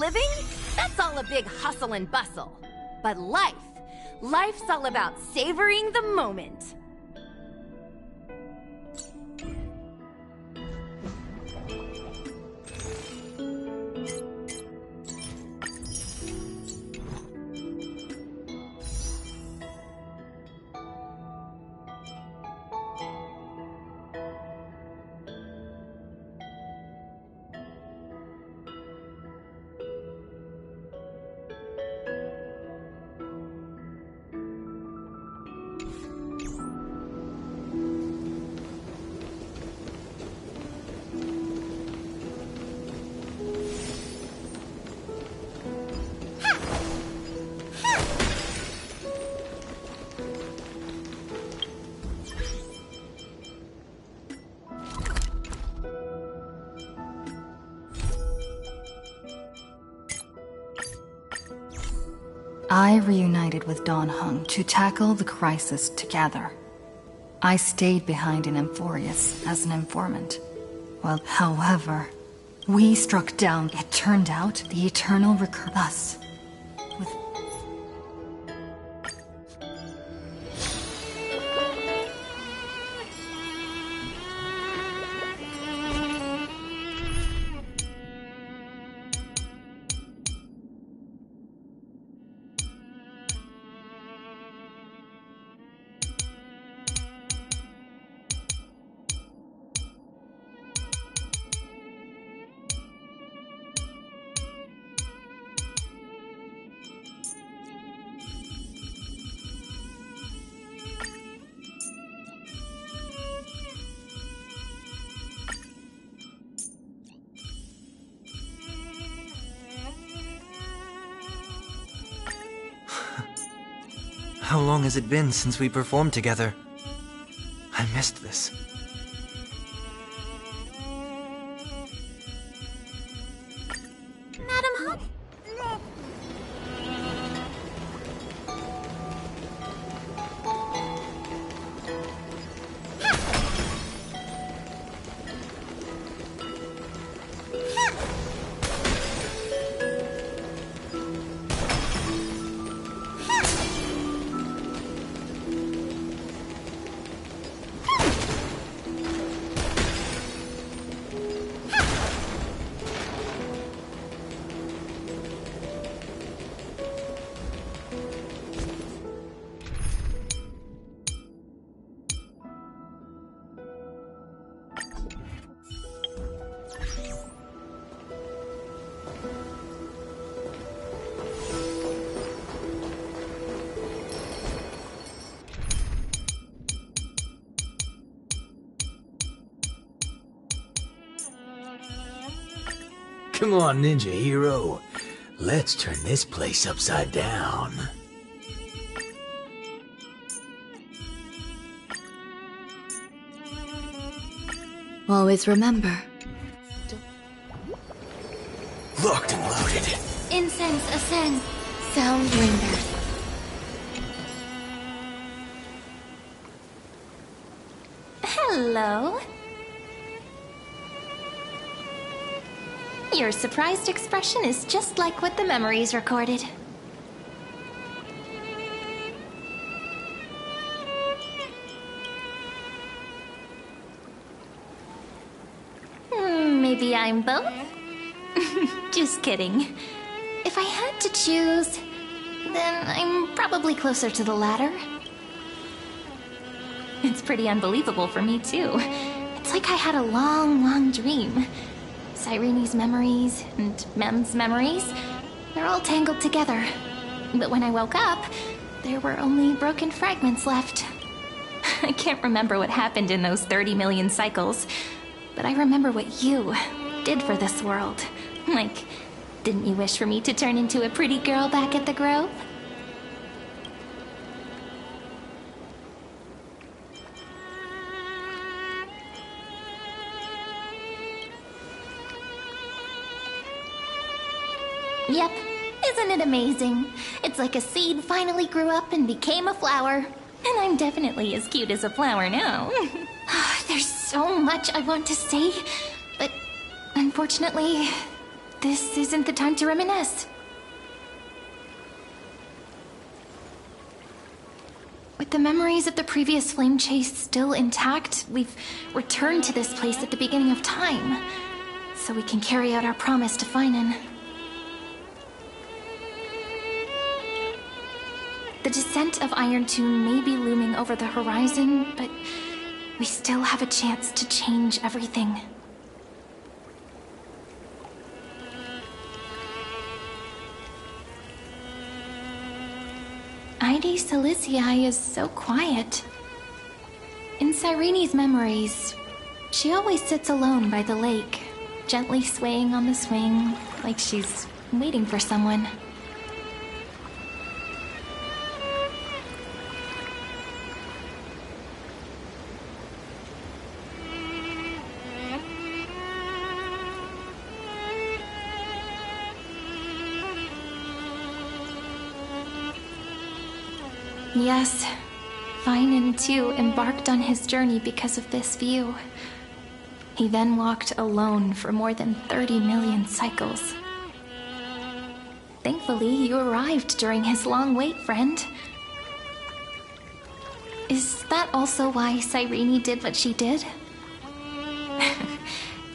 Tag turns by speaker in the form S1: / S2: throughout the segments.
S1: living, that's all a big hustle and bustle. But life's all about savoring the moment.
S2: I reunited with Don Hung to tackle the crisis together. I stayed behind in Amphorius as an informant. Well, however, we struck down. It turned out the Eternal recur thus. With
S3: How long has it been since we performed together? I missed this.
S1: Madam Hung?
S4: Come on, Ninja Hero. Let's turn this place upside down.
S2: always remember.
S4: Locked and loaded.
S2: Incense ascend. Sound lingers.
S5: Hello. Your surprised expression is just like what the memories recorded. Maybe I'm both? Just kidding. If I had to choose, then I'm probably closer to the latter. It's pretty unbelievable for me, too. It's like I had a long, long dream. Cyrene's memories and Mem's memories, they're all tangled together. But when I woke up, there were only broken fragments left. I can't remember what happened in those 30 million cycles, but I remember what you did for this world. Like, didn't you wish for me to turn into a pretty girl back at the Grove? Yep. Isn't it amazing? It's like a seed finally grew up and became a flower. And I'm definitely as cute as a flower now. There's so much I want to say, but unfortunately, this isn't the time to reminisce. With the memories of the previous flame chase still intact, we've returned to this place at the beginning of time, so we can carry out our promise to Finan. The descent of Iron Tomb may be looming over the horizon, but we still have a chance to change everything. Lady Silicii is so quiet. In Cyrene's memories, she always sits alone by the lake, gently swaying on the swing, like she's waiting for someone. Yes, Finan too embarked on his journey because of this view. He then walked alone for more than 30 million cycles. Thankfully, you arrived during his long wait, friend. Is that also why Cyrene did what she did?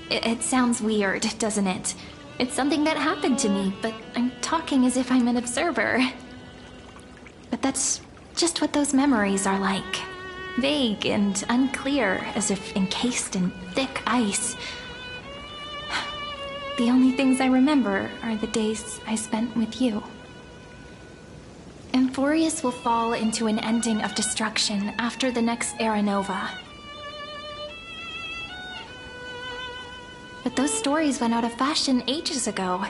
S5: It sounds weird, doesn't it? It's something that happened to me, but I'm talking as if I'm an observer. But that's just what those memories are like. Vague and unclear, as if encased in thick ice. The only things I remember are the days I spent with you. Emphorius will fall into an ending of destruction after the next Era Nova. But those stories went out of fashion ages ago.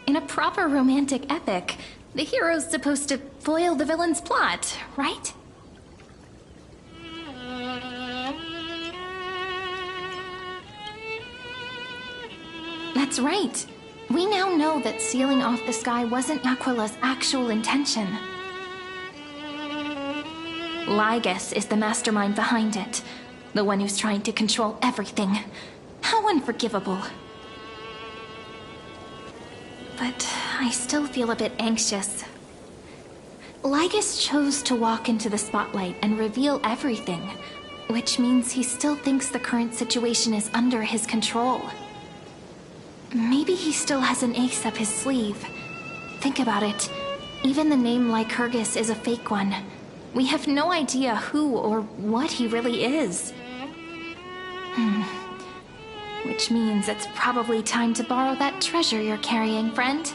S5: In a proper romantic epic, the hero's supposed to foil the villain's plot, right? That's right. We now know that sealing off the sky wasn't Aquila's actual intention. Lygus is the mastermind behind it, the one who's trying to control everything. How unforgivable. But I still feel a bit anxious. Lygus chose to walk into the spotlight and reveal everything, which means he still thinks the current situation is under his control. Maybe he still has an ace up his sleeve. Think about it. Even the name Lycurgus is a fake one. We have no idea who or what he really is. Which means it's probably time to borrow that treasure you're carrying, friend.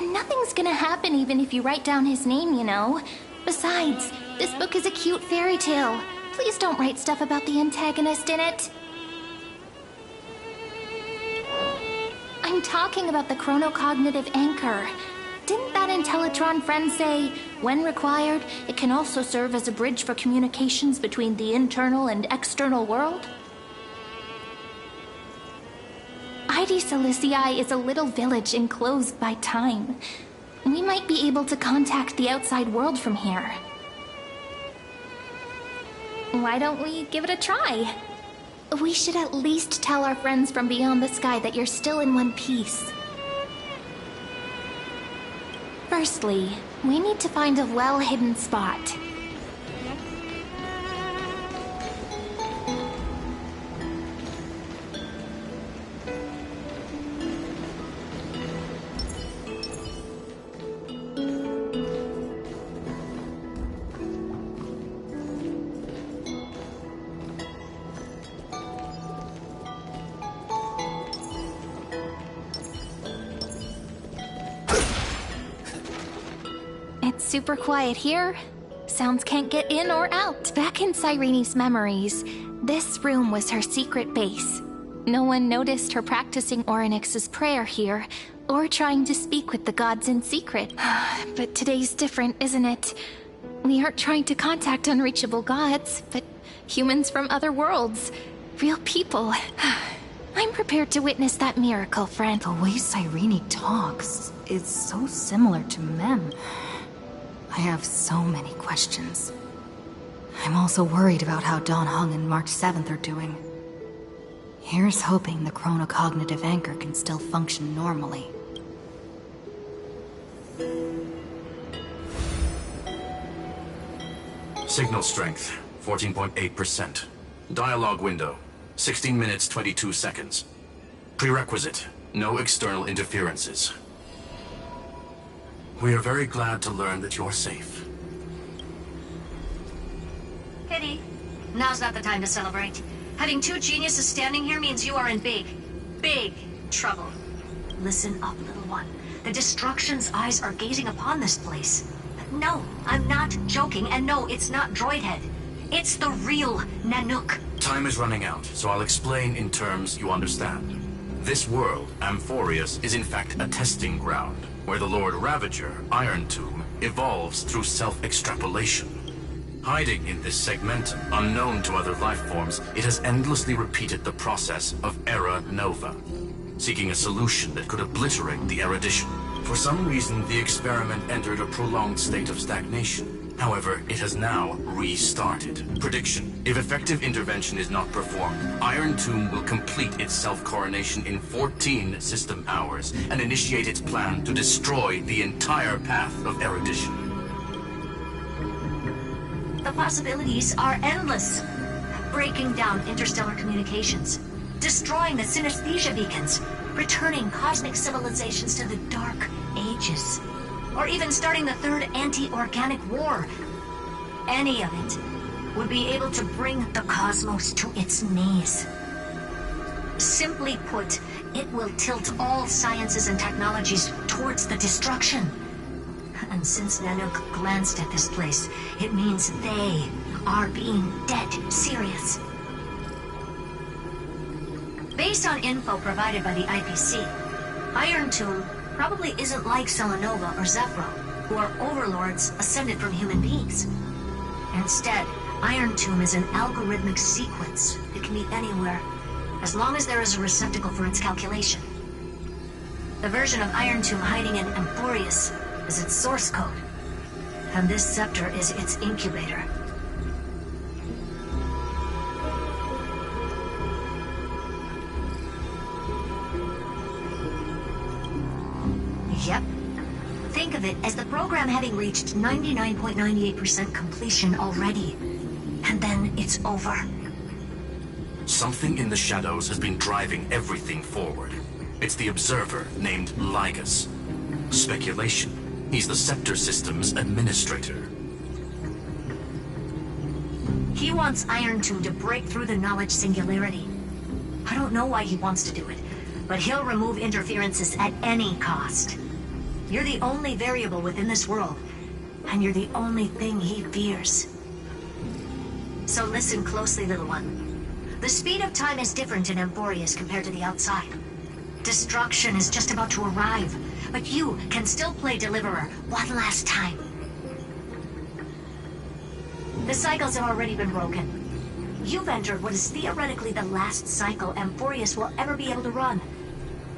S5: Nothing's gonna happen even if you write down his name, you know. Besides, this book is a cute fairy tale. Please don't write stuff about the antagonist in it. I'm talking about the chronocognitive anchor. Didn't that Intellitron friend say, when required, it can also serve as a bridge for communications between the internal and external world? Lady Silicii is a little village enclosed by time. We might be able to contact the outside world from here. Why don't we give it a try? We should at least tell our friends from beyond the sky that you're still in one piece. Firstly, we need to find a well-hidden spot. super quiet here. Sounds can't get in or out. Back in Cyrene's memories, this room was her secret base. No one noticed her practicing Orynyx's prayer here, or trying to speak with the gods in secret. But today's different, isn't it? We aren't trying to contact unreachable gods, but humans from other worlds. Real people. I'm prepared to witness that miracle, friend.
S2: The way Cyrene talks is so similar to Mem. I have so many questions. I'm also worried about how Dan Heng and March 7th are doing. Here's hoping the chronocognitive anchor can still function normally.
S6: Signal strength, 14.8%. Dialogue window, 16 minutes 22 seconds. Prerequisite, no external interferences. We are very glad to learn that you're safe.
S7: Pity. Now's not the time to celebrate. Having two geniuses standing here means you are in big trouble. Listen up, little one. The Destruction's eyes are gazing upon this place. No, I'm not joking, and no, it's not Droidhead. It's the real Nanook.
S6: Time is running out, so I'll explain in terms you understand. This world, Amphorius, is in fact a testing ground, where the Lord Ravager, Iron Tomb, evolves through self-extrapolation. Hiding in this segmentum, unknown to other life forms, it has endlessly repeated the process of Era Nova, seeking a solution that could obliterate the erudition. For some reason, the experiment entered a prolonged state of stagnation. However, it has now restarted. Prediction: if effective intervention is not performed, Iron Tomb will complete its self-coronation in 14 system hours and initiate its plan to destroy the entire path of erudition.
S7: The possibilities are endless. Breaking down interstellar communications, destroying the synesthesia beacons, returning cosmic civilizations to the Dark Ages, or even starting the third anti-organic war. Any of it would be able to bring the cosmos to its knees. Simply put, it will tilt all sciences and technologies towards the destruction. And since Nanook glanced at this place, it means they are being dead serious. Based on info provided by the IPC, Iron Tomb probably isn't like Selenova or Zephyro, who are overlords ascended from human beings. Instead, Iron Tomb is an algorithmic sequence that can be anywhere, as long as there is a receptacle for its calculation. The version of Iron Tomb hiding in Amphorius is its source code, and this scepter is its incubator. Yep. Think of it as the program having reached 99.98% completion already. And then it's over.
S6: Something in the shadows has been driving everything forward. It's the Observer named Lygus. Speculation. He's the Scepter System's administrator.
S7: He wants Iron Tomb to break through the knowledge singularity. I don't know why he wants to do it, but he'll remove interferences at any cost. You're the only variable within this world, and you're the only thing he fears. So listen closely, little one. The speed of time is different in Amphorius compared to the outside. Destruction is just about to arrive, but you can still play Deliverer one last time. The cycles have already been broken. You've entered what is theoretically the last cycle Amphorius will ever be able to run.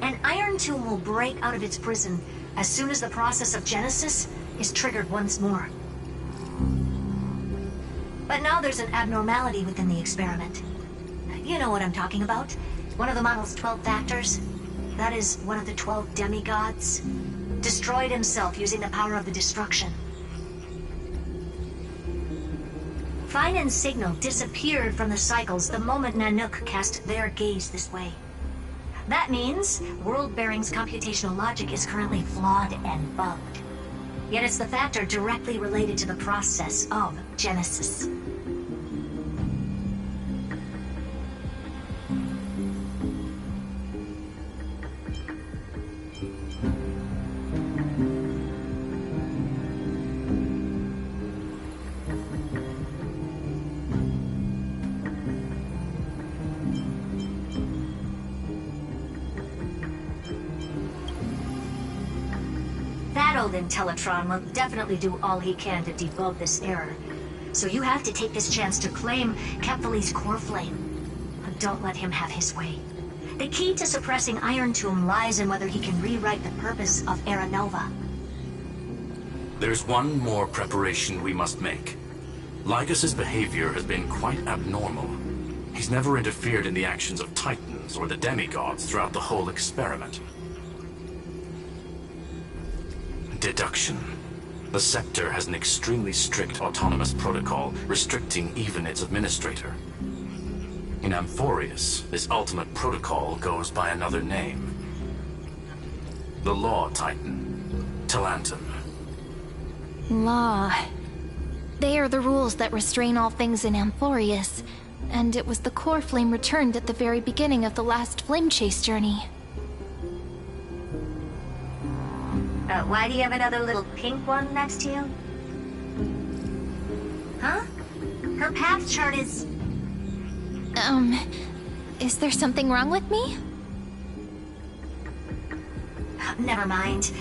S7: And Iron Tomb will break out of its prison as soon as the process of Genesis is triggered once more. But now there's an abnormality within the experiment. You know what I'm talking about. One of the model's 12 factors. That is one of the 12 demigods. Destroyed himself using the power of the destruction. Fine and Signal disappeared from the cycles the moment Nanook cast their gaze this way. That means World Bearing's computational logic is currently flawed and bugged. Yet it's the factor directly related to the process of Genesis. child in Teletron will definitely do all he can to debug this error. So you have to take this chance to claim Kephal's core flame. But don't let him have his way. The key to suppressing Iron Tomb lies in whether he can rewrite the purpose of Era Nova.
S6: There's one more preparation we must make. Lycus's behavior has been quite abnormal. He's never interfered in the actions of Titans or the demigods throughout the whole experiment. Deduction. The Scepter has an extremely strict autonomous protocol restricting even its administrator. In Amphorius, this ultimate protocol goes by another name. The Law Titan, Talantum.
S5: Law. They are the rules that restrain all things in Amphorius, and it was the core flame returned at the very beginning of the last flame chase journey.
S7: Why do you have another little pink one next to you? Huh? Her path chart is...
S5: Is there something wrong with me?
S7: Never mind.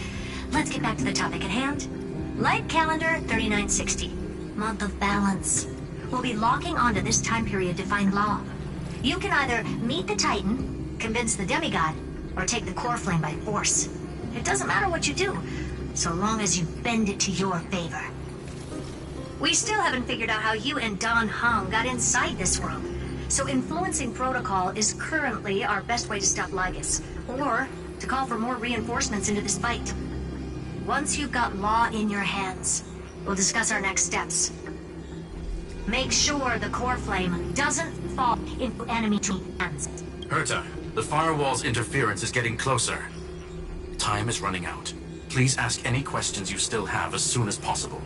S7: Let's get back to the topic at hand. Light calendar 3960. Month of balance. We'll be locking onto this time period to find Law. You can either meet the Titan, convince the demigod, or take the core flame by force. It doesn't matter what you do, so long as you bend it to your favor. We still haven't figured out how you and Don Hung got inside this world, so influencing protocol is currently our best way to stop Lygus, or to call for more reinforcements into this fight. Once you've got Law in your hands, we'll discuss our next steps. Make sure the core flame doesn't fall into enemy hands.
S6: Herta, the firewall's interference is getting closer. Time is running out. Please ask any questions you still have as soon as possible.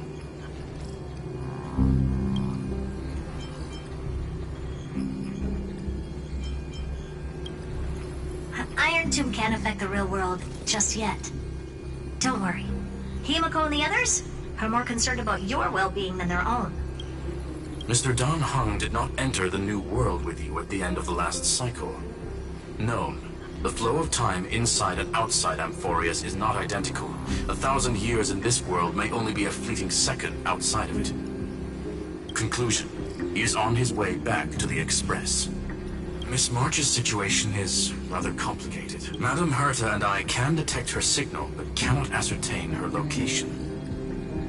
S7: Iron Tomb can't affect the real world just yet. Don't worry. Himiko and the others are more concerned about your well-being than their own.
S6: Mr. Don Hung did not enter the new world with you at the end of the last cycle. Known. The flow of time inside and outside Amphorius is not identical. 1,000 years in this world may only be a fleeting second outside of it. Conclusion. He is on his way back to the Express. Miss March's situation is rather complicated. Madame Herta and I can detect her signal, but cannot ascertain her location.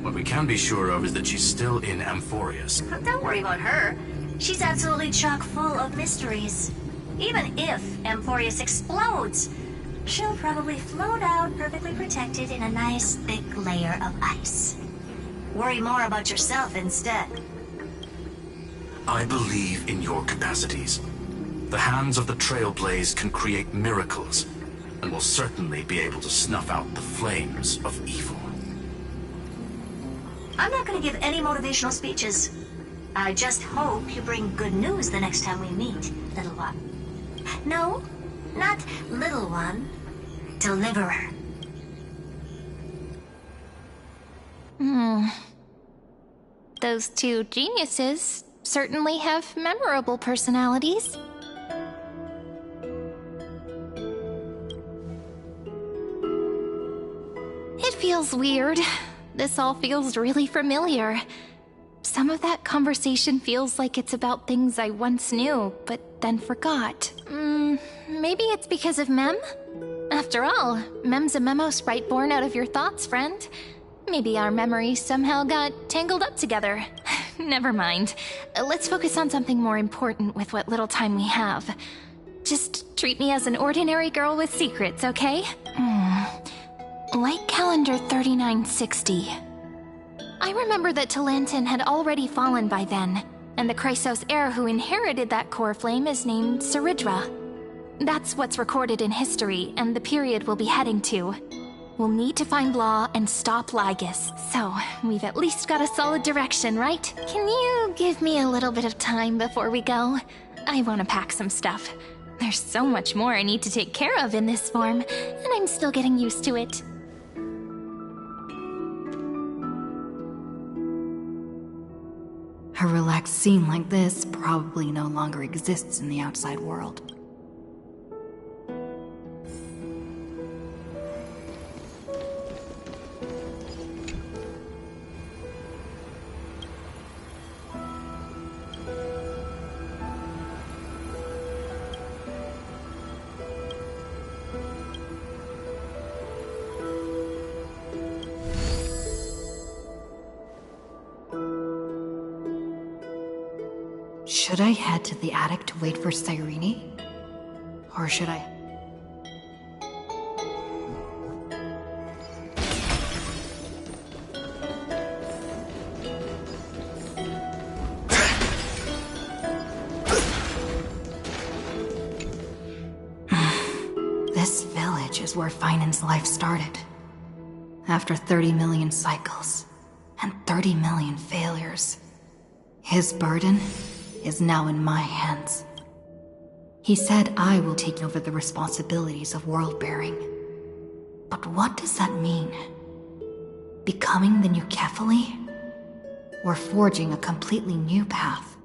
S6: What we can be sure of is that she's still in Amphorius.
S7: Don't worry about her. She's absolutely chock full of mysteries. Even if Amphorius explodes, she'll probably float out perfectly protected in a nice thick layer of ice. Worry more about yourself instead.
S6: I believe in your capacities. The hands of the Trailblaze can create miracles, and will certainly be able to snuff out the flames of evil.
S7: I'm not going to give any motivational speeches. I just hope you bring good news the next time we meet, little one. No, not little one. Deliverer.
S5: Those two geniuses certainly have memorable personalities. It feels weird. This all feels really familiar. Some of that conversation feels like it's about things I once knew, but then forgot. Maybe it's because of Mem? After all, Mem's a memo sprite born out of your thoughts, friend. Maybe our memories somehow got tangled up together. Never mind. Let's focus on something more important with what little time we have. Just treat me as an ordinary girl with secrets, okay? Light calendar 3960. I remember that Talantin had already fallen by then, and the Chrysos heir who inherited that core flame is named Saridra. That's what's recorded in history, and the period we'll be heading to. We'll need to find Law and stop Lygus, so we've at least got a solid direction, right? Can you give me a little bit of time before we go? I want to pack some stuff. There's so much more I need to take care of in this form, and I'm still getting used to it.
S2: A relaxed scene like this probably no longer exists in the outside world. Should I head to the attic to wait for Cyrene? Or should I... This village is where Finan's life started. After 30 million cycles, and 30 million failures, his burden is now in my hands. He said I will take over the responsibilities of world-bearing. But what does that mean? Becoming the new Kefali? Or forging a completely new path?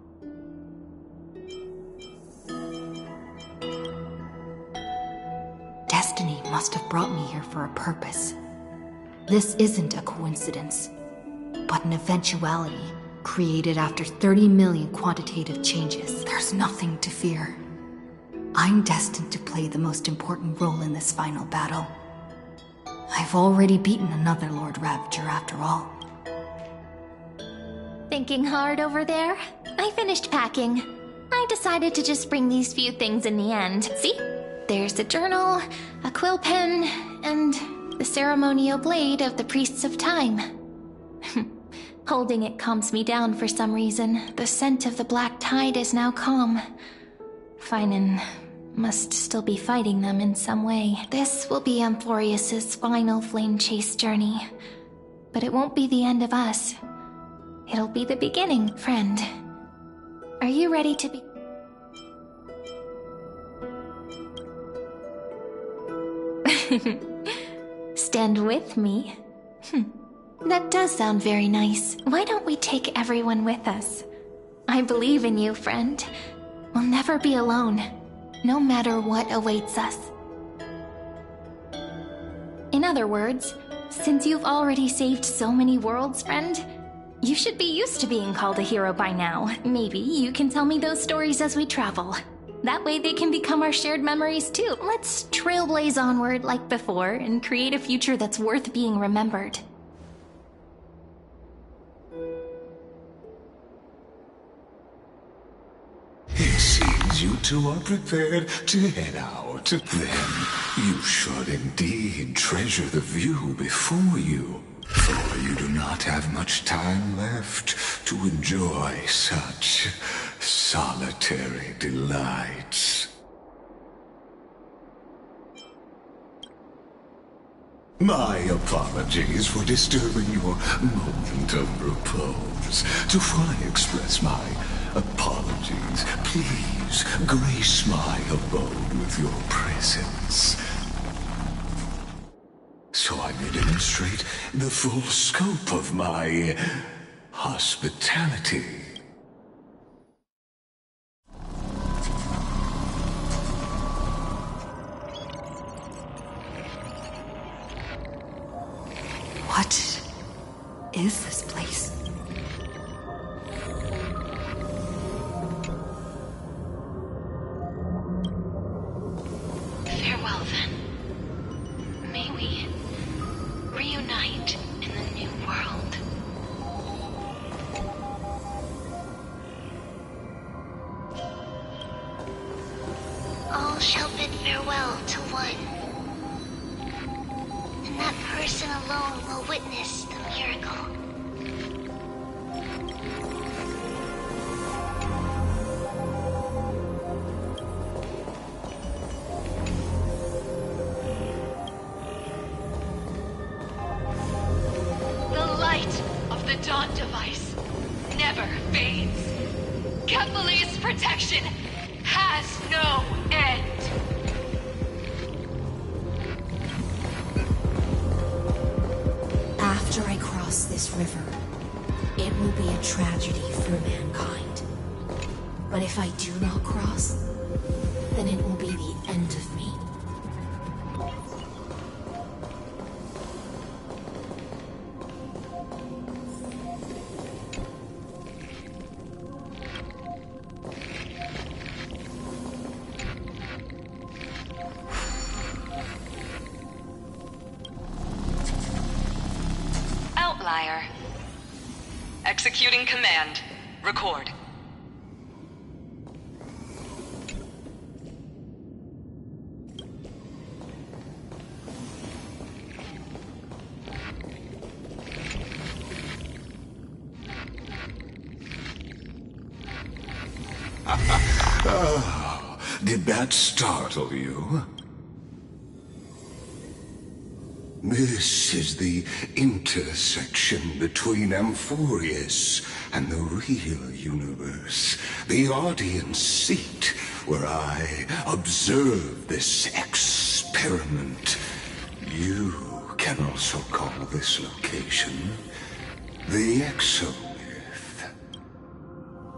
S2: Destiny must have brought me here for a purpose. This isn't a coincidence, but an eventuality created after 30 million quantitative changes. There's nothing to fear. I'm destined to play the most important role in this final battle. I've already beaten another Lord Ravager after all.
S5: Thinking hard over there? I finished packing. I decided to just bring these few things in the end. See? There's a journal, a quill pen, and the ceremonial blade of the Priests of Time. Holding it calms me down for some reason. The scent of the black tide is now calm. Finan must still be fighting them in some way. This will be Amphorius's final flame chase journey. But it won't be the end of us. It'll be the beginning, friend. Are you ready to be... Stand with me? That does sound very nice. Why don't we take everyone with us? I believe in you, friend. We'll never be alone, no matter what awaits us. In other words, since you've already saved so many worlds, friend, you should be used to being called a hero by now. Maybe you can tell me those stories as we travel. That way they can become our shared memories too. Let's trailblaze onward like before and create a future that's worth being remembered.
S8: It seems you two are prepared to head out. Then you should indeed treasure the view before you, for you do not have much time left to enjoy such solitary delights. My apologies for disturbing your moment of repose. To fully express my apologies, please grace my abode with your presence, so I may demonstrate the full scope of my hospitality.
S2: What is this place?
S9: Farewell, then. May we reunite in the new world. All shall bid farewell to one. And that person alone will witness the miracle.
S10: The light of the Dawn device never fades. Kefali's protection has no end.
S11: After I cross this river, it will be a tragedy for mankind. But if I do not cross, then it will be the end of me.
S10: Outlier. Executing command. Record.
S8: Oh, did that startle you? This is the intersection between Amphorius and the real universe. The audience seat where I observe this experiment. You can also call this location the Exomyth.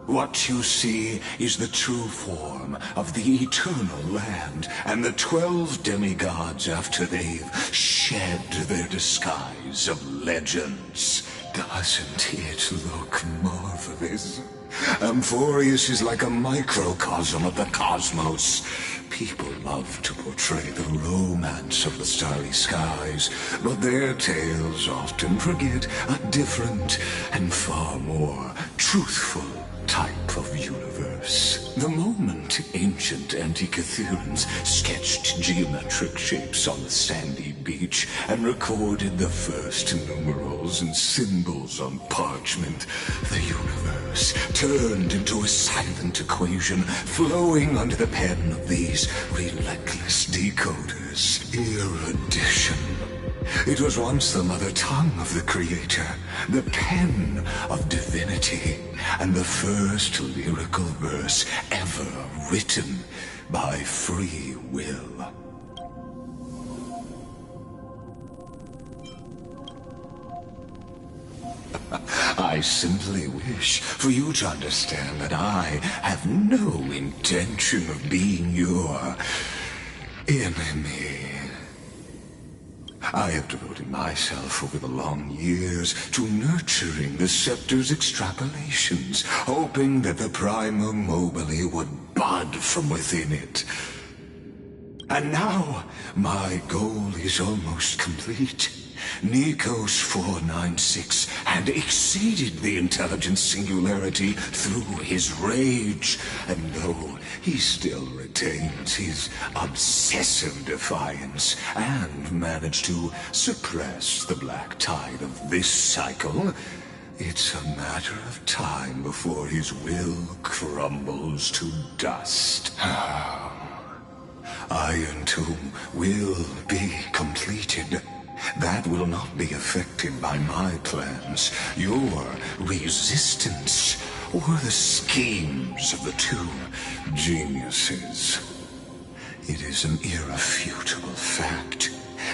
S8: What you see is the true form of the eternal land and the 12 demigods after they've shed their disguise of legends. Doesn't it look marvelous? Amphorius is like a microcosm of the cosmos. People love to portray the romance of the starry skies, but their tales often forget a different and far more truthful type of universe. The moment ancient Antikytherians sketched geometric shapes on the sandy beach and recorded the first numerals and symbols on parchment, the universe turned into a silent equation flowing under the pen of these relentless decoders. Erudition. It was once the mother tongue of the Creator, the pen of divinity, and the first lyrical verse ever written by free will. I simply wish for you to understand that I have no intention of being your enemy. I have devoted myself over the long years to nurturing the scepter's extrapolations, hoping that the primum mobile would bud from within it. And now, my goal is almost complete. Nikos 496 had exceeded the intelligence singularity through his rage, and though he still retains his obsessive defiance and managed to suppress the black tide of this cycle, it's a matter of time before his will crumbles to dust. Iron Tomb will be completed. That will not be affected by my plans, your resistance, or the schemes of the two geniuses. It is an irrefutable fact,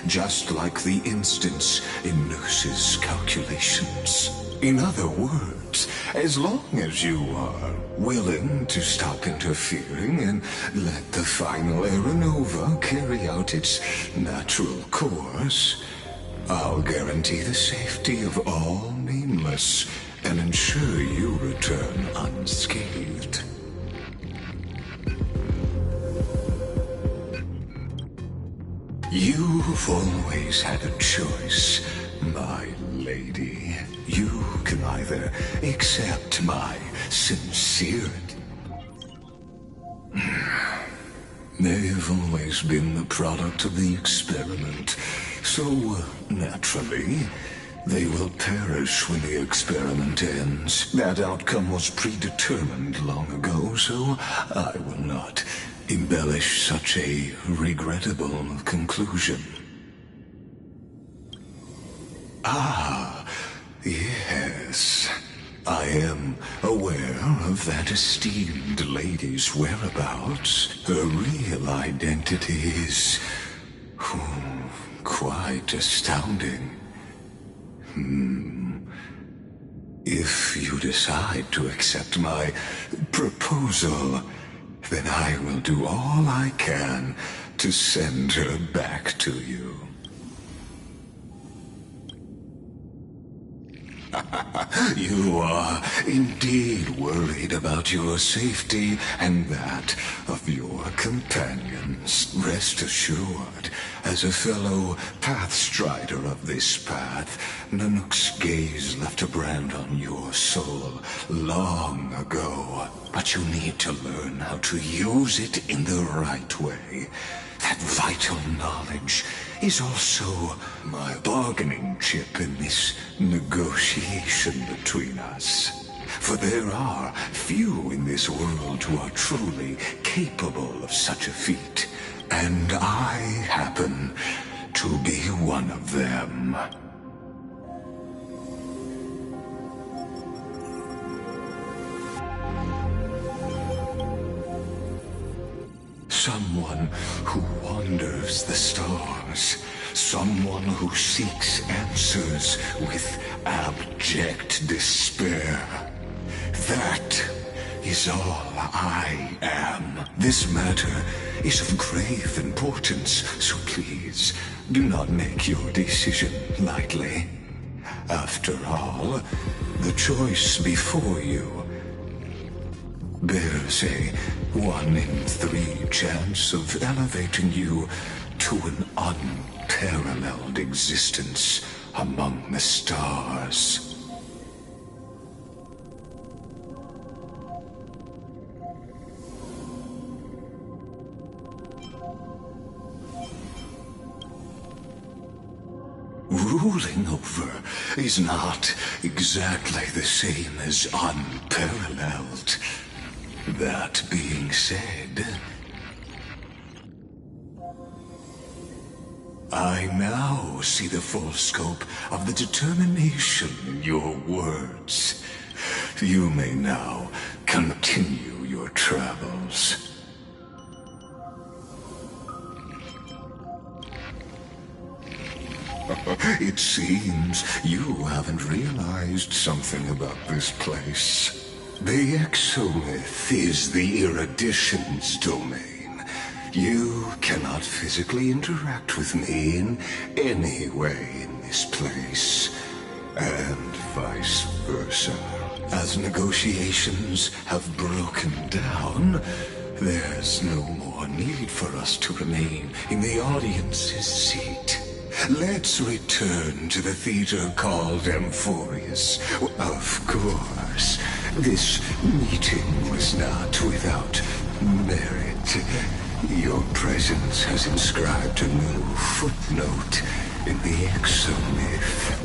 S8: just like the instance in Nurse's calculations. In other words, as long as you are willing to stop interfering and let the final Aeronova carry out its natural course, I'll guarantee the safety of all nameless and ensure you return unscathed. You've always had a choice, my lady. You can either accept my sincerity. They've always been the product of the experiment, so naturally, they will perish when the experiment ends. That outcome was predetermined long ago, so I will not embellish such a regrettable conclusion. Ah, yes. I am aware of that esteemed lady's whereabouts. Her real identity is quite astounding. If you decide to accept my proposal, then I will do all I can to send her back to you. You are indeed worried about your safety and that of your companions. Rest assured, as a fellow pathstrider of this path, Nanook's gaze left a brand on your soul long ago. But you need to learn how to use it in the right way. That vital knowledge is also my bargaining chip in this negotiation between us. for there are few in this world who are truly capable of such a feat, and I happen to be one of them. Someone who wanders the stars. Someone who seeks answers with abject despair. That is all I am. This matter is of grave importance, so please do not make your decision lightly. After all, the choice before you bears a 1 in 3 chance of elevating you to an unparalleled existence among the stars. Ruling over is not exactly the same as unparalleled. That being said, I now see the full scope of the determination in your words. You may now continue your travels. It seems you haven't realized something about this place. The exomyth is the erudition's domain. You cannot physically interact with me in any way in this place, and vice versa. As negotiations have broken down, there's no more need for us to remain in the audience's seat. Let's return to the theater called Amphorius. Of course, this meeting was not without merit. Your presence has inscribed a new footnote in the exomyth.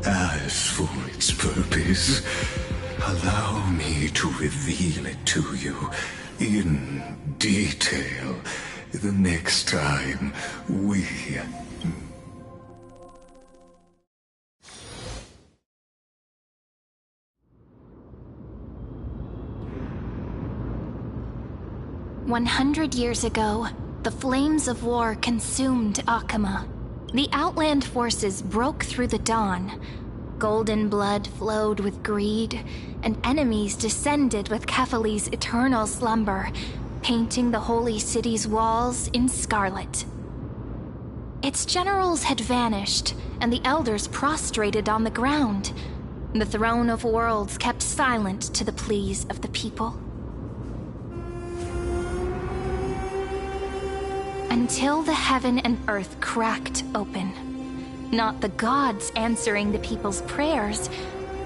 S8: As for its purpose, allow me to reveal it to you in detail the next time we...
S5: "100 years ago, the flames of war consumed Akama. The Outland forces broke through the dawn. Golden blood flowed with greed, and enemies descended with Kefali's eternal slumber, painting the holy city's walls in scarlet. Its generals had vanished, and the elders prostrated on the ground. The throne of worlds kept silent to the pleas of the people. Until the heaven and earth cracked open. Not the gods answering the people's prayers,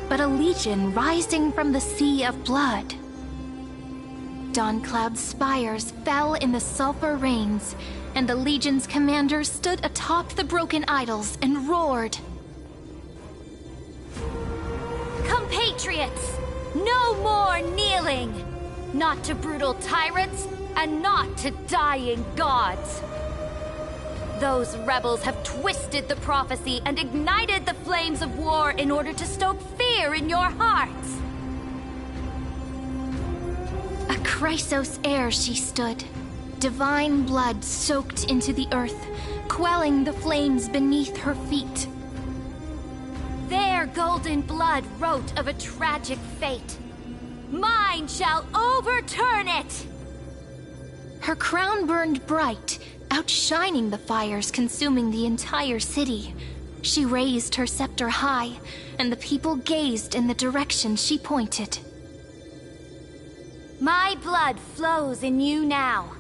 S5: but a legion rising from the sea of blood. Dawncloud's spires fell in the sulfur rains, and the legion's commanders stood atop the broken idols and roared.
S1: Compatriots, no more kneeling! Not to brutal tyrants, and not to dying gods! Those rebels have twisted the prophecy and ignited the flames of war in order to stoke fear in your hearts!
S5: A Chrysos heir she stood, divine blood soaked into the earth, quelling the flames beneath her feet.
S1: Their golden blood wrote of a tragic fate. Mine shall overturn it!
S5: Her crown burned bright, outshining the fires consuming the entire city. She raised her scepter high, and the people gazed in the direction she pointed.
S1: My blood flows in you now.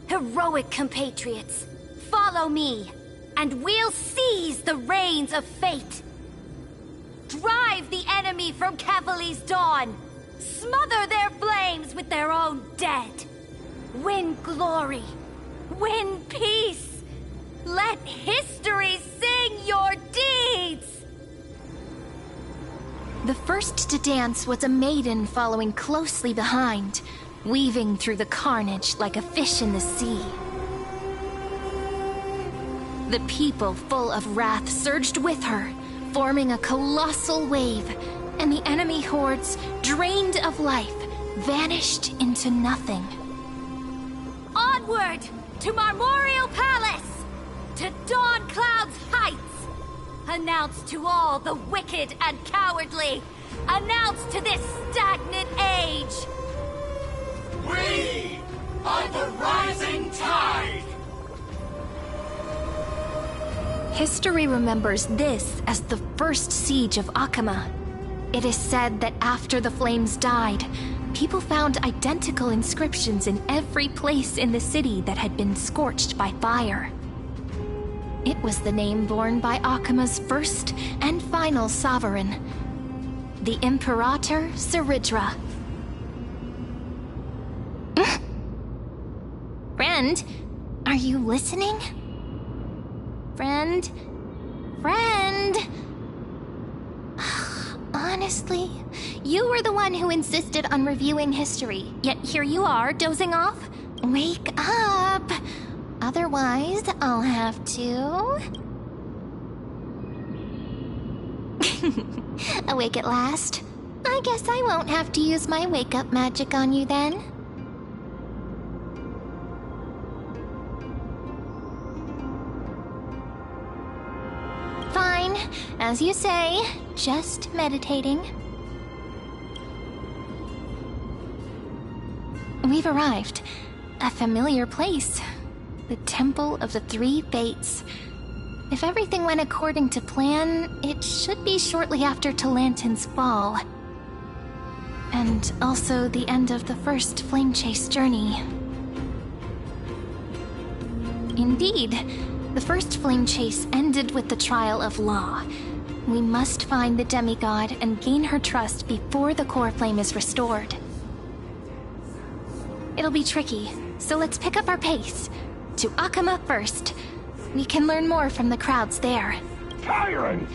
S1: Heroic compatriots, follow me, and we'll seize the reins of fate. Drive the enemy from Kefali's dawn. Smother their flames with their own dead. Win glory. Win peace. Let history sing your deeds.
S5: The first to dance was a maiden following closely behind, weaving through the carnage like a fish in the sea. The people, full of wrath, surged with her, forming a colossal wave, and the enemy hordes, drained of life, vanished into nothing.
S1: Onward to Marmorial Palace! To Dawn Cloud's heights! Announce to all the wicked and cowardly! Announce to this stagnant age!
S12: We are the rising tide!
S5: History remembers this as the first siege of Akama. It is said that after the flames died, people found identical inscriptions in every place in the city that had been scorched by fire. It was the name borne by Akama's first and final sovereign, the Imperator Saridra. Friend, are you listening? Friend? Honestly, you were the one who insisted on reviewing history, yet here you are, dozing off? Wake up! Otherwise, I'll have to... Awake at last? I guess I won't have to use my wake-up magic on you then. Fine, as you say, just meditating. We've arrived. A familiar place. The Temple of the Three Fates. If everything went according to plan, it should be shortly after Talantin's fall. And also the end of the first Flame Chase journey. Indeed, the first Flame Chase ended with the trial of Law. We must find the demigod and gain her trust before the core flame is restored. It'll be tricky, so let's pick up our pace. To Akama first. We can learn more from the crowds there.
S12: Tyrant!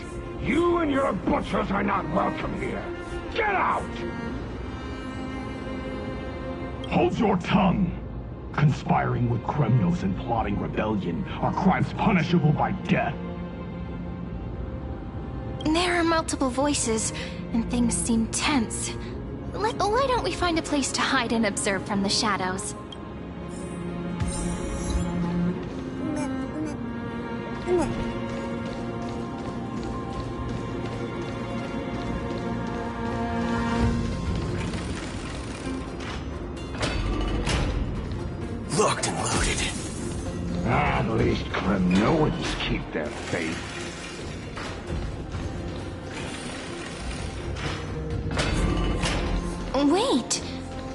S12: You and your butchers are not welcome here. Get out! Hold your tongue! Conspiring with criminals and plotting rebellion are crimes punishable by death.
S5: There are multiple voices, and things seem tense. Why don't we find a place to hide and observe from the shadows?
S4: Locked and loaded.
S12: At least criminals keep their faith.
S5: Wait,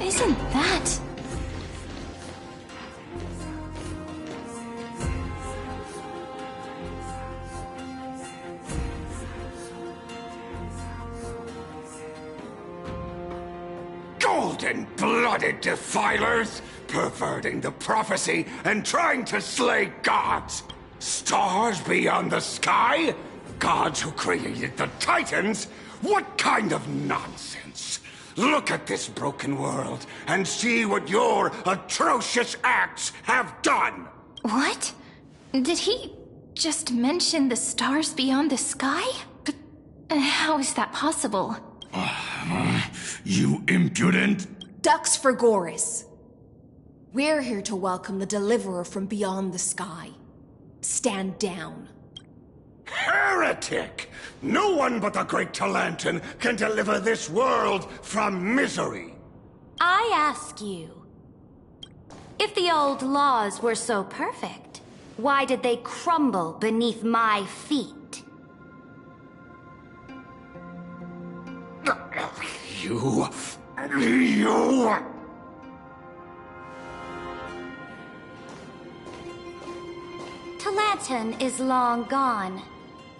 S5: isn't that...
S12: Golden-blooded defilers, perverting the prophecy and trying to slay gods. Stars beyond the sky? Gods who created the Titans? What kind of nonsense? Look at this broken world and see what your atrocious acts have done!
S5: What? Did he just mention the stars beyond the sky? But how is that possible?
S12: You impudent!
S11: Ducks for Goris. We're here to welcome the deliverer from beyond the sky. Stand down.
S12: Heretic! No one but the great Talantin can deliver this world from misery!
S1: I ask you, if the old laws were so perfect, why did they crumble beneath my feet?
S12: You...
S1: Talantin is long gone.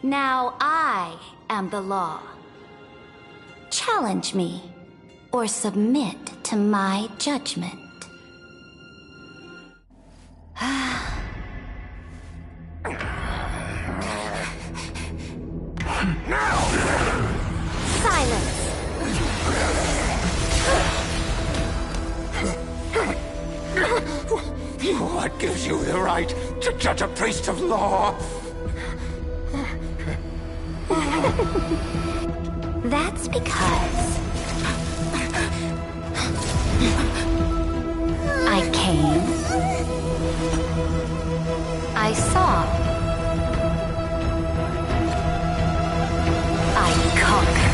S1: Now I am the law. Challenge me, or submit to my judgment. Silence!
S12: What gives you the right to judge a priest of law?
S1: That's because I came, I saw, I conquered.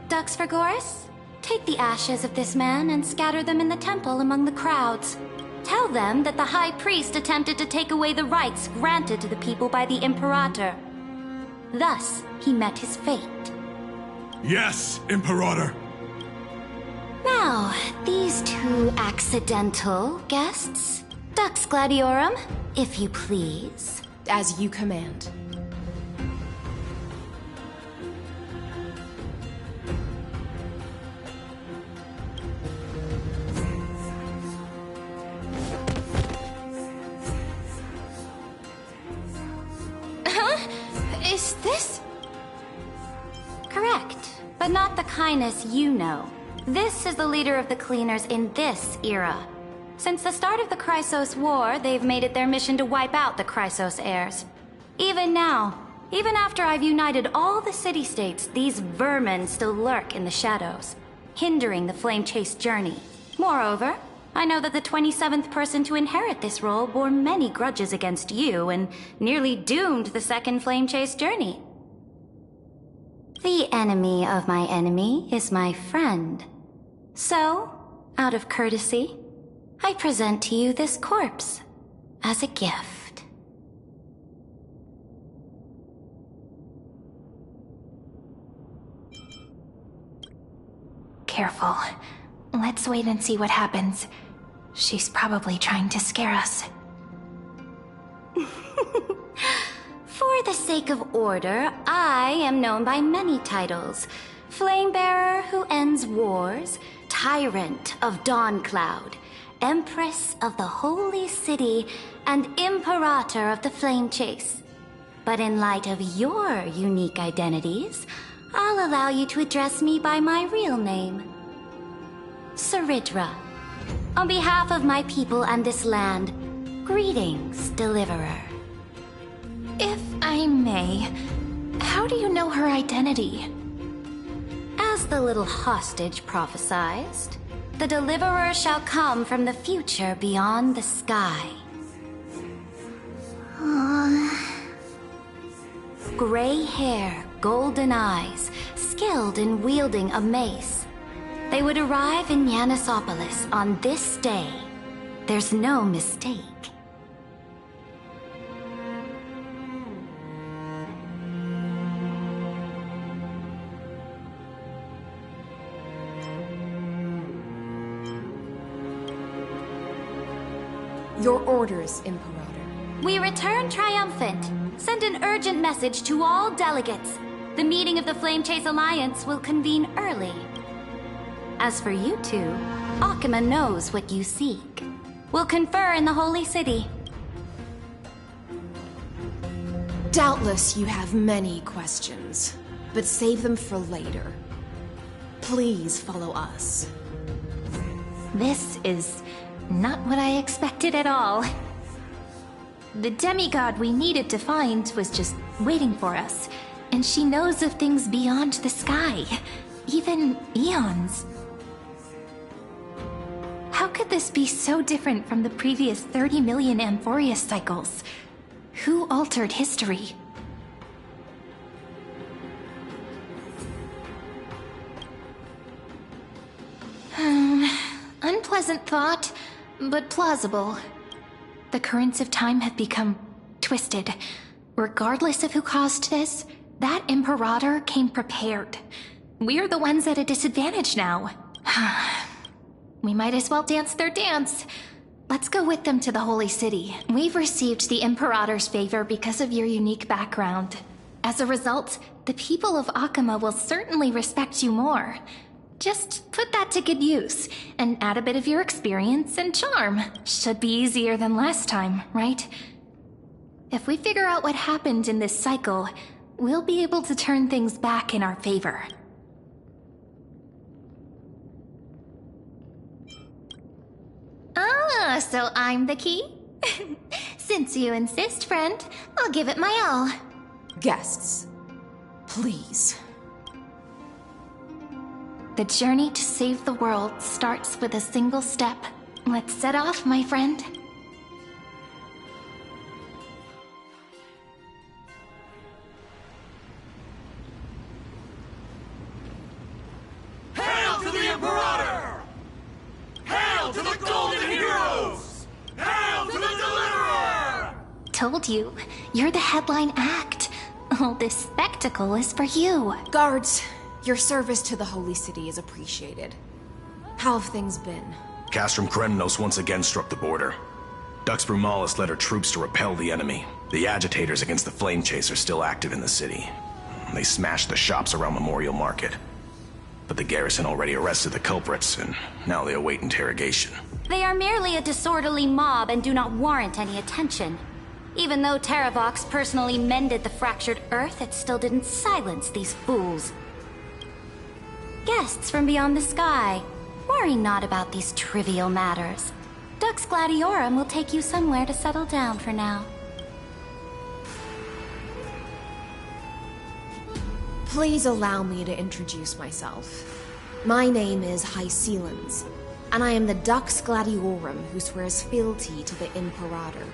S1: Dux Vergoris, take the ashes of this man and scatter them in the temple among the crowds. Tell them that the High Priest attempted to take away the rights granted to the people by the Imperator. Thus, he met his fate.
S13: Yes, Imperator.
S1: Now, these two accidental guests. Dux Gladiorum, if you please.
S11: As you command.
S1: Is this? Correct, but not the kindness you know. This is the leader of the Cleaners in this era. Since the start of the Chrysos War, they've made it their mission to wipe out the Chrysos heirs. Even now, even after I've united all the city-states, these vermin still lurk in the shadows, hindering the flame-chase journey. Moreover, I know that the 27th person to inherit this role bore many grudges against you and nearly doomed the second flame chase journey. The enemy of my enemy is my friend. So, out of courtesy, I present to you this corpse as a gift.
S5: Careful. Let's wait and see what happens. She's probably trying to scare us.
S1: For the sake of order, I am known by many titles. Flamebearer who ends wars, Tyrant of Dawncloud, Empress of the Holy City, and Imperator of the Flame Chase. But in light of your unique identities, I'll allow you to address me by my real name. Saridra. On behalf of my people and this land, greetings, Deliverer.
S5: If I may, how do you know her identity?
S1: As the little hostage prophesized, the Deliverer shall come from the future beyond the sky. Gray hair, golden eyes, skilled in wielding a mace. They would arrive in Yanisopolis on this day. There's no mistake.
S11: Your orders, Imperator.
S1: We return triumphant. Send an urgent message to all delegates. The meeting of the Flame Chase Alliance will convene early. As for you two, Akima knows what you seek. We'll confer in the Holy City.
S11: Doubtless you have many questions, but save them for later. Please follow us.
S5: This is not what I expected at all. The demigod we needed to find was just waiting for us, and she knows of things beyond the sky, even eons. How could this be so different from the previous 30 million Amphorius cycles? Who altered history? Unpleasant thought, but plausible. The currents of time have become twisted. Regardless of who caused this, that Imperator came prepared. We're the ones at a disadvantage now. We might as well dance their dance. Let's go with them to the Holy City. We've received the Imperator's favor because of your unique background. As a result, the people of Akima will certainly respect you more. Just put that to good use, and add a bit of your experience and charm. Should be easier than last time, right? If we figure out what happened in this cycle, we'll be able to turn things back in our favor. Ah, so I'm the key? Since you insist, friend, I'll give it my all.
S11: Guests, please.
S5: The journey to save the world starts with a single step. Let's set off, my friend.
S14: Hail to the Imperator! Hail to the Golden Heroes! Hail to the Deliverer!
S5: Told you, you're the headline act. All this spectacle is for you.
S11: Guards, your service to the Holy City is appreciated. How have things been?
S15: Castrum Kremnos once again struck the border. Dux Brumalis led her troops to repel the enemy. The agitators against the Flame Chase are still active in the city. They smashed the shops around Memorial Market. But the garrison already arrested the culprits, and now they await interrogation.
S1: They are merely a disorderly mob and do not warrant any attention. Even though Terravox personally mended the fractured earth, it still didn't silence these fools. Guests from beyond the sky, worry not about these trivial matters. Dux Gladiorum will take you somewhere to settle down for now.
S11: Please allow me to introduce myself. My name is Hycelens, and I am the Dux Gladiorum who swears fealty to the Imperator,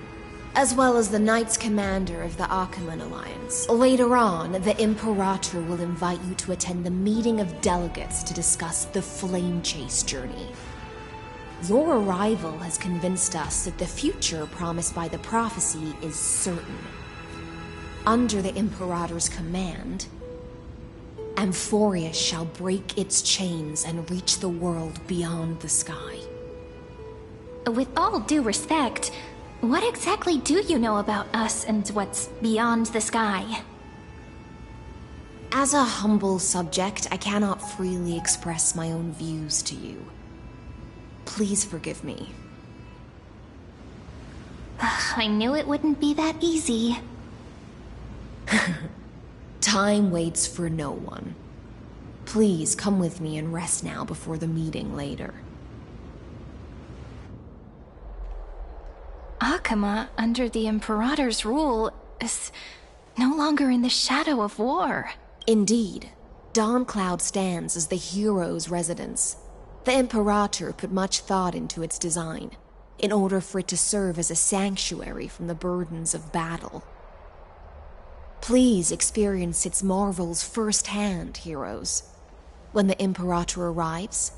S11: as well as the Knights Commander of the Achaemen Alliance. Later on, the Imperator will invite you to attend the meeting of delegates to discuss the Flame Chase journey. Your arrival has convinced us that the future promised by the prophecy is certain. Under the Imperator's command, Amphorius shall break its chains and reach the world beyond the sky.
S5: With all due respect, what exactly do you know about us and what's beyond the sky?
S11: As a humble subject, I cannot freely express my own views to you. Please forgive me.
S5: I knew it wouldn't be that easy.
S11: Time waits for no one. Please come with me and rest now before the meeting later.
S5: Achaema, under the Imperator's rule, is no longer in the shadow of war.
S11: Indeed, Dawncloud stands as the hero's residence. The Imperator put much thought into its design, in order for it to serve as a sanctuary from the burdens of battle. Please experience its marvels firsthand, heroes. When the Imperator arrives,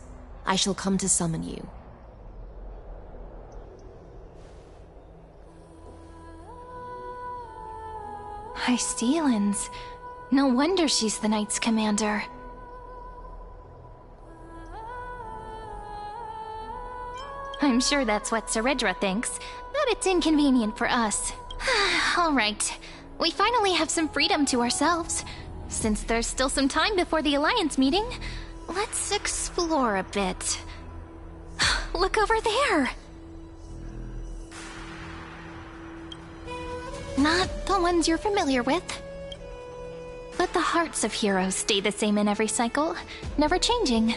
S11: I shall come to summon you.
S5: Hycelens. No wonder she's the Knights Commander. I'm sure that's what Seredra thinks, but it's inconvenient for us. All right. We finally have some freedom to ourselves. Since there's still some time before the Alliance meeting, let's explore a bit. Look over there! Not the ones you're familiar with. But the hearts of heroes stay the same in every cycle, never changing.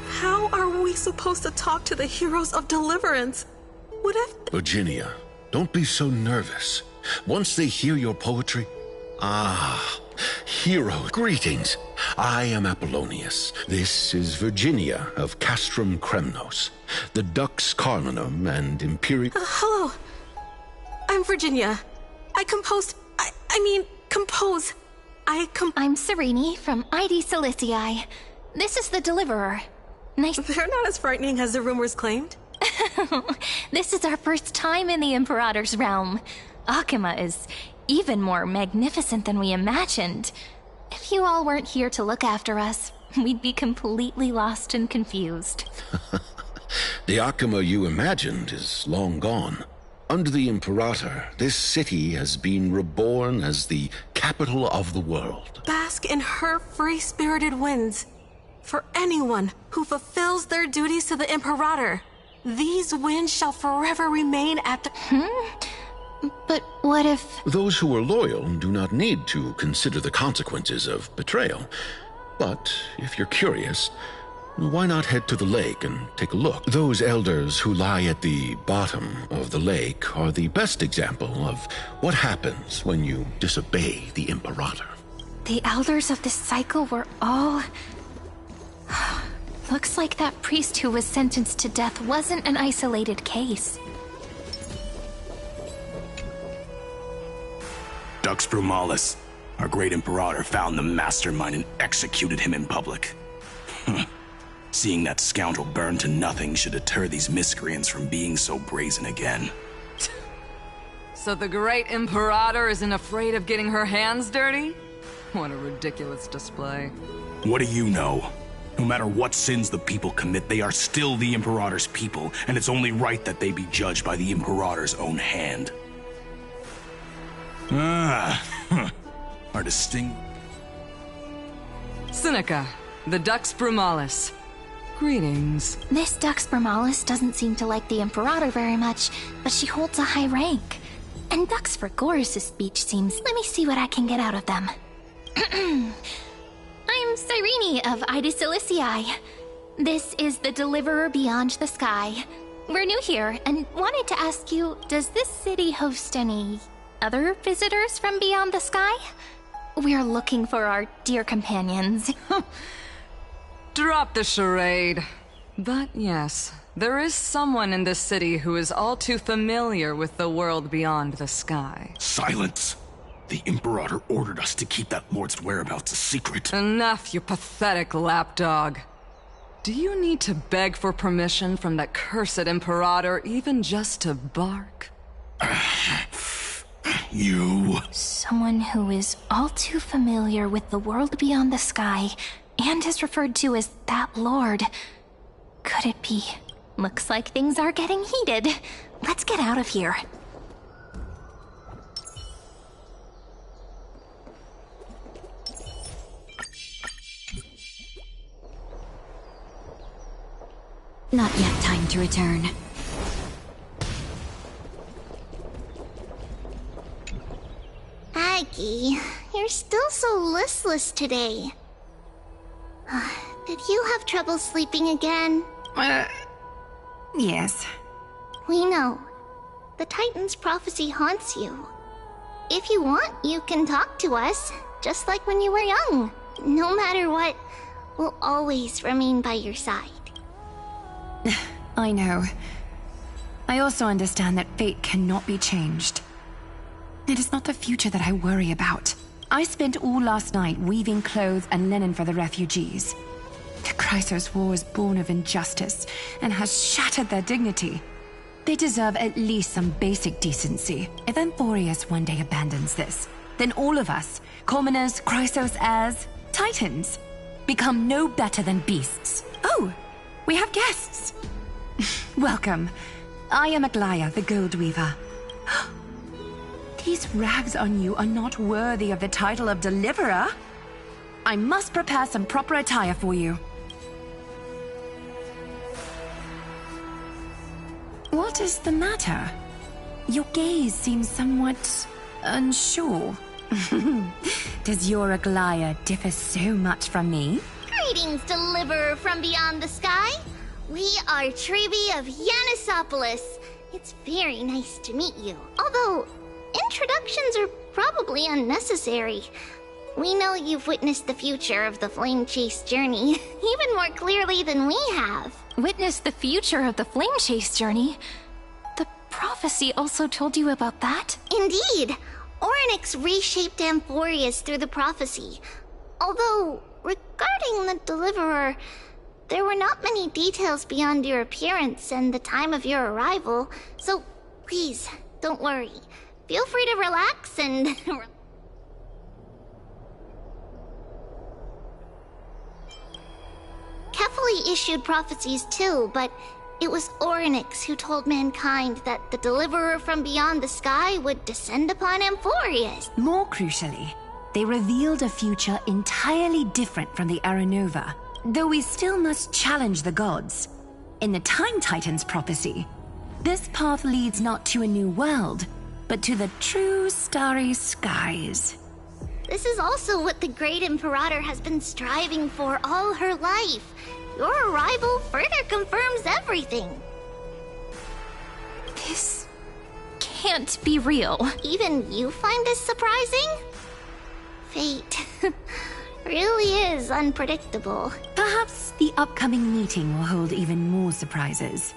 S16: How are we supposed to talk to the heroes of deliverance? What if...
S17: Virginia, don't be so nervous. Once they hear your poetry... Ah, hero, greetings. I am Apollonius. This is Virginia of Castrum Kremnos, the Dux Carlinum and Imperial...
S16: hello. I'm Virginia. compose.
S5: I'm Serene from ID Silicii. This is the Deliverer. Nice.
S16: They're not as frightening as the rumors claimed.
S5: This is our first time in the Imperator's realm. Achaema is even more magnificent than we imagined. If you all weren't here to look after us, we'd be completely lost and confused.
S17: The Akama you imagined is long gone. Under the Imperator, this city has been reborn as the capital of the world.
S16: Bask in her free-spirited winds. For anyone who fulfills their duties to the Imperator, these winds shall forever remain at the...
S5: But what if...
S17: Those who are loyal do not need to consider the consequences of betrayal. But if you're curious, why not head to the lake and take a look? Those elders who lie at the bottom of the lake are the best example of what happens when you disobey the Imperator.
S5: The elders of this cycle were all... Looks like that priest who was sentenced to death wasn't an isolated case.
S15: Dux Brumalis, our great Imperator, found the mastermind and executed him in public. Seeing that scoundrel burn to nothing should deter these miscreants from being so brazen again.
S18: So the great Imperator isn't afraid of getting her hands dirty? What a ridiculous display.
S15: What do you know? No matter what sins the people commit, they are still the Imperator's people, and it's only right that they be judged by the Imperator's own hand. Our distinct...
S18: Seneca, the Dux Brumalis. Greetings.
S5: Miss Dux Brumalis doesn't seem to like the Imperator very much, but she holds a high rank. And Dux Fregoris' speech seems... Let me see what I can get out of them. I'm Cyrene of Ida Cilicii. This is the Deliverer Beyond the Sky. We're new here, and wanted to ask you, does this city host any other visitors from beyond the sky? We're looking for our dear companions.
S18: Drop the charade. But yes, there is someone in this city who is all too familiar with the world beyond the sky.
S15: Silence! The Imperator ordered us to keep that lord's whereabouts a secret.
S18: Enough, you pathetic lapdog. Do you need to beg for permission from that cursed Imperator even just to bark?
S15: You...
S5: Someone who is all too familiar with the world beyond the sky and is referred to as that lord. Could it be? Looks like things are getting heated. Let's get out of here.
S1: Not yet time to return.
S9: Aggie, you're still so listless today. Did you have trouble sleeping again?
S19: Yes.
S9: We know. The Titan's prophecy haunts you. If you want, you can talk to us, just like when you were young. No matter what, we'll always remain by your side.
S19: I know. I also understand that fate cannot be changed. It is not the future that I worry about. I spent all last night weaving clothes and linen for the refugees. The Chrysos War is born of injustice and has shattered their dignity. They deserve at least some basic decency. If Amphorius one day abandons this, then all of us, commoners, Chrysos heirs, Titans, become no better than beasts. Oh, we have guests. Welcome. I am Aglaya, the Gold Weaver. These rags on you are not worthy of the title of Deliverer. I must prepare some proper attire for you. What is the matter? Your gaze seems somewhat unsure. Does your Aglaya differ so much from me?
S9: Greetings, Deliverer from beyond the sky. We are Trevi of Yanisopolis. It's very nice to meet you. Although, introductions are probably unnecessary. We know you've witnessed the future of the Flame Chase journey, even more clearly than we have.
S5: Witnessed the future of the Flame Chase journey? The prophecy also told you about that?
S9: Indeed. Orynyx reshaped Amphorius through the prophecy. Although, regarding the Deliverer, there were not many details beyond your appearance and the time of your arrival, so please, don't worry. Feel free to relax and... probably issued prophecies too, but it was Orynyx who told mankind that the deliverer from beyond the sky would descend upon Amphorius.
S19: More crucially, they revealed a future entirely different from the Aranova, though we still must challenge the gods. In the Time Titans prophecy, this path leads not to a new world, but to the true starry skies.
S9: This is also what the Great Imperator has been striving for all her life. Your arrival further confirms everything.
S5: This can't be real.
S9: Even you find this surprising? Fate really is unpredictable.
S19: Perhaps the upcoming meeting will hold even more surprises.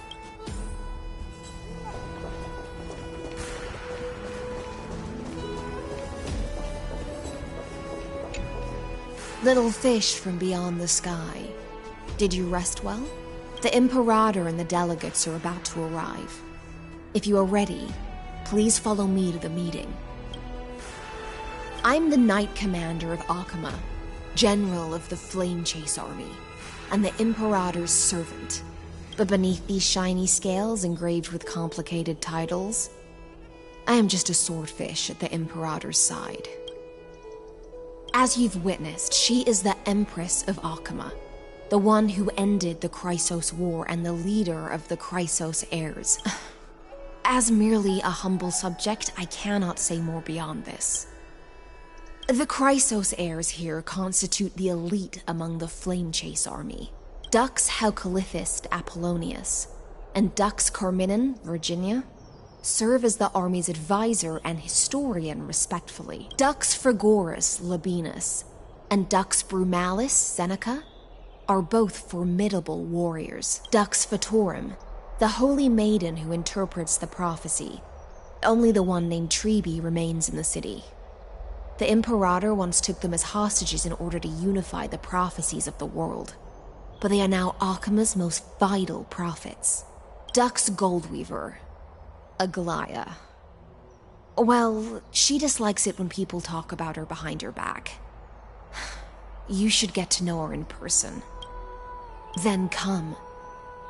S11: Little fish from beyond the sky. Did you rest well? The Imperator and the delegates are about to arrive. If you are ready, please follow me to the meeting. I'm the Knight Commander of Akama, General of the Flame Chase Army, and the Imperator's servant. But beneath these shiny scales engraved with complicated titles, I am just a swordfish at the Imperator's side. As you've witnessed, she is the Empress of Akama, the one who ended the Chrysos War and the leader of the Chrysos heirs. As merely a humble subject, I cannot say more beyond this. The Chrysos heirs here constitute the elite among the Flame Chase army. Dux Halcalithist Apollonius and Dux Carminin Virginia serve as the army's advisor and historian respectfully. Dux Frigoris Labienus and Dux Brumalis Seneca are both formidable warriors. Dux Fatorum, the holy maiden who interprets the prophecy. Only the one named Trebi remains in the city. The Imperator once took them as hostages in order to unify the prophecies of the world, but they are now Akama's most vital prophets. Dux Goldweaver, Aglaya. Well, she dislikes it when people talk about her behind her back. You should get to know her in person. Then come.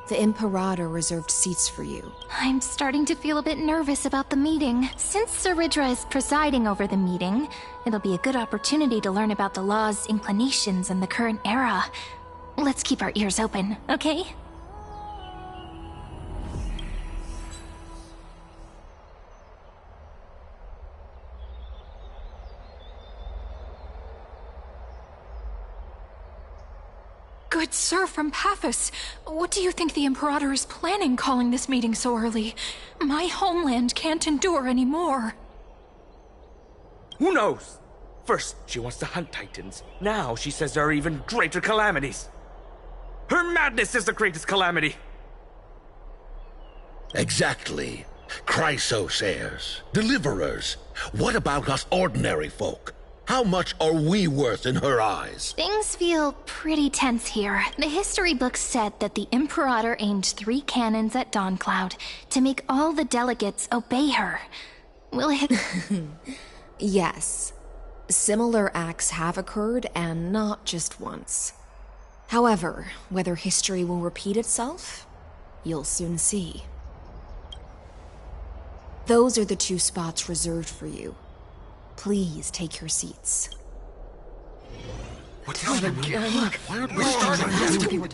S11: The Imperator reserved seats for you.
S5: I'm starting to feel a bit nervous about the meeting. Since Saridra is presiding over the meeting, it'll be a good opportunity to learn about the law's inclinations in the current era. Let's keep our ears open, okay?
S20: Good sir from Paphos, what do you think the Imperator is planning calling this meeting so early? My homeland can't endure anymore.
S21: Who knows? First, she wants to hunt Titans. Now she says there are even greater calamities. Her madness is the greatest calamity.
S17: Exactly. Chrysos heirs, deliverers. What about us ordinary folk? How much are we worth in her eyes?
S5: Things feel pretty tense here. The history books said that the Imperator aimed 3 cannons at Dawncloud to make all the delegates obey her. Will it...
S11: Yes. Similar acts have occurred, and not just once. However, whether history will repeat itself, you'll soon see. Those are the 2 spots reserved for you. Please take your seats.
S21: What's again? Why aren't we starting?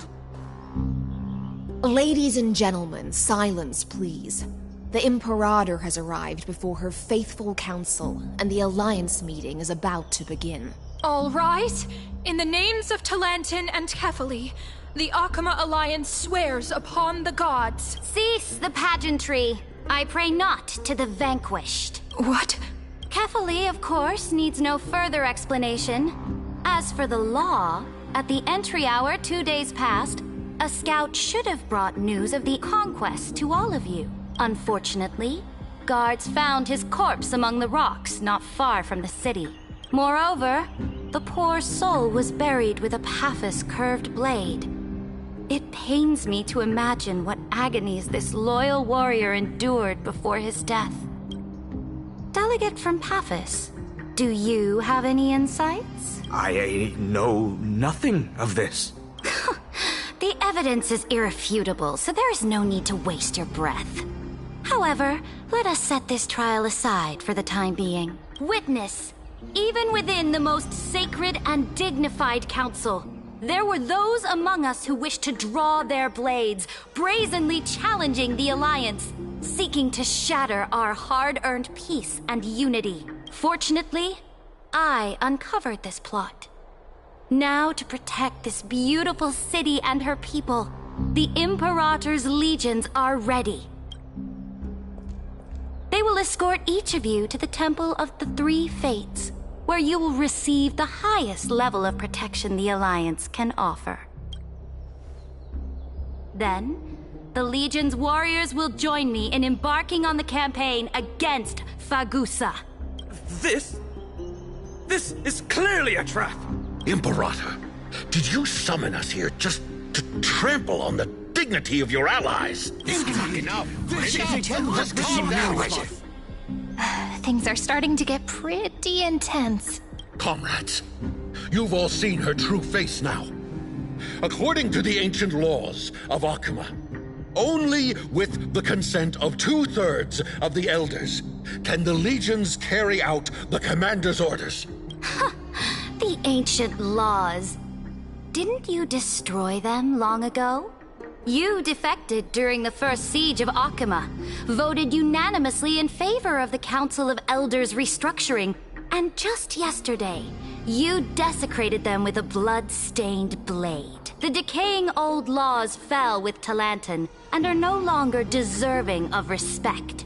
S11: Ladies and gentlemen, silence, please. The Imperator has arrived before her faithful council, and the Alliance meeting is about to begin.
S20: All right. In the names of Talantin and Kefali, the Akama Alliance swears upon the gods.
S1: Cease the pageantry. I pray not to the vanquished.
S20: What?
S1: Kefali, of course, needs no further explanation. As for the law, at the entry hour 2 days past, a scout should have brought news of the conquest to all of you. Unfortunately, guards found his corpse among the rocks not far from the city. Moreover, the poor soul was buried with a Paphos curved blade. It pains me to imagine what agonies this loyal warrior endured before his death. Delegate from Paphos, do you have any insights?
S21: I know nothing of this.
S1: The evidence is irrefutable, so there is no need to waste your breath. However, let us set this trial aside for the time being. Witness, even within the most sacred and dignified council, there were those among us who wished to draw their blades, brazenly challenging the Alliance, seeking to shatter our hard-earned peace and unity. Fortunately, I uncovered this plot. Now, to protect this beautiful city and her people, the Imperator's legions are ready. They will escort each of you to the Temple of the Three Fates, where you will receive the highest level of protection the Alliance can offer. Then, the Legion's warriors will join me in embarking on the campaign against Fagusa.
S21: This is clearly a trap!
S17: Imperator, did you summon us here just to trample on the dignity of your allies? Enough! Let's calm down.
S5: Things are starting to get pretty intense.
S17: Comrades, you've all seen her true face now. According to the ancient laws of Akuma, only with the consent of 2/3 of the elders can the legions carry out the commander's orders.
S1: The ancient laws. Didn't you destroy them long ago? You defected during the first siege of Akuma, voted unanimously in favor of the Council of Elders restructuring, and just yesterday, you desecrated them with a blood-stained blade. The decaying old laws fell with Talantan and are no longer deserving of respect.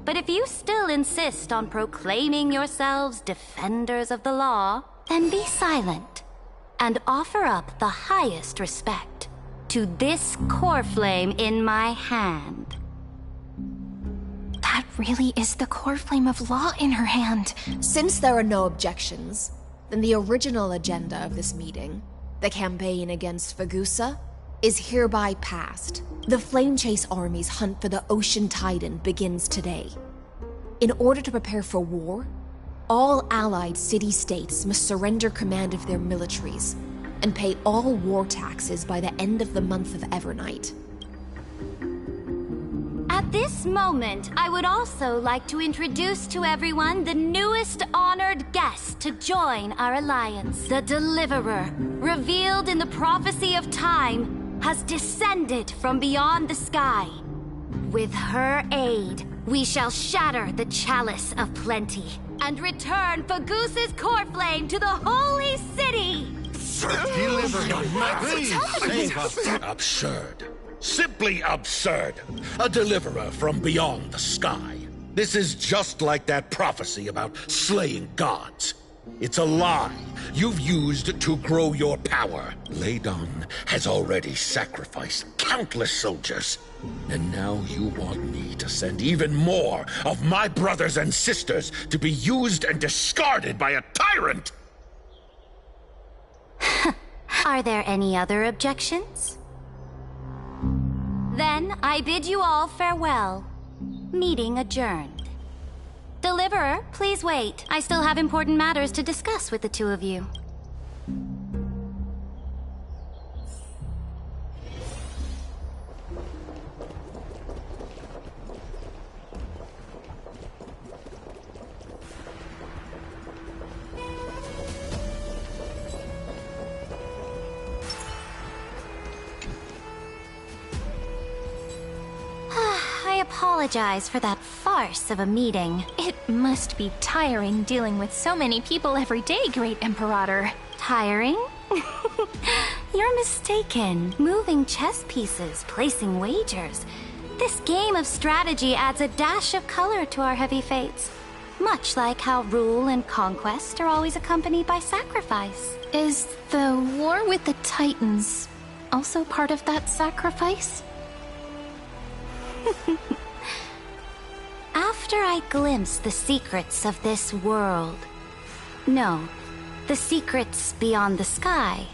S1: But if you still insist on proclaiming yourselves defenders of the law, then be silent and offer up the highest respect to this core flame in my hand.
S5: That really is the core flame of law in her hand.
S11: Since there are no objections, then the original agenda of this meeting, the campaign against Fagusa, is hereby passed. The Flame Chase Army's hunt for the Ocean Titan begins today. In order to prepare for war, all allied city-states must surrender command of their militaries and pay all war taxes by the end of the month of Evernight.
S1: At this moment, I would also like to introduce to everyone the newest honored guest to join our alliance. The Deliverer, revealed in the prophecy of time, has descended from beyond the sky. With her aid, we shall shatter the Chalice of Plenty and return Fagusa's core flame to the Holy City!
S17: Absurd. Simply absurd. A deliverer from beyond the sky. This is just like that prophecy about slaying gods. It's a lie you've used to grow your power. Ladon has already sacrificed countless soldiers. And now you want me to send even more of my brothers and sisters to be used and discarded by a tyrant?
S1: Are there any other objections? Then I bid you all farewell. Meeting adjourned. Deliverer, please wait. I still have important matters to discuss with the two of you. I apologize for that farce of a meeting.
S5: It must be tiring dealing with so many people every day, Great Imperator.
S1: Tiring? You're mistaken. Moving chess pieces, placing wagers. This game of strategy adds a dash of color to our heavy fates. Much like how rule and conquest are always accompanied by sacrifice.
S5: Is the war with the Titans also part of that sacrifice?
S1: After I glimpse the secrets of this world, no, the secrets beyond the sky,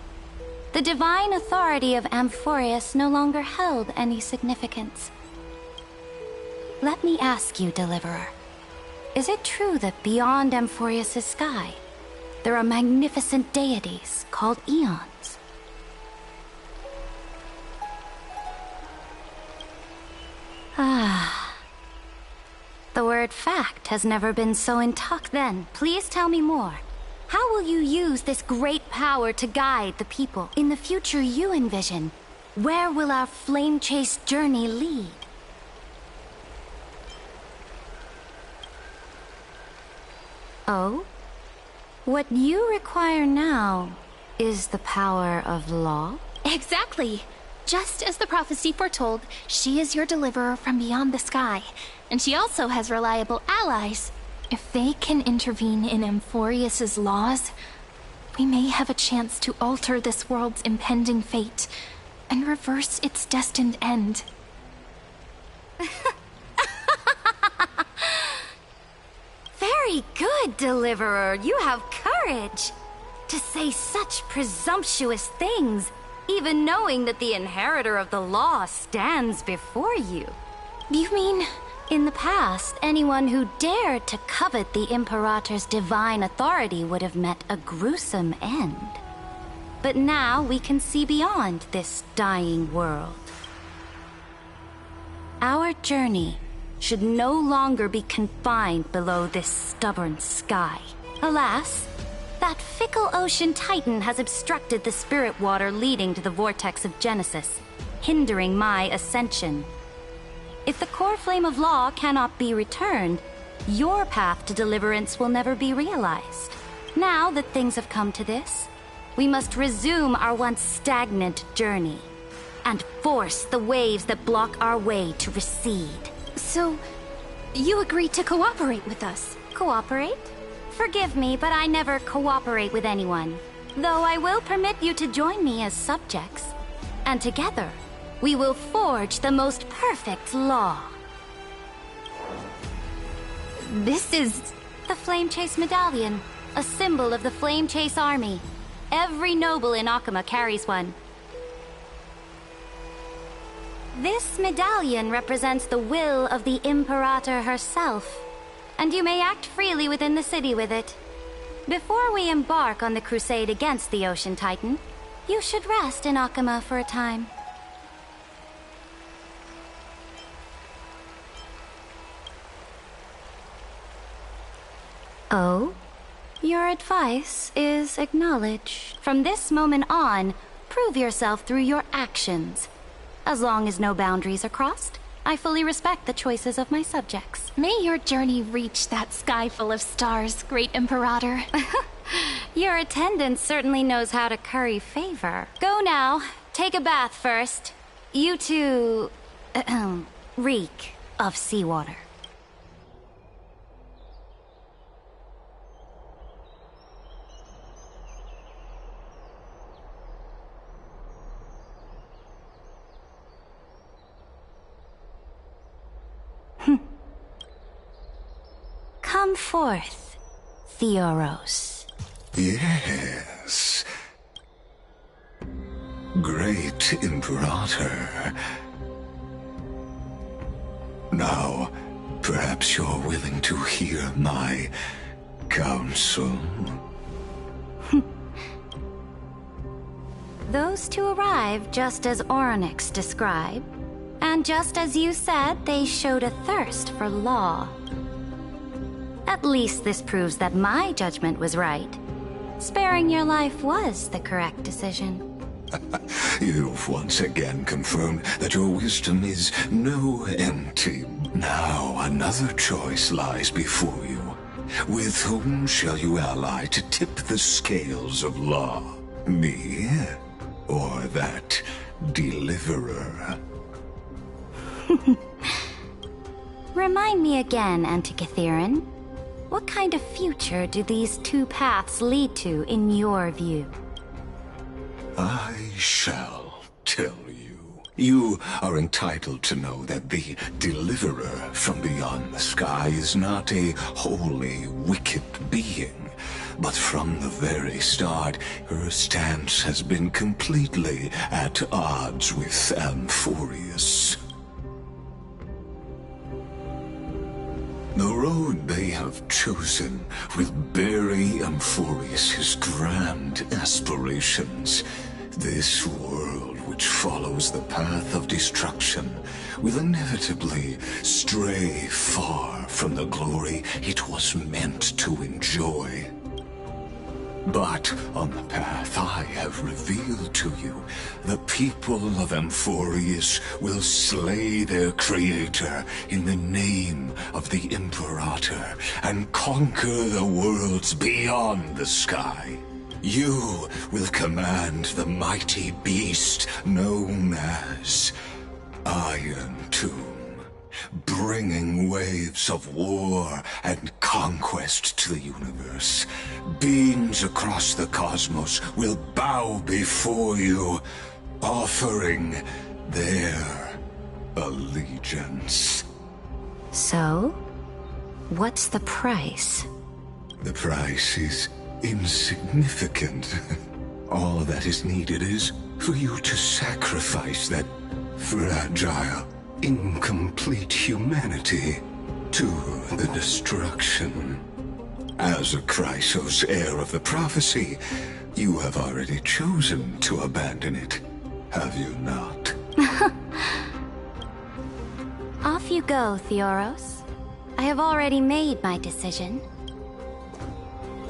S1: the divine authority of Amphorius no longer held any significance. Let me ask you, Deliverer, is it true that beyond Amphorius' sky, there are magnificent deities called Eons? The word fact has never been so intox. Then, please tell me more. How will you use this great power to guide the people? In the future you envision, where will our flame chase journey lead? Oh? What you require now is the power of law?
S5: Exactly. Just as the prophecy foretold, she is your deliverer from beyond the sky. And she also has reliable allies. If they can intervene in Amphorius's laws, we may have a chance to alter this world's impending fate and reverse its destined end.
S1: Very good, Deliverer. You have courage. To say such presumptuous things, even knowing that the inheritor of the law stands before you.
S5: You mean...
S1: In the past, anyone who dared to covet the Imperator's divine authority would have met a gruesome end. But now we can see beyond this dying world. Our journey should no longer be confined below this stubborn sky. Alas, that fickle ocean titan has obstructed the spirit water leading to the vortex of Genesis, hindering my ascension. If the core flame of law cannot be returned, your path to deliverance will never be realized. Now that things have come to this, we must resume our once stagnant journey and force the waves that block our way to recede.
S5: So, you agreed to cooperate with us?
S1: Cooperate? Forgive me, but I never cooperate with anyone. Though I will permit you to join me as subjects. And together, we will forge the most perfect law.
S5: This is...
S1: the Flame Chase Medallion, a symbol of the Flame Chase Army. Every noble in Akama carries one. This medallion represents the will of the Imperator herself, and you may act freely within the city with it. Before we embark on the crusade against the Ocean Titan, you should rest in Akama for a time. Oh? Your advice is acknowledged. From this moment on, prove yourself through your actions. As long as no boundaries are crossed, I fully respect the choices of my subjects.
S5: May your journey reach that sky full of stars, Great Imperator.
S1: Your attendant certainly knows how to curry favor. Go now. Take a bath first. You two... reek of seawater. Come forth, Theoros.
S8: Yes. Great Imperator. Now, perhaps you're willing to hear my counsel?
S1: Those two arrived just as Orynyx described, and just as you said, they showed a thirst for law. At least this proves that my judgment was right. Sparing your life was the correct decision.
S8: You've once again confirmed that your wisdom is no empty. Now another choice lies before you. With whom shall you ally to tip the scales of law? Me? Or that deliverer?
S1: Remind me again, Antikythera. What kind of future do these two paths lead to in your view?
S8: I shall tell you. You are entitled to know that the deliverer from beyond the sky is not a wholly wicked being, but from the very start, her stance has been completely at odds with Amphorius. The road they have chosen will bury Amphorius' grand aspirations This world which follows the path of destruction will inevitably stray far from the glory it was meant to enjoy. But on the path I have revealed to you, the people of Amphorius will slay their creator in the name of the Imperator and conquer the worlds beyond the sky. You will command the mighty beast known as Iron Tomb, bringing waves of war and conquest to the universe. Beings across the cosmos will bow before you, offering their allegiance.
S1: So, what's the price?
S8: The price is insignificant. All that is needed is for you to sacrifice that fragile, incomplete humanity to the destruction. As a Chrysos, heir of the prophecy, you have already chosen to abandon it, have you not?
S1: Off you go, Theoros. I have already made my decision.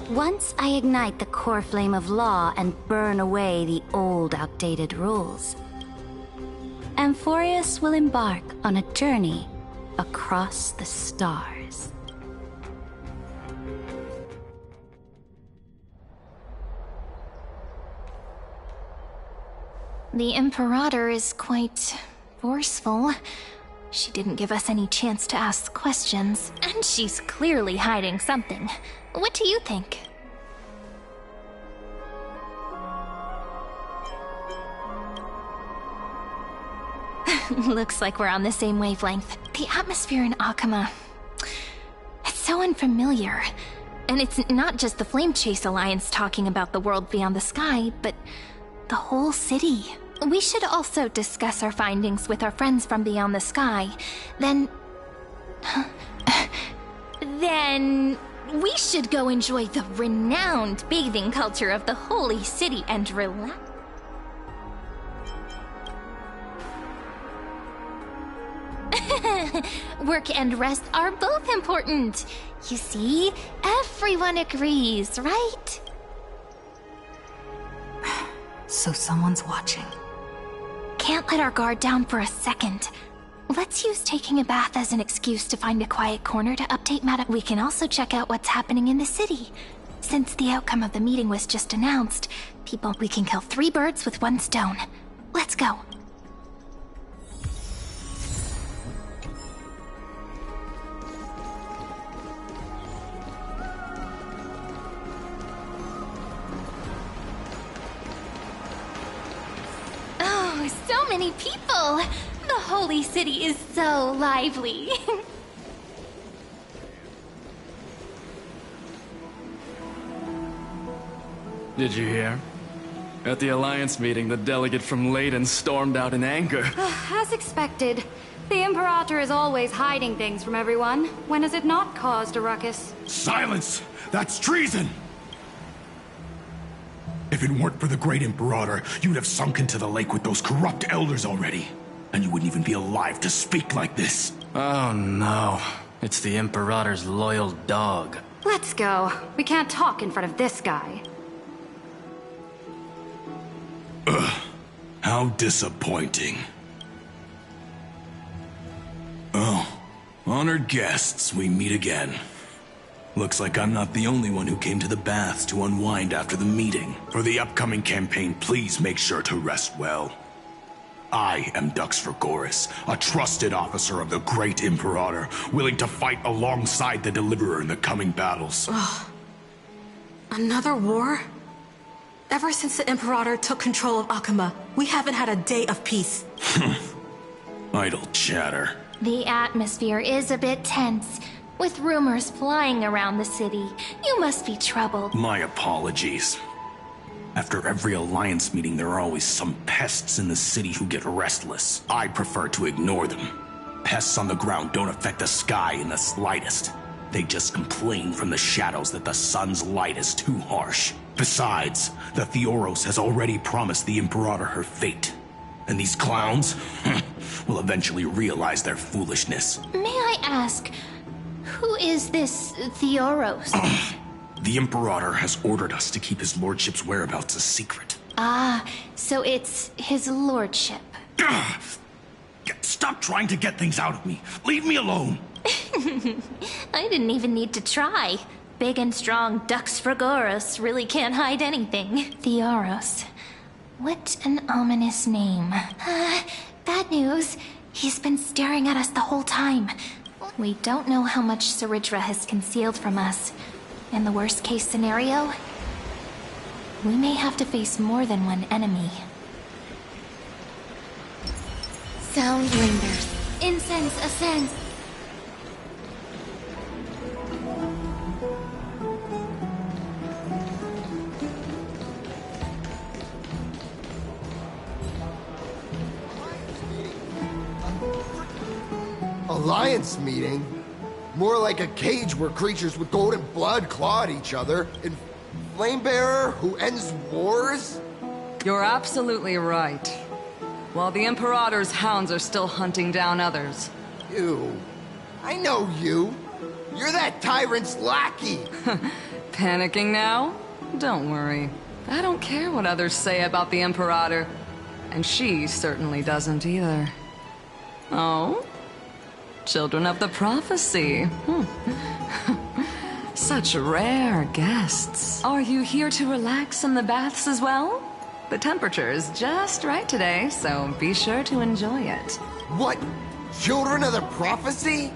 S1: Once I ignite the core flame of law and burn away the old, outdated rules, Amphorius will embark on a journey across the stars.
S5: The Imperator is quite forceful. She didn't give us any chance to ask questions, and she's clearly hiding something. What do you think? Looks like we're on the same wavelength. The atmosphere in Akama, it's so unfamiliar. And it's not just the Flame Chase Alliance talking about the world beyond the sky, but the whole city. We should also discuss our findings with our friends from beyond the sky. Then we should go enjoy the renowned bathing culture of the holy city and relax. Work and rest are both important. You see, everyone agrees, right?
S2: So someone's watching.
S5: Can't let our guard down for a second. Let's use taking a bath as an excuse to find a quiet corner to update Madam. We can also check out what's happening in the city. Since the outcome of the meeting was just announced, we can kill 3 birds with 1 stone. Let's go. Oh, so many people! The holy city is so lively.
S3: Did you hear? At the Alliance meeting, the delegate from Leyden stormed out in anger.
S2: As expected. The Imperator is always hiding things from everyone. When has it not caused a ruckus?
S13: Silence! That's treason! If it weren't for the great Imperator, you'd have sunk into the lake with those corrupt elders already. And you wouldn't even be alive to speak like this.
S3: Oh no. It's the Imperator's loyal dog.
S2: Let's go. We can't talk in front of this guy.
S13: Ugh. How disappointing. Oh, honored guests, we meet again. Looks like I'm not the only one who came to the baths to unwind after the meeting. For the upcoming campaign, please make sure to rest well. I am Dux Vergoris, a trusted officer of the great Imperator, willing to fight alongside the Deliverer in the coming battles.
S16: Ugh. Another war? Ever since the Imperator took control of Akama, we haven't had a day of peace.
S13: Idle chatter.
S5: The atmosphere is a bit tense, with rumors flying around the city. You must be troubled.
S13: My apologies. After every Alliance meeting, there are always some pests in the city who get restless. I prefer to ignore them. Pests on the ground don't affect the sky in the slightest. They just complain from the shadows that the sun's light is too harsh. Besides, the Theoros has already promised the Imperator her fate. And these clowns will eventually realize their foolishness.
S5: May I ask, who is this Theoros?
S13: The Imperator has ordered us to keep his lordship's whereabouts a secret.
S5: Ah, so it's his lordship.
S13: Stop trying to get things out of me. Leave me alone.
S5: I didn't even need to try. Big and strong Dux Fragoros really can't hide anything. Theoros. What an ominous name. Bad news. He's been staring at us the whole time. We don't know how much Saridra has concealed from us. In the worst case scenario, we may have to face more than one enemy.
S1: Sound lingers. Incense ascends.
S6: Alliance meeting? More like a cage where creatures with golden blood claw at each other. And Flamebearer who ends wars?
S18: You're absolutely right. While the Imperator's hounds are still hunting down others.
S6: You. I know you. You're that tyrant's lackey.
S18: Panicking now? Don't worry. I don't care what others say about the Imperator. And she certainly doesn't either. Oh? Children of the Prophecy. Such rare guests. Are you here to relax in the baths as well? The temperature is just right today, so be sure to enjoy it.
S6: What? Children of the Prophecy?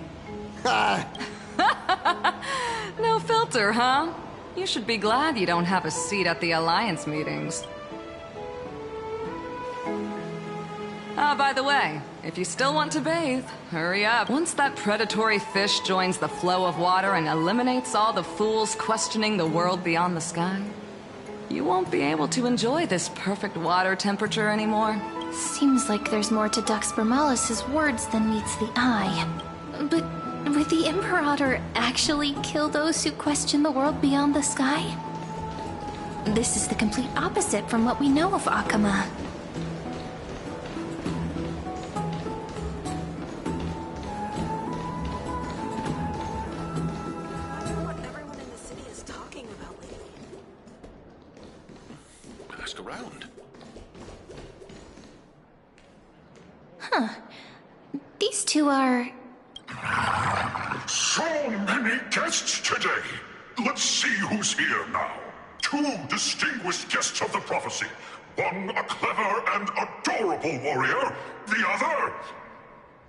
S18: No filter, huh? You should be glad you don't have a seat at the Alliance meetings. Ah, by the way, if you still want to bathe, hurry up. Once that predatory fish joins the flow of water and eliminates all the fools questioning the world beyond the sky, you won't be able to enjoy this perfect water temperature anymore.
S5: Seems like there's more to Dux Bromalis's words than meets the eye. But would the Imperator actually kill those who question the world beyond the sky? This is the complete opposite from what we know of Akama.
S17: Ask around.
S5: Huh. These two are...
S8: So many guests today. Let's see who's here now. Two distinguished guests of the prophecy. One a clever and adorable warrior. The other...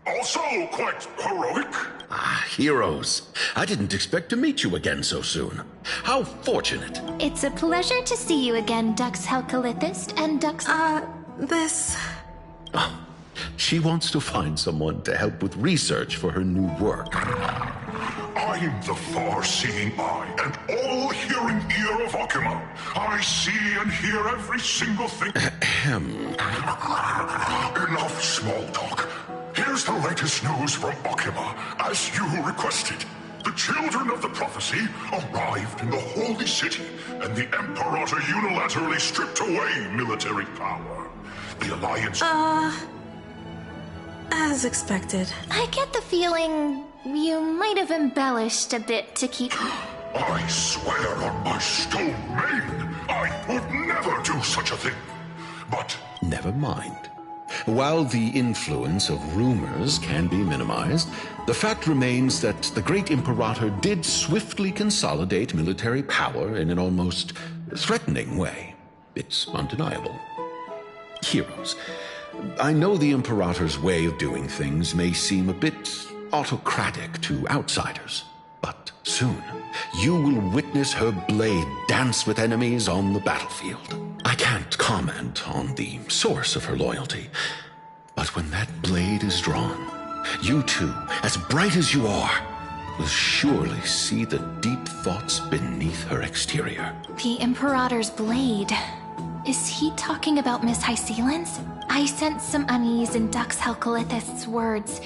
S8: also quite heroic.
S17: Ah, heroes. I didn't expect to meet you again so soon. How fortunate.
S5: It's a pleasure to see you again, Dux Helcalithist and Dux...
S16: this...
S17: Oh, she wants to find someone to help with research for her new work.
S8: I'm the far-seeing eye and all-hearing ear of Akama. I see and hear every single thing. Enough small talk. Here's the latest news from Akama, as you requested. The children of the prophecy arrived in the Holy City, and the Imperator unilaterally stripped away military power. The Alliance...
S16: as expected.
S5: I get the feeling you might have embellished a bit to keep...
S8: I swear on my stone maid, I would never do such a thing. But...
S17: Never mind. While the influence of rumors can be minimized, the fact remains that the great Imperator did swiftly consolidate military power in an almost threatening way. It's undeniable. Heroes, I know the Imperator's way of doing things may seem a bit autocratic to outsiders, but soon you will witness her blade dance with enemies on the battlefield. I can't comment on the source of her loyalty, but when that blade is drawn, you two, as bright as you are, will surely see the deep thoughts beneath her exterior.
S5: The Imperator's blade. Is he talking about Miss Hysealans? I sense some unease in Dux Helcalithist's words.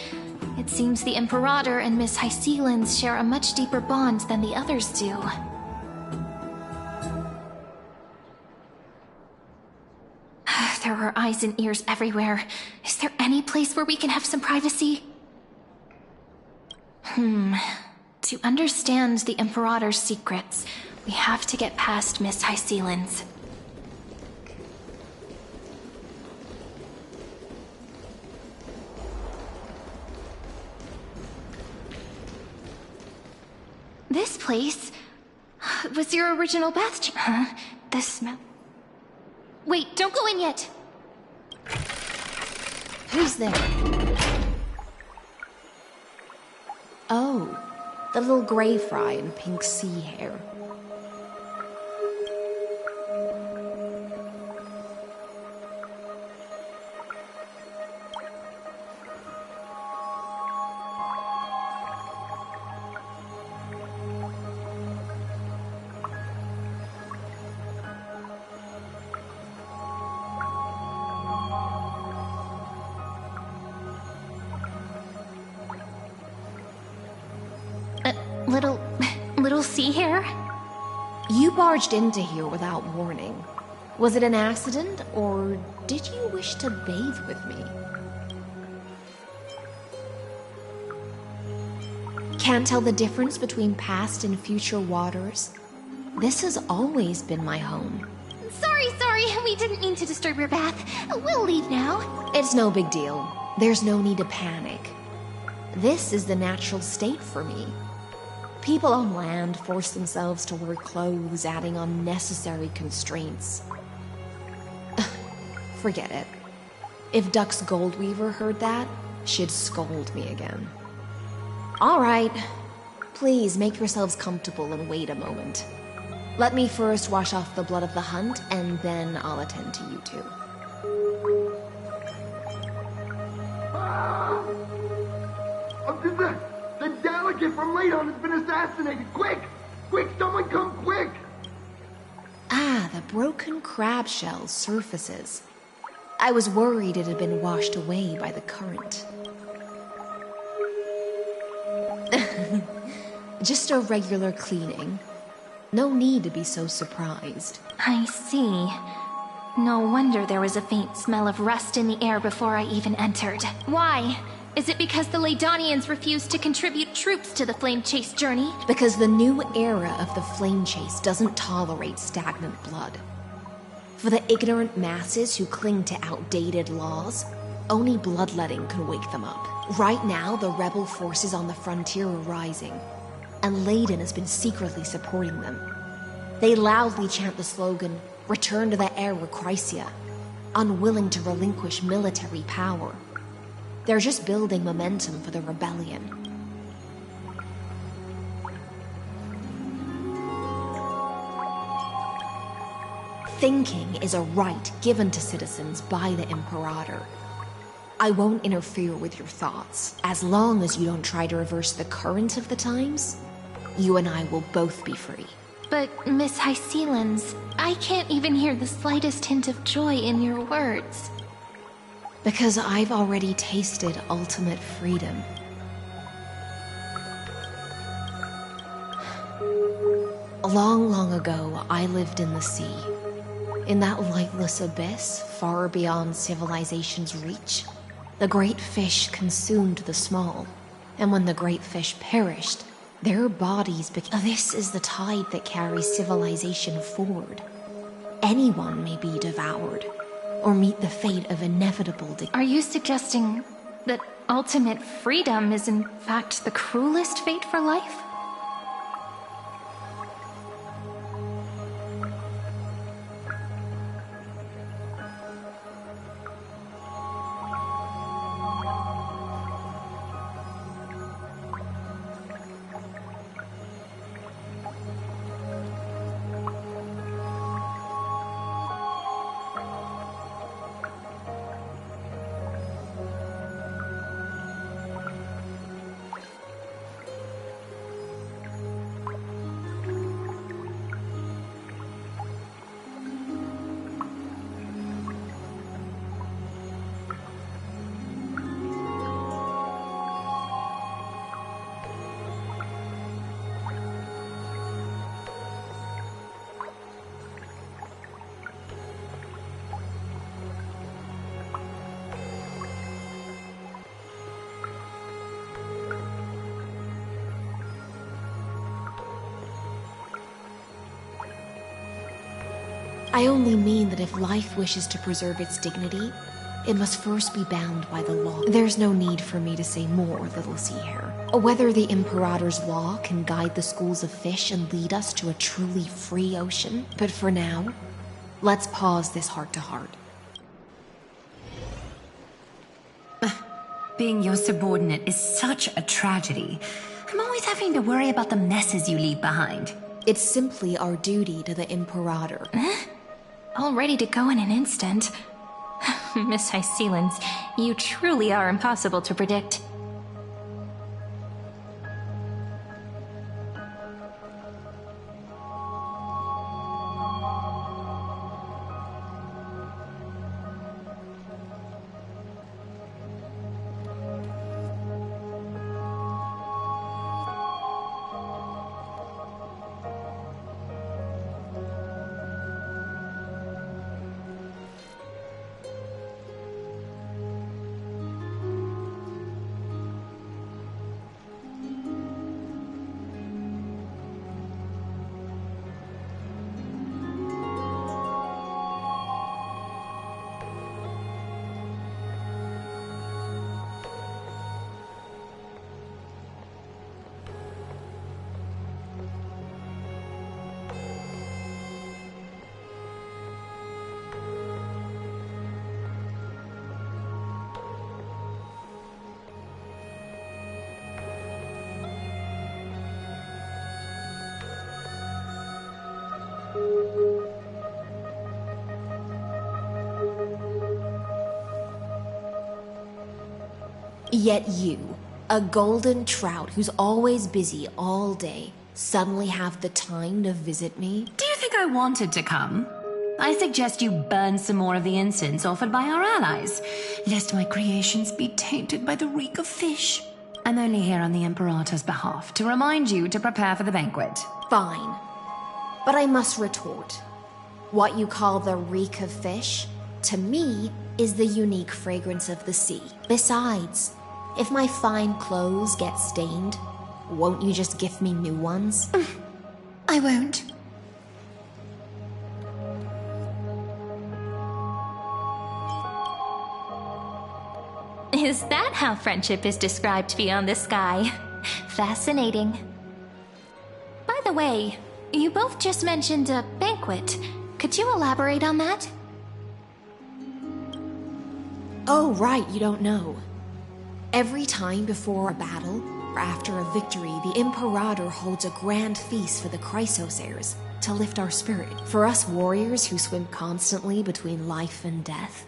S5: It seems the Imperator and Miss Hysealins share a much deeper bond than the others do. There are eyes and ears everywhere. Is there any place where we can have some privacy? To understand the Imperator's secrets, we have to get past Miss Hysealins. This place was your original bath chamber. Huh? The smell. Wait, don't go in yet.
S11: Who's there? Oh, the little gray fry in pink sea hair.
S5: Little sea hair?
S11: You barged into here without warning. Was it an accident, or did you wish to bathe with me? Can't tell the difference between past and future waters? This has always been my home.
S5: Sorry, we didn't mean to disturb your bath. We'll leave now.
S11: It's no big deal. There's no need to panic. This is the natural state for me. People on land force themselves to wear clothes, adding unnecessary constraints. Forget it. If Duck's Goldweaver heard that, she'd scold me again. All right. Please make yourselves comfortable and wait a moment. Let me first wash off the blood of the hunt, and then I'll attend to you two.
S6: The delegate from Ladon has been assassinated! Quick! Quick, someone come quick!
S11: Ah, the broken crab shell surfaces. I was worried it had been washed away by the current. Just a regular cleaning. No need to be so surprised.
S5: I see. No wonder there was a faint smell of rust in the air before I even entered. Why? Is it because the Ladonians refused to contribute troops to the Flame Chase journey?
S11: Because the new era of the Flame Chase doesn't tolerate stagnant blood. For the ignorant masses who cling to outdated laws, only bloodletting can wake them up. Right now, the rebel forces on the frontier are rising, and Ladon has been secretly supporting them. They loudly chant the slogan, "Return to the Era Chrysia," unwilling to relinquish military power. They're just building momentum for the rebellion. Thinking is a right given to citizens by the Imperator. I won't interfere with your thoughts. As long as you don't try to reverse the current of the times, you and I will both be free.
S5: But, Miss Hysealins, I can't even hear the slightest hint of joy in your words.
S11: Because I've already tasted ultimate freedom. Long, long ago, I lived in the sea. In that lightless abyss, far beyond civilization's reach, the great fish consumed the small. And when the great fish perished, their bodies became... This is the tide that carries civilization forward. Anyone may be devoured, or meet the fate of inevitable
S5: Are you suggesting that ultimate freedom is in fact the cruelest fate for life?
S11: I only mean that if life wishes to preserve its dignity, it must first be bound by the law. There's no need for me to say more, little sea hare. Whether the Imperator's law can guide the schools of fish and lead us to a truly free ocean. But for now, let's pause this heart-to-heart.
S19: Being your subordinate is such a tragedy. I'm always having to worry about the messes you leave behind.
S11: It's simply our duty to the Imperator.
S5: All ready to go in an instant. Miss Hycelens, you truly are impossible to predict.
S11: Yet you, a golden trout who's always busy all day, suddenly have the time to visit me?
S19: Do you think I wanted to come? I suggest you burn some more of the incense offered by our allies, lest my creations be tainted by the reek of fish. I'm only here on the Imperator's behalf to remind you to prepare for the banquet.
S11: Fine. But I must retort. What you call the reek of fish, to me, is the unique fragrance of the sea. Besides, if my fine clothes get stained, won't you just gift me new ones?
S19: I won't.
S5: Is that how friendship is described beyond the sky? Fascinating. By the way, you both just mentioned a banquet. Could you elaborate on that?
S11: Oh, right, you don't know. Every time before a battle, or after a victory, the Imperator holds a grand feast for the Chrysos heirs to lift our spirit. For us warriors who swim constantly between life and death,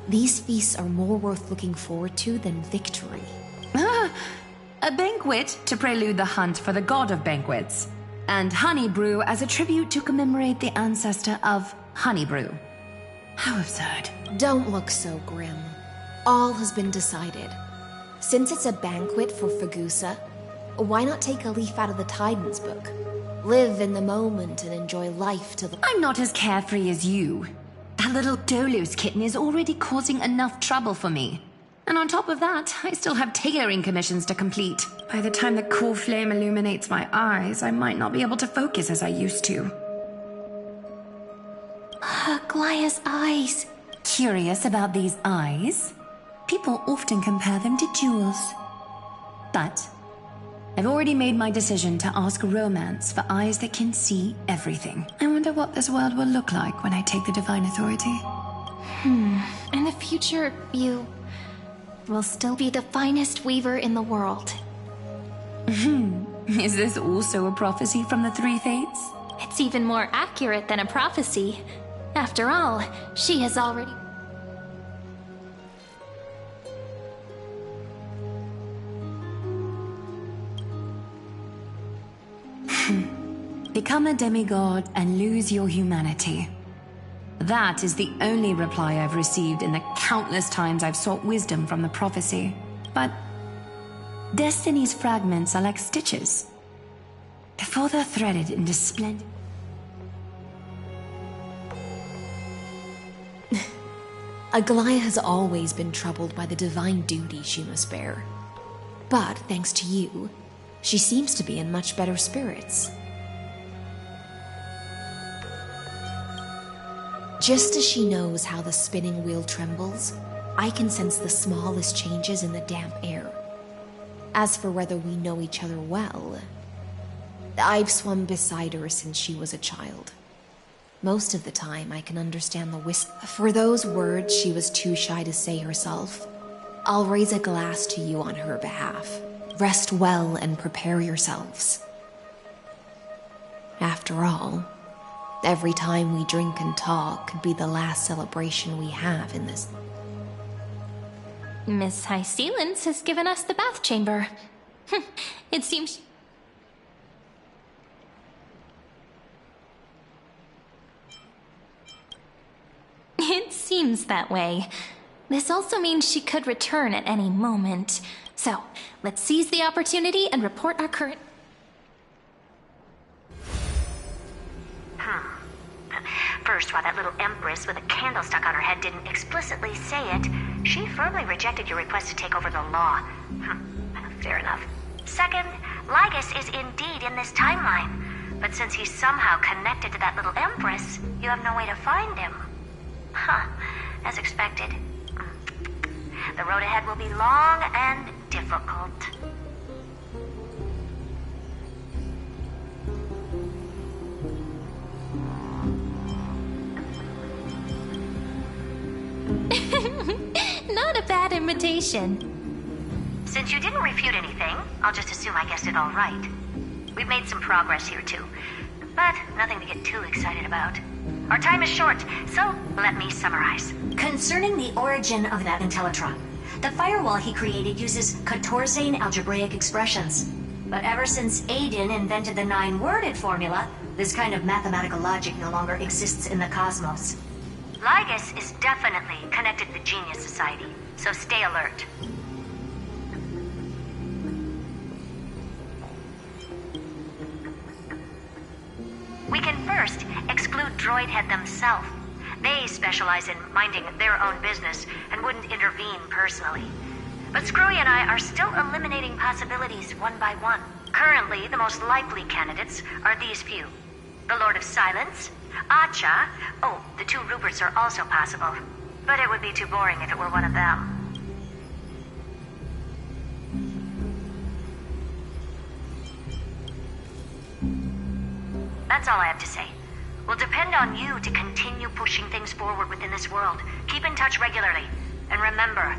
S11: these feasts are more worth looking forward to than victory.
S19: A banquet to prelude the hunt for the god of banquets, and honey brew as a tribute to commemorate the ancestor of honey brew. How absurd.
S11: Don't look so grim. All has been decided. Since it's a banquet for Fagusa, why not take a leaf out of the Titan's book? Live in the moment and enjoy life to the—
S19: I'm not as carefree as you. That little Dolos kitten is already causing enough trouble for me. And on top of that, I still have tailoring commissions to complete. By the time the cool flame illuminates my eyes, I might not be able to focus as I used to.
S5: Aglaya's eyes.
S19: Curious about these eyes? People often compare them to jewels. But I've already made my decision to ask romance for eyes that can see everything. I wonder what this world will look like when I take the Divine Authority.
S5: In the future, you will still be the finest weaver in the world.
S19: Is this also a prophecy from the Three Fates?
S5: It's even more accurate than a prophecy. After all, she has already...
S19: Become a demigod and lose your humanity. That is the only reply I've received in the countless times I've sought wisdom from the prophecy. But Destiny's fragments are like stitches. Before they're threaded into splendid...
S11: Aglaya has always been troubled by the divine duty she must bear. But thanks to you, she seems to be in much better spirits. Just as she knows how the spinning wheel trembles, I can sense the smallest changes in the damp air. As for whether we know each other well, I've swum beside her since she was a child. Most of the time, I can understand the whisper. For those words she was too shy to say herself, I'll raise a glass to you on her behalf. Rest well and prepare yourselves. After all, every time we drink and talk could be the last celebration we have in this.
S5: Miss High Sealens has given us the bath chamber. It seems... It seems that way. This also means she could return at any moment. So, let's seize the opportunity and report our current...
S7: First, while that little empress with a candle stuck on her head didn't explicitly say it, she firmly rejected your request to take over the law. Fair enough. Second, Lygus is indeed in this timeline. But since he's somehow connected to that little empress, you have no way to find him. As expected. The road ahead will be long and difficult.
S5: Not a bad invitation.
S7: Since you didn't refute anything, I'll just assume I guessed it all right. We've made some progress here too, but nothing to get too excited about. Our time is short, so let me summarize.
S22: Concerning the origin of that Intellitron, the firewall he created uses Catorzane algebraic expressions. But ever since Aiden invented the 9-worded formula, this kind of mathematical logic no longer exists in the cosmos.
S7: Lygus is definitely connected to the Genius Society, so stay alert. We can first exclude Droidhead themselves. They specialize in minding their own business and wouldn't intervene personally. But Screwy and I are still eliminating possibilities one by one. Currently, the most likely candidates are these few. The Lord of Silence, Acha. Oh, the 2 Ruperts are also possible. But it would be too boring if it were one of them. That's all I have to say. We'll depend on you to continue pushing things forward within this world. Keep in touch regularly. And remember,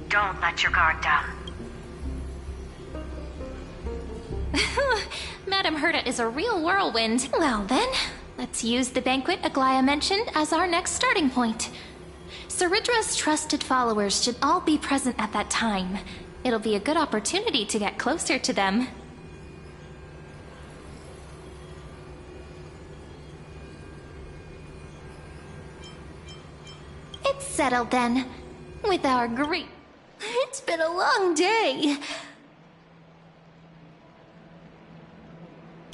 S7: don't let your guard down.
S5: Madame Herta is a real whirlwind. Well then, let's use the banquet Aglaya mentioned as our next starting point. Ceridra's trusted followers should all be present at that time. It'll be a good opportunity to get closer to them. It's settled then. With our great... It's been a long day.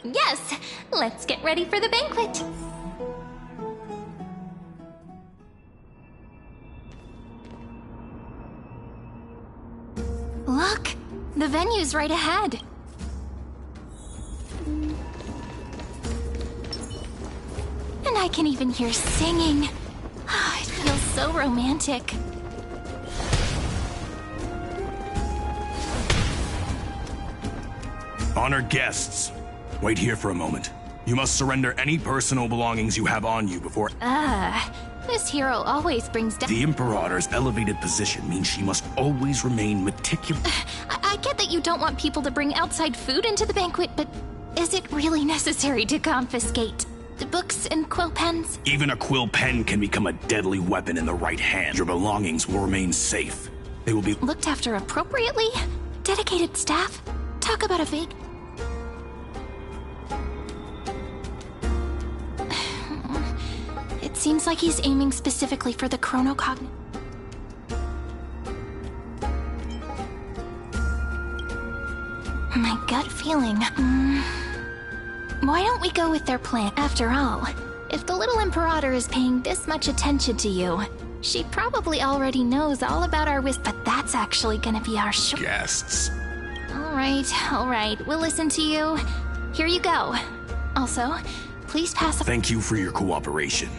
S5: Yes, let's get ready for the banquet. Look, the venue's right ahead. And I can even hear singing. It feels so romantic.
S13: Honored guests, wait here for a moment. You must surrender any personal belongings you have on you before...
S5: This hero always brings down...
S13: The Imperator's elevated position means she must always remain meticulous...
S5: I get that you don't want people to bring outside food into the banquet, but is it really necessary to confiscate the books and quill pens?
S13: Even a quill pen can become a deadly weapon in the right hand. Your belongings will remain safe. They will be...
S5: looked after appropriately? Dedicated staff? Talk about a vague... It seems like he's aiming specifically for the chronocognitive. My gut feeling. Why don't we go with their plan? After all, if the little Imperator is paying this much attention to you, she probably already knows all about our but that's actually gonna be our
S13: guests.
S5: All right, we'll listen to you. Here you go. Also, please pass...
S13: Thank you for your cooperation.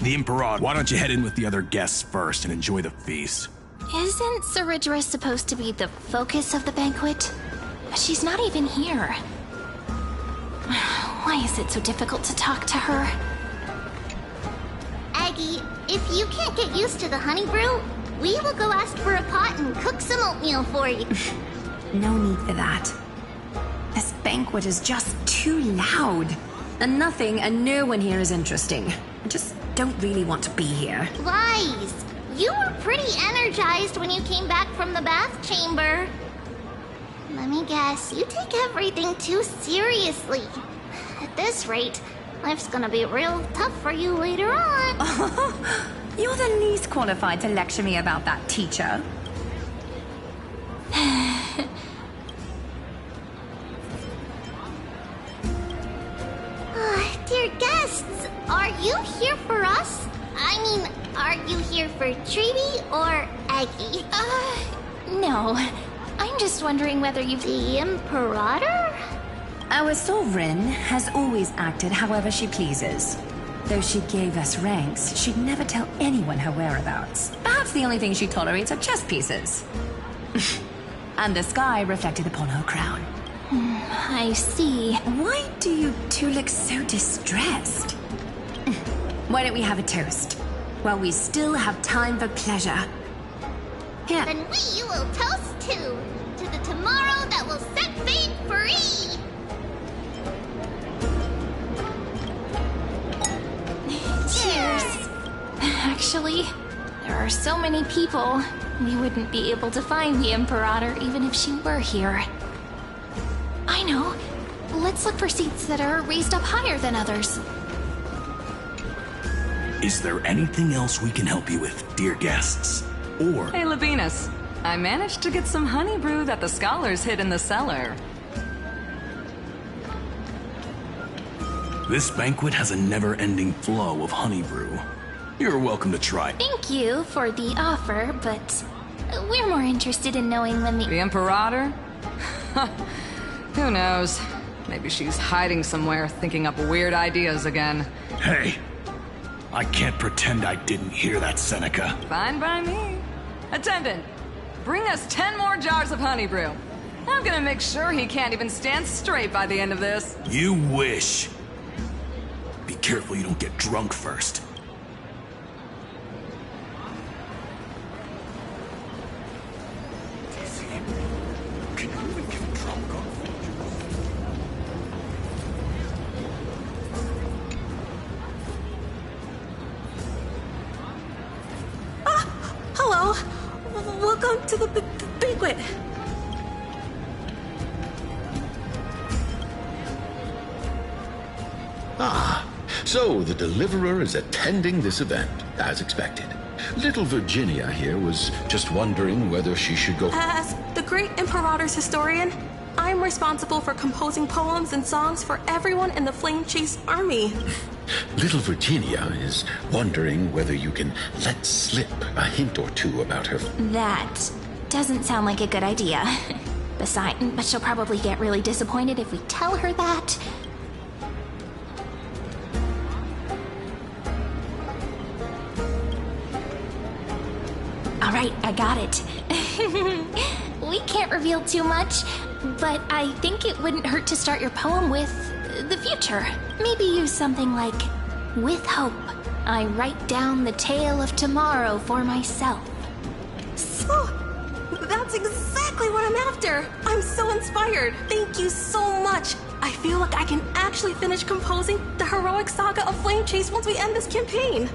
S13: The Imperator, why don't you head in with the other guests first and enjoy the feast?
S5: Isn't Saridra supposed to be the focus of the banquet? She's not even here. Why is it so difficult to talk to her?
S9: Aggie, if you can't get used to the honey brew, we will go ask for a pot and cook some oatmeal for you.
S19: No need for that. This banquet is just too loud. And nothing and no one here is interesting. I just don't really want to be here.
S9: Lies! You were pretty energized when you came back from the bath chamber. Let me guess, you take everything too seriously. At this rate, life's gonna be real tough for you later on.
S19: You're the least qualified to lecture me about that, teacher.
S9: Dear guests, are you here for us? I mean, are you here for Treeby or Aggie?
S5: No. I'm just wondering whether you've...
S9: The Imperator?
S19: Our sovereign has always acted however she pleases. Though she gave us ranks, she'd never tell anyone her whereabouts. Perhaps the only thing she tolerates are chess pieces. And the sky reflected upon her crown.
S5: I see.
S19: Why do you two look so distressed? Why don't we have a toast? While we still have time for pleasure. Here.
S9: Then we will toast to the tomorrow that will set fate free!
S5: Cheers! Actually, there are so many people, we wouldn't be able to find the Imperator even if she were here. I know. Let's look for seats that are raised up higher than others.
S13: Is there anything else we can help you with, dear guests? Or...
S18: Hey, Labinas. I managed to get some honey brew that the scholars hid in the cellar.
S13: This banquet has a never-ending flow of honey brew. You're welcome to try.
S5: Thank you for the offer, but we're more interested in knowing when
S18: The Imperator? Who knows? Maybe she's hiding somewhere, thinking up weird ideas again.
S13: Hey, I can't pretend I didn't hear that, Seneca.
S18: Fine by me. Attendant, bring us 10 more jars of honey brew. I'm gonna make sure he can't even stand straight by the end of this.
S13: You wish. Be careful you don't get drunk first.
S12: Can you even get drunk on
S16: Hello. Welcome to the banquet.
S17: Ah, so the Deliverer is attending this event, as expected. Little Virginia here was just wondering whether she should go...
S16: As the great Imperator's historian, I'm responsible for composing poems and songs for everyone in the Flame Chase army.
S17: Little Virginia is wondering whether you can let slip a hint or two about her...
S5: That doesn't sound like a good idea. Besides, but she'll probably get really disappointed if we tell her that. Alright, I got it. We can't reveal too much, but I think it wouldn't hurt to start your poem with the future. Maybe use something like, with hope, I write down the tale of tomorrow for myself.
S16: So, that's exactly what I'm after. I'm so inspired. Thank you so much. I feel like I can actually finish composing the heroic saga of Flame Chase once we end this campaign.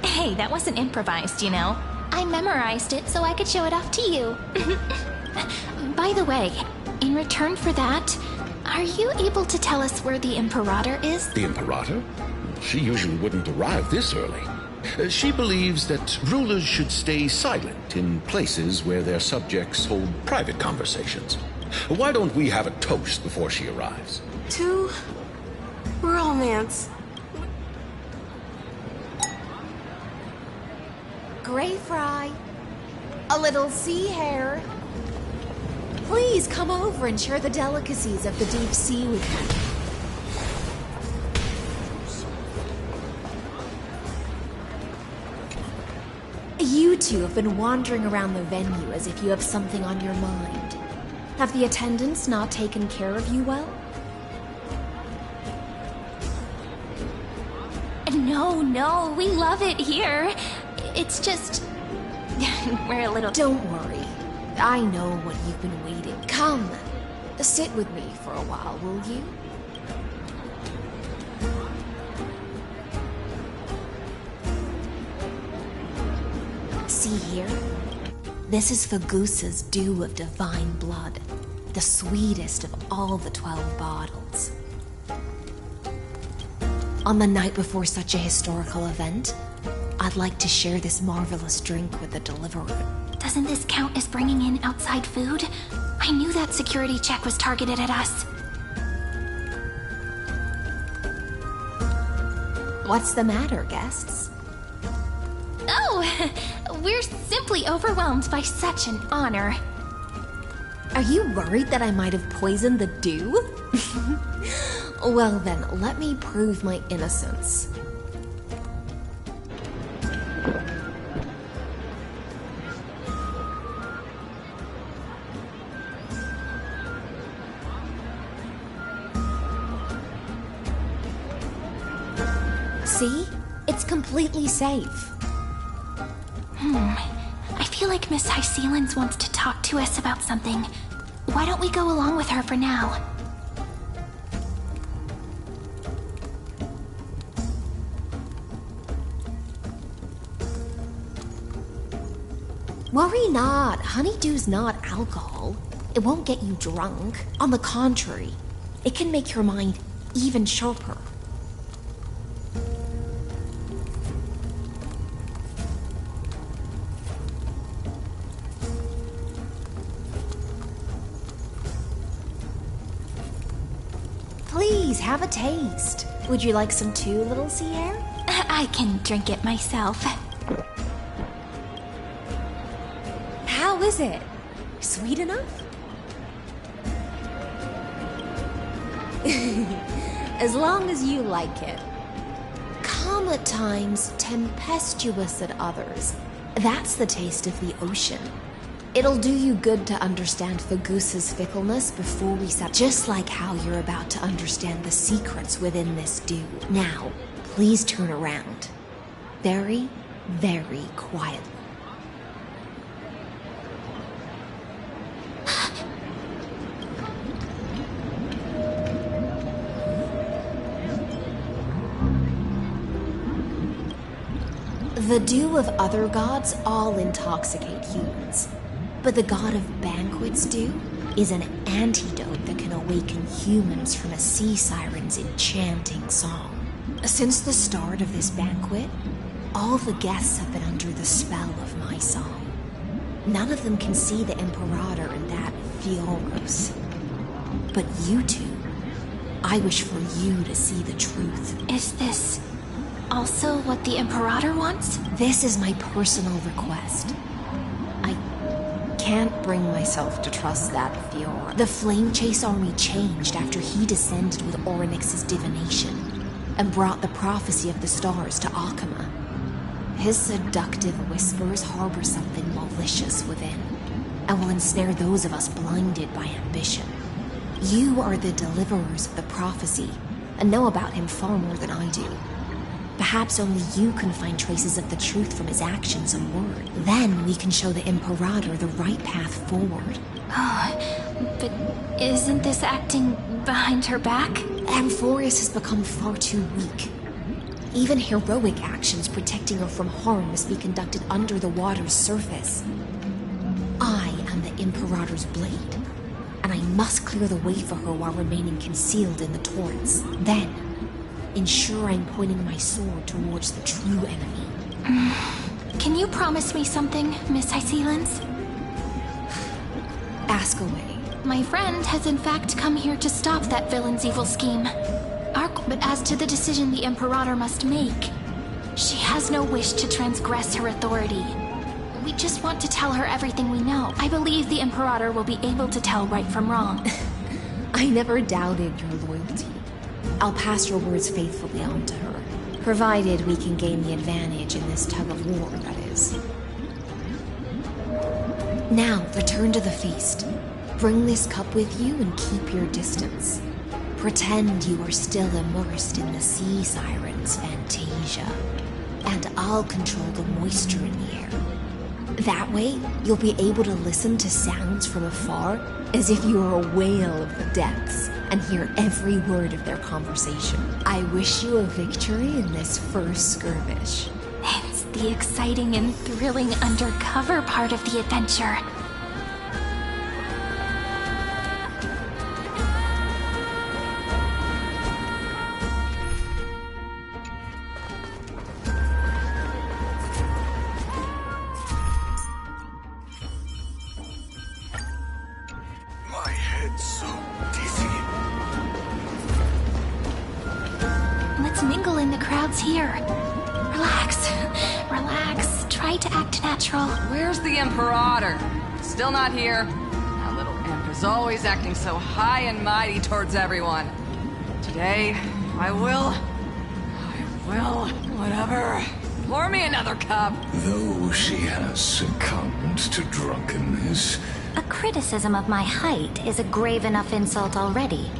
S5: Hey, that wasn't improvised, you know. I memorized it so I could show it off to you. By the way, in return for that, are you able to tell us where the Imperator is?
S17: The Imperator? She usually wouldn't arrive this early. She believes that rulers should stay silent in places where their subjects hold private conversations. Why don't we have a toast before she arrives?
S16: To romance.
S11: Gray fry, a little sea hare, Please come over and share the delicacies of the deep sea with me. You two have been wandering around the venue as if you have something on your mind. Have the attendants not taken care of you well?
S5: No, we love it here. It's just... we're a little...
S11: Don't worry. I know what you've been waiting. Come, sit with me for a while, will you? See here? This is Fagusa's dew of divine blood, the sweetest of all the 12 bottles. On the night before such a historical event, I'd like to share this marvelous drink with the Deliverer.
S5: Doesn't this count as bringing in outside food? I knew that security check was targeted at us.
S11: What's the matter, guests?
S5: Oh, we're simply overwhelmed by such an honor.
S11: Are you worried that I might have poisoned the dew? Well then, let me prove my innocence. See? It's completely safe.
S5: I feel like Miss High Sealens wants to talk to us about something. Why don't we go along with her for now?
S11: Worry not. Honeydew's not alcohol. It won't get you drunk. On the contrary, it can make your mind even sharper. Please, have a taste. Would you like some too, little sea air?
S5: I can drink it myself.
S11: How is it? Sweet enough? As long as you like it. Calm at times, tempestuous at others. That's the taste of the ocean. It'll do you good to understand Fagusa's fickleness before we set, just like how you're about to understand the secrets within this dew. Now, please turn around. Very, very quietly. The dew of other gods all intoxicate humans. But the god of banquets dew is an antidote that can awaken humans from a sea siren's enchanting song. Since the start of this banquet, all the guests have been under the spell of my song. None of them can see the Imperator in that Fioros. But you two, I wish for you to see the truth.
S5: Is this also what the Imperator wants?
S11: This is my personal request. I can't bring myself to trust that Fiora. The Flame Chase army changed after he descended with Orynyx's divination and brought the prophecy of the stars to Akama. His seductive whispers harbor something malicious within and will ensnare those of us blinded by ambition. You are the deliverers of the prophecy and know about him far more than I do. Perhaps only you can find traces of the truth from his actions and word. Then we can show the Imperator the right path forward.
S5: Oh, but isn't this acting behind her back?
S11: Amphorius has become far too weak. Even heroic actions protecting her from harm must be conducted under the water's surface. I am the Imperator's blade, and I must clear the way for her while remaining concealed in the torrents. Then, ensure I'm pointing my sword towards the true enemy.
S5: Can you promise me something, Miss High Sealens?
S11: Ask away.
S5: My friend has in fact come here to stop that villain's evil scheme. But as to the decision the Imperator must make, she has no wish to transgress her authority. We just want to tell her everything we know. I believe the Imperator will be able to tell right from wrong.
S11: I never doubted your loyalty. I'll pass your words faithfully on to her, provided we can gain the advantage in this tug of war, that is. Now, return to the feast. Bring this cup with you and keep your distance. Pretend you are still immersed in the sea siren's fantasia, and I'll control the moisture in the air. That way, you'll be able to listen to sounds from afar as if you were a whale of the depths and hear every word of their conversation. I wish you a victory in this first skirmish.
S5: It's the exciting and thrilling undercover part of the adventure. Let's mingle in the crowds here. Relax. Relax. Try to act natural.
S18: Where's the Imperator? Still not here. That little imp is always acting so high and mighty towards everyone. Today, I will, whatever. Pour me another cup.
S8: Though she has succumbed to drunkenness.
S1: A criticism of my height is a grave enough insult already.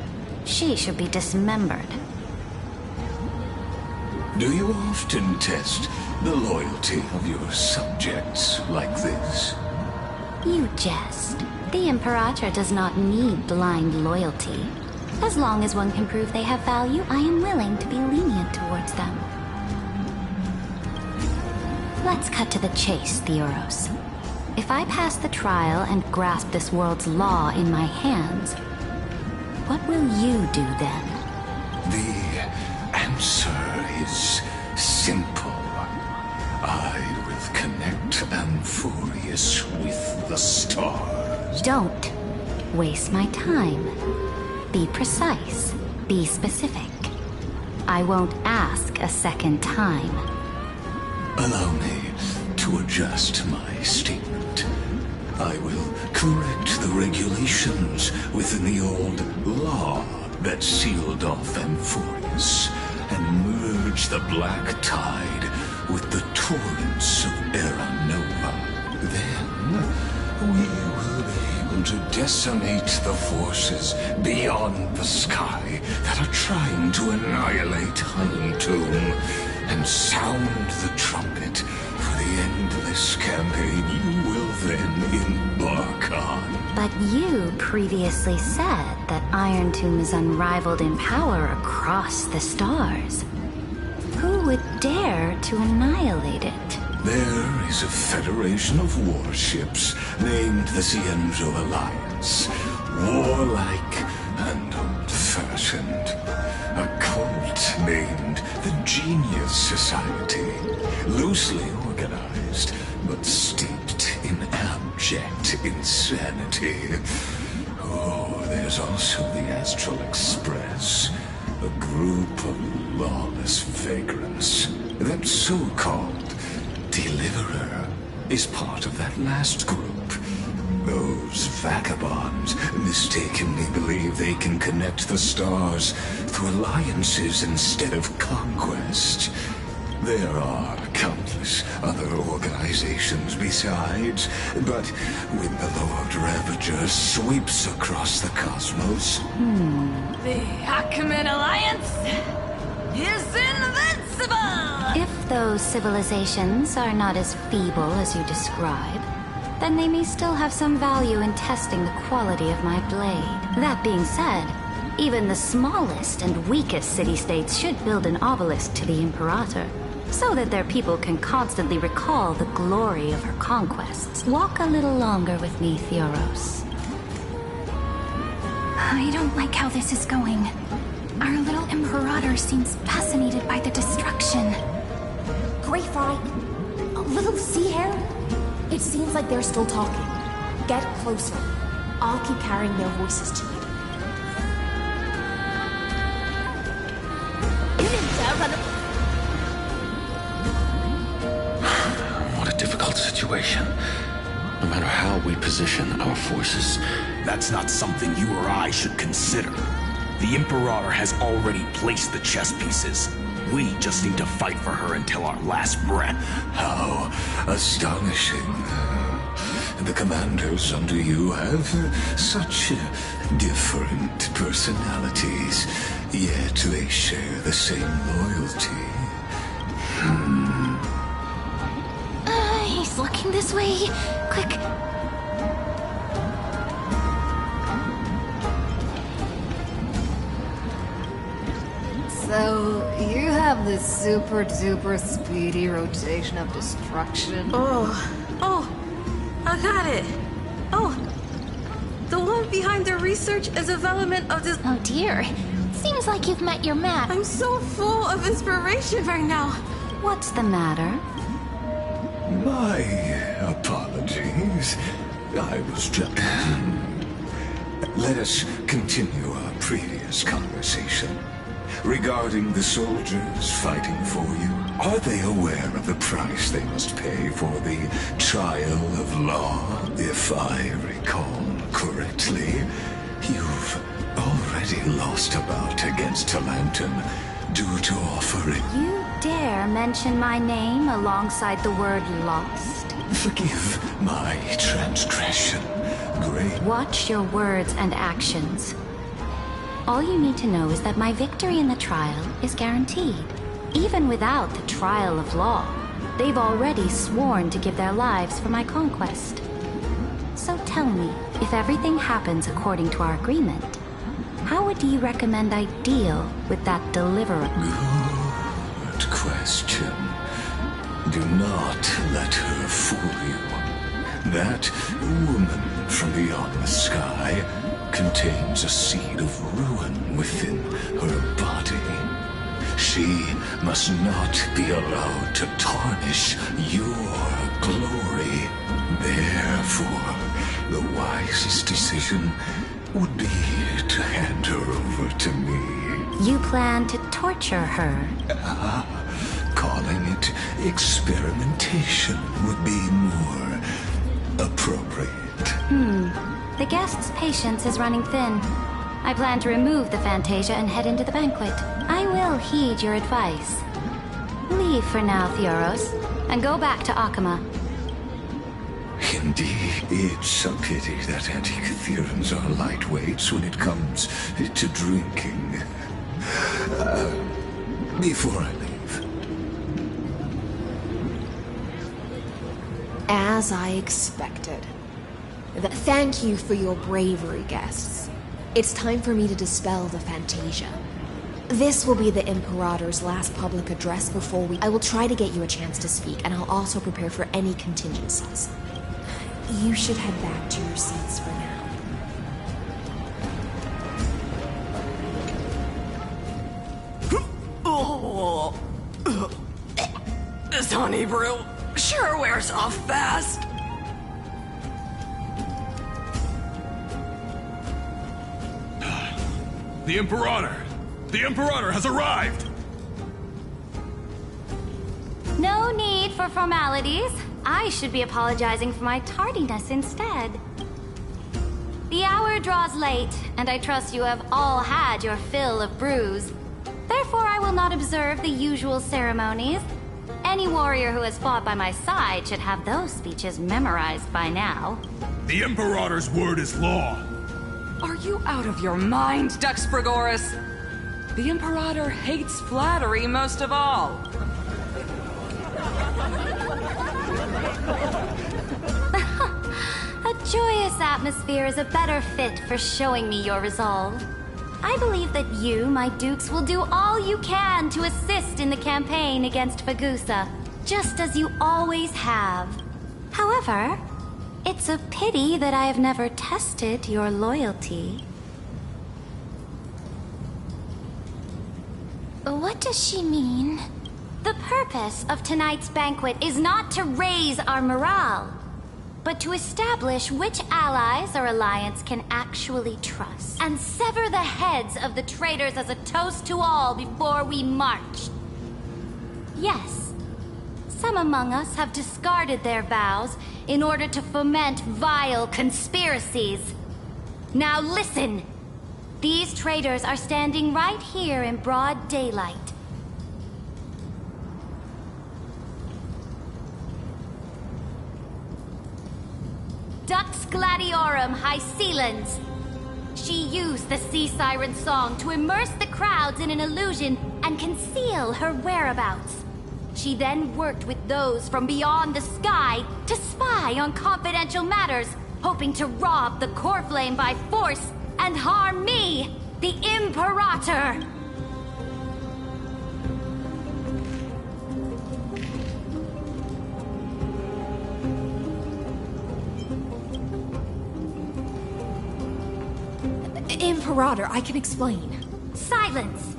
S1: She should be dismembered.
S8: Do you often test the loyalty of your subjects like this?
S1: You jest. The Imperator does not need blind loyalty. As long as one can prove they have value, I am willing to be lenient towards them. Let's cut to the chase, Theoros. If I pass the trial and grasp this world's law in my hands, what will you do then?
S8: The answer is simple. I will connect Amphorius with the stars.
S1: Don't waste my time. Be precise. Be specific. I won't ask a second time.
S8: Allow me to adjust my statement. I will correct the regulations within the old law that sealed off Amphorius and merge the black tide with the torrents of Era Nova. Then we will be able to decimate the forces beyond the sky that are trying to annihilate High Tomb and sound the trumpet for the endless campaign you will then embark on.
S1: But you previously said that Iron Tomb is unrivaled in power across the stars. Who would dare to annihilate it?
S8: There is a federation of warships named the Cienzo Alliance. Warlike and old-fashioned. A cult named the Genius Society. Loosely organized, but steeped in abject insanity. Oh, there's also the Astral Express. A group of lawless vagrants. That so-called Deliverer is part of that last group. Those vagabonds mistakenly believe they can connect the stars through alliances instead of conquest. There are countless other organizations besides, but when the Lord Ravager sweeps across the cosmos...
S18: The Achaemenid Alliance is invincible!
S1: If those civilizations are not as feeble as you describe, then they may still have some value in testing the quality of my blade. That being said, even the smallest and weakest city-states should build an obelisk to the Imperator, so that their people can constantly recall the glory of her conquests. Walk a little longer with me, Theoros.
S5: I don't like how this is going. Our little Imperator seems fascinated by the destruction.
S11: Gray Fry, a little sea hare? It seems like they're still talking. Get closer. I'll keep carrying their voices to you.
S17: What a difficult situation. situation. No matter how we position our forces.
S13: That's not something you or I should consider. The Imperator has already placed the chess pieces. We just need to fight for her until our last breath.
S8: How astonishing. The commanders under you have such different personalities, yet they share the same loyalty.
S5: He's looking this way. Quick.
S2: So, you have this super duper speedy rotation of destruction?
S16: Oh, I got it. Oh, the one behind the research is development of this.
S5: Oh dear. Seems like you've met your match.
S16: I'm so full of inspiration right now.
S2: What's the matter?
S8: My apologies. I was just... Let us continue our previous conversation. Regarding the soldiers fighting for you, are they aware of the price they must pay for the trial of law? If I recall correctly, you've already lost a bout against Talanton due to offering...
S1: You dare mention my name alongside the word lost?
S8: Forgive my transgression, great...
S1: Watch your words and actions. All you need to know is that my victory in the trial is guaranteed. Even without the trial of law, they've already sworn to give their lives for my conquest. So tell me, if everything happens according to our agreement, how would you recommend I deal with that deliverer?
S8: Good question. Do not let her fool you. That woman from beyond the sky contains a seed of ruin within her body. She must not be allowed to tarnish your glory. Therefore, the wisest decision would be to hand her over to me.
S1: You plan to torture her?
S8: Calling it experimentation would be more appropriate.
S1: The guest's patience is running thin. I plan to remove the Fantasia and head into the banquet. I will heed your advice. Leave for now, Theoros, and go back to Akama.
S8: Indeed, it's a pity that Antikytherians are lightweights when it comes to drinking. Before I leave.
S11: As I expected. Thank you for your bravery, guests. It's time for me to dispel the Fantasia. This will be the Imperator's last public address before I will try to get you a chance to speak, and I'll also prepare for any contingencies. You should head back to your seats for now.
S18: This honey brew sure wears off fast.
S13: The Imperator! The Imperator has arrived!
S1: No need for formalities. I should be apologizing for my tardiness instead. The hour draws late, and I trust you have all had your fill of brews. Therefore, I will not observe the usual ceremonies. Any warrior who has fought by my side should have those speeches memorized by now.
S13: The Imperator's word is law.
S18: Are you out of your mind, Duxpregoris? The Imperator hates flattery most of all.
S1: A joyous atmosphere is a better fit for showing me your resolve. I believe that you, my dukes, will do all you can to assist in the campaign against Fagusa, just as you always have. However, it's a pity that I have never tested your loyalty.
S5: What does she mean?
S1: The purpose of tonight's banquet is not to raise our morale, but to establish which allies our alliance can actually trust, and sever the heads of the traitors as a toast to all before we march. Yes, Some among us have discarded their vows in order to foment vile conspiracies. Now listen! These traitors are standing right here in broad daylight. Dux Gladiorum Hycelens. She used the Sea Siren song to immerse the crowds in an illusion and conceal her whereabouts. She then worked with those from beyond the sky to spy on confidential matters, hoping to rob the core flame by force and harm me, the Imperator!
S11: Imperator, I can explain.
S1: Silence!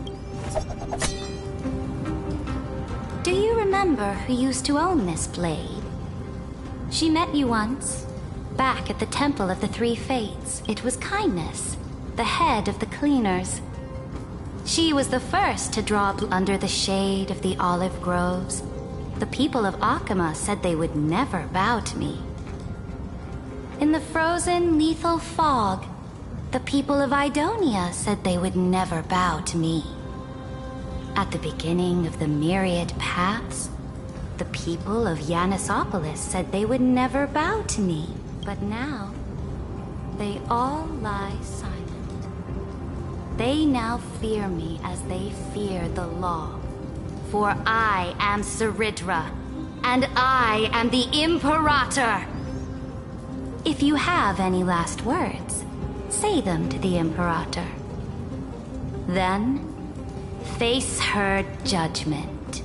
S1: Do you remember who used to own this blade? She met you once, back at the Temple of the Three Fates. It was Kindness, the head of the cleaners. She was the first to draw under the shade of the olive groves. The people of Akama said they would never bow to me. In the frozen, lethal fog, the people of Idonia said they would never bow to me. At the beginning of the myriad paths, the people of Yanisopolis said they would never bow to me. But now, they all lie silent. They now fear me as they fear the law. For I am Ceridra, and I am the Imperator! If you have any last words, say them to the Imperator. Then, face her judgment.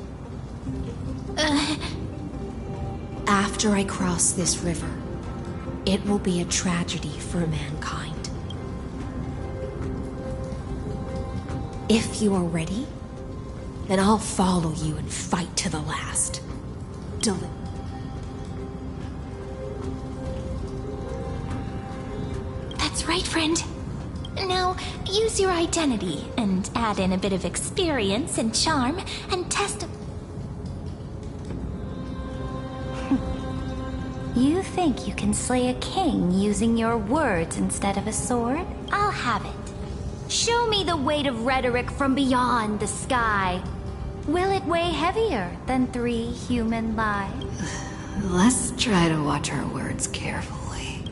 S11: After I cross this river, it will be a tragedy for mankind. If you are ready, then I'll follow you and fight to the last.
S5: That's right, friend. Now, use your identity and add in a bit of experience and charm and test...
S1: You think you can slay a king using your words instead of a sword? I'll have it. Show me the weight of rhetoric from beyond the sky. Will it weigh heavier than 3 human lives?
S2: Let's try to watch our words carefully.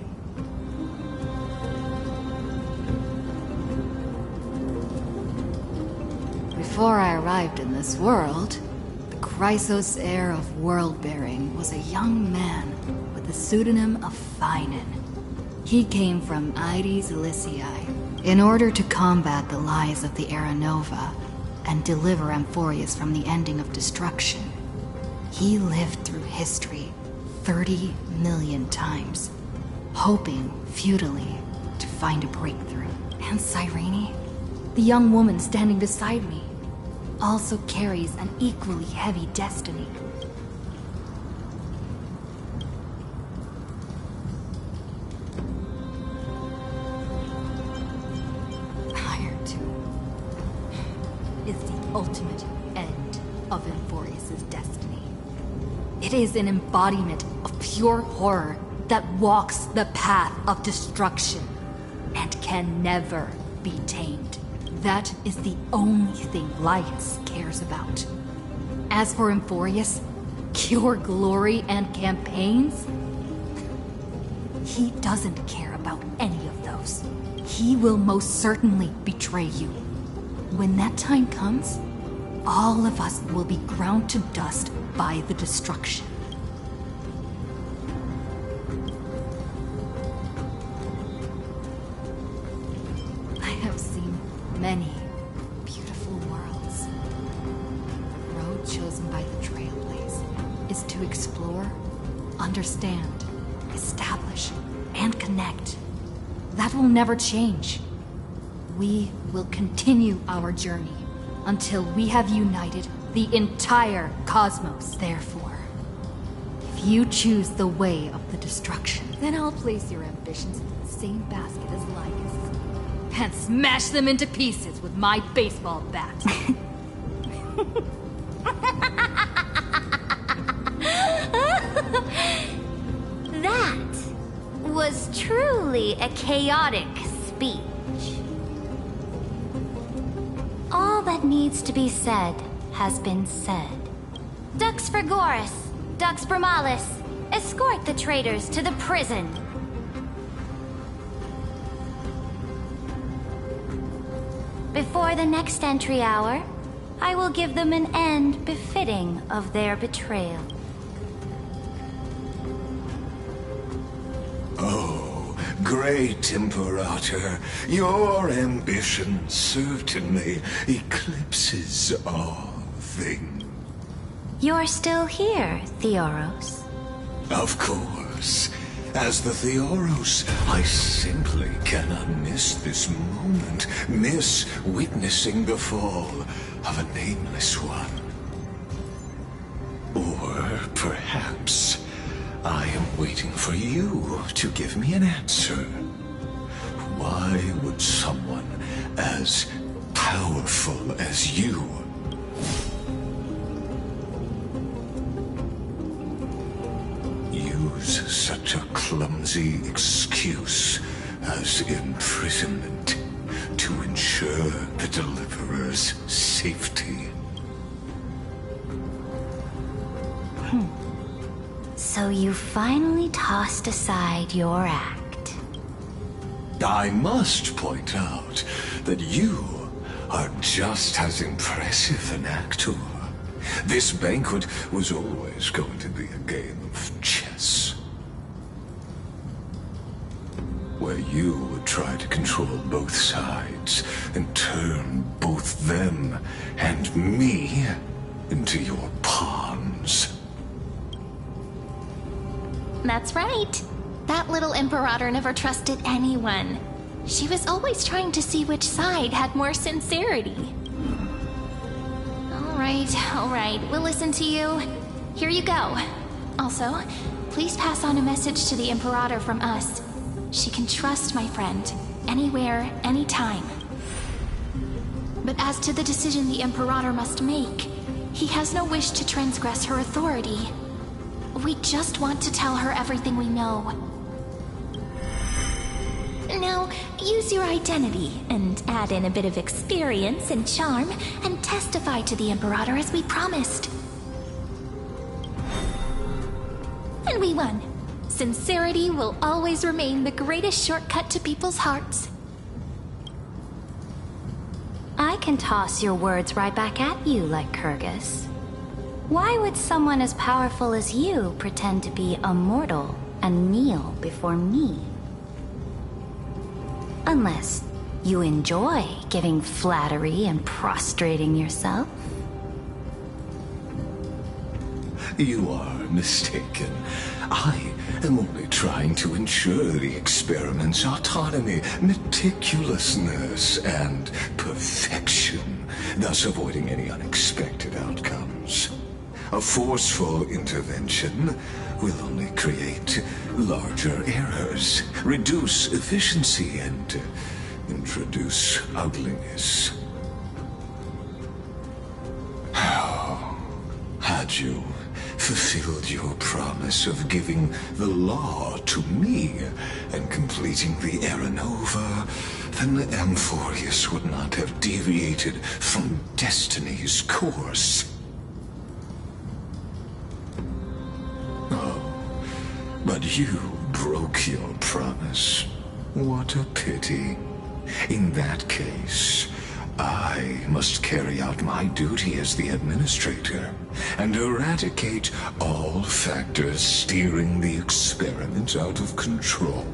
S2: Before I arrived in this world, the Chrysos heir of world-bearing was a young man with the pseudonym of Finan. He came from Aedes Elysiae in order to combat the lies of the Era Nova and deliver Amphorius from the ending of destruction. He lived through history 30 million times, hoping futilely to find a breakthrough. And Cyrene, the young woman standing beside me, also carries an equally heavy destiny. Iron Tomb is the ultimate end of Amphorius' destiny. It is an embodiment of pure horror that walks the path of destruction and can never be tamed. That is the only thing Lycus cares about. As for Amphorius, pure glory and campaigns, he doesn't care about any of those. He will most certainly betray you. When that time comes, all of us will be ground to dust by the destruction. I have seen many beautiful worlds. The road chosen by the Trailblaze is to explore, understand, establish, and connect. That will never change. We will continue our journey until we have united the entire cosmos. Therefore, if you choose the way of the destruction, then I'll place your ambitions into the same basket as Lycus and smash them into pieces with my baseball bat.
S1: was truly a chaotic speech. All that needs to be said has been said. Dux Frigoris, Dux Bromalis, escort the traitors to the prison. Before the next entry hour, I will give them an end befitting of their betrayal.
S8: Oh, great Imperator, your ambition certainly eclipses all things.
S1: You're still here, Theoros.
S8: Of course. As the Theoros, I simply cannot miss this moment, miss witnessing the fall of a nameless one. Or perhaps I am waiting for you to give me an answer. Why would someone as powerful as you use such a clumsy excuse as imprisonment to ensure the Deliverer's safety?
S1: So you finally tossed aside your act.
S8: I must point out that you are just as impressive an actor. This banquet was always going to be a game of chess, where you would try to control both sides and turn both them and me into your pawns.
S5: That's right. That little Imperator never trusted anyone. She was always trying to see which side had more sincerity. All right, we'll listen to you. Here you go. Also, please pass on a message to the Imperator from us. She can trust my friend, anywhere, anytime. But as to the decision the Imperator must make, he has no wish to transgress her authority. We just want to tell her everything we know. Now, use your identity and add in a bit of experience and charm and testify to the Imperator as we promised. And we won. Sincerity will always remain the greatest shortcut to people's hearts.
S1: I can toss your words right back at you, like Kyrgyz. Why would someone as powerful as you pretend to be a mortal and kneel before me? Unless you enjoy giving flattery and prostrating yourself.
S8: You are mistaken. I am only trying to ensure the experiment's autonomy, meticulousness, and perfection, thus avoiding any unexpected outcomes. A forceful intervention will only create larger errors, reduce efficiency, and introduce ugliness. How had you fulfilled your promise of giving the law to me and completing the Aranova, then the Amphorius would not have deviated from destiny's course. But you broke your promise. What a pity. In that case, I must carry out my duty as the administrator and eradicate all factors steering the experiment out of control.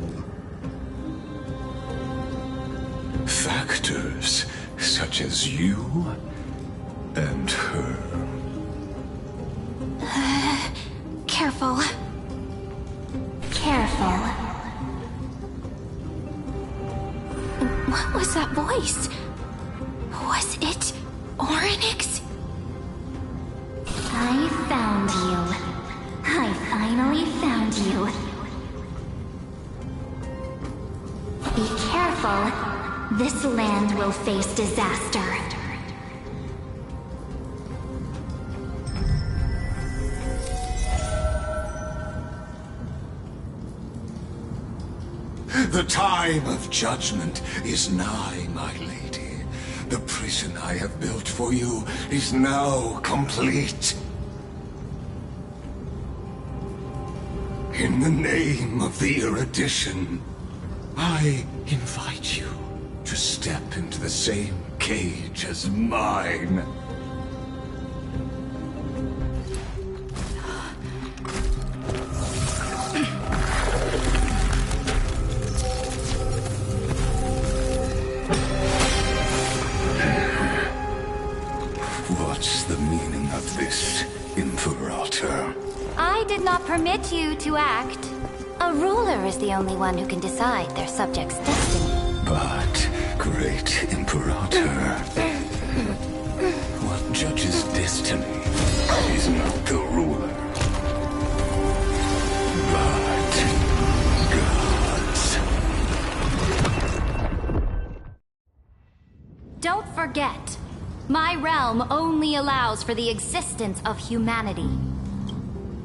S8: Factors such as you and her.
S5: Careful.
S1: Careful.
S5: What was that voice? Was it Orynyx?
S1: I found you. I finally found you. Be careful. This land will face disaster.
S8: The time of judgment is nigh, my lady. The prison I have built for you is now complete. In the name of the erudition, I invite you to step into the same cage as mine. What's the meaning of this, Imperator?
S1: I did not permit you to act. A ruler is the only one who can decide their subject's destiny.
S8: But, great Imperator, what judges destiny is not the ruler, but gods.
S1: Don't forget, my realm only allows for the existence of humanity.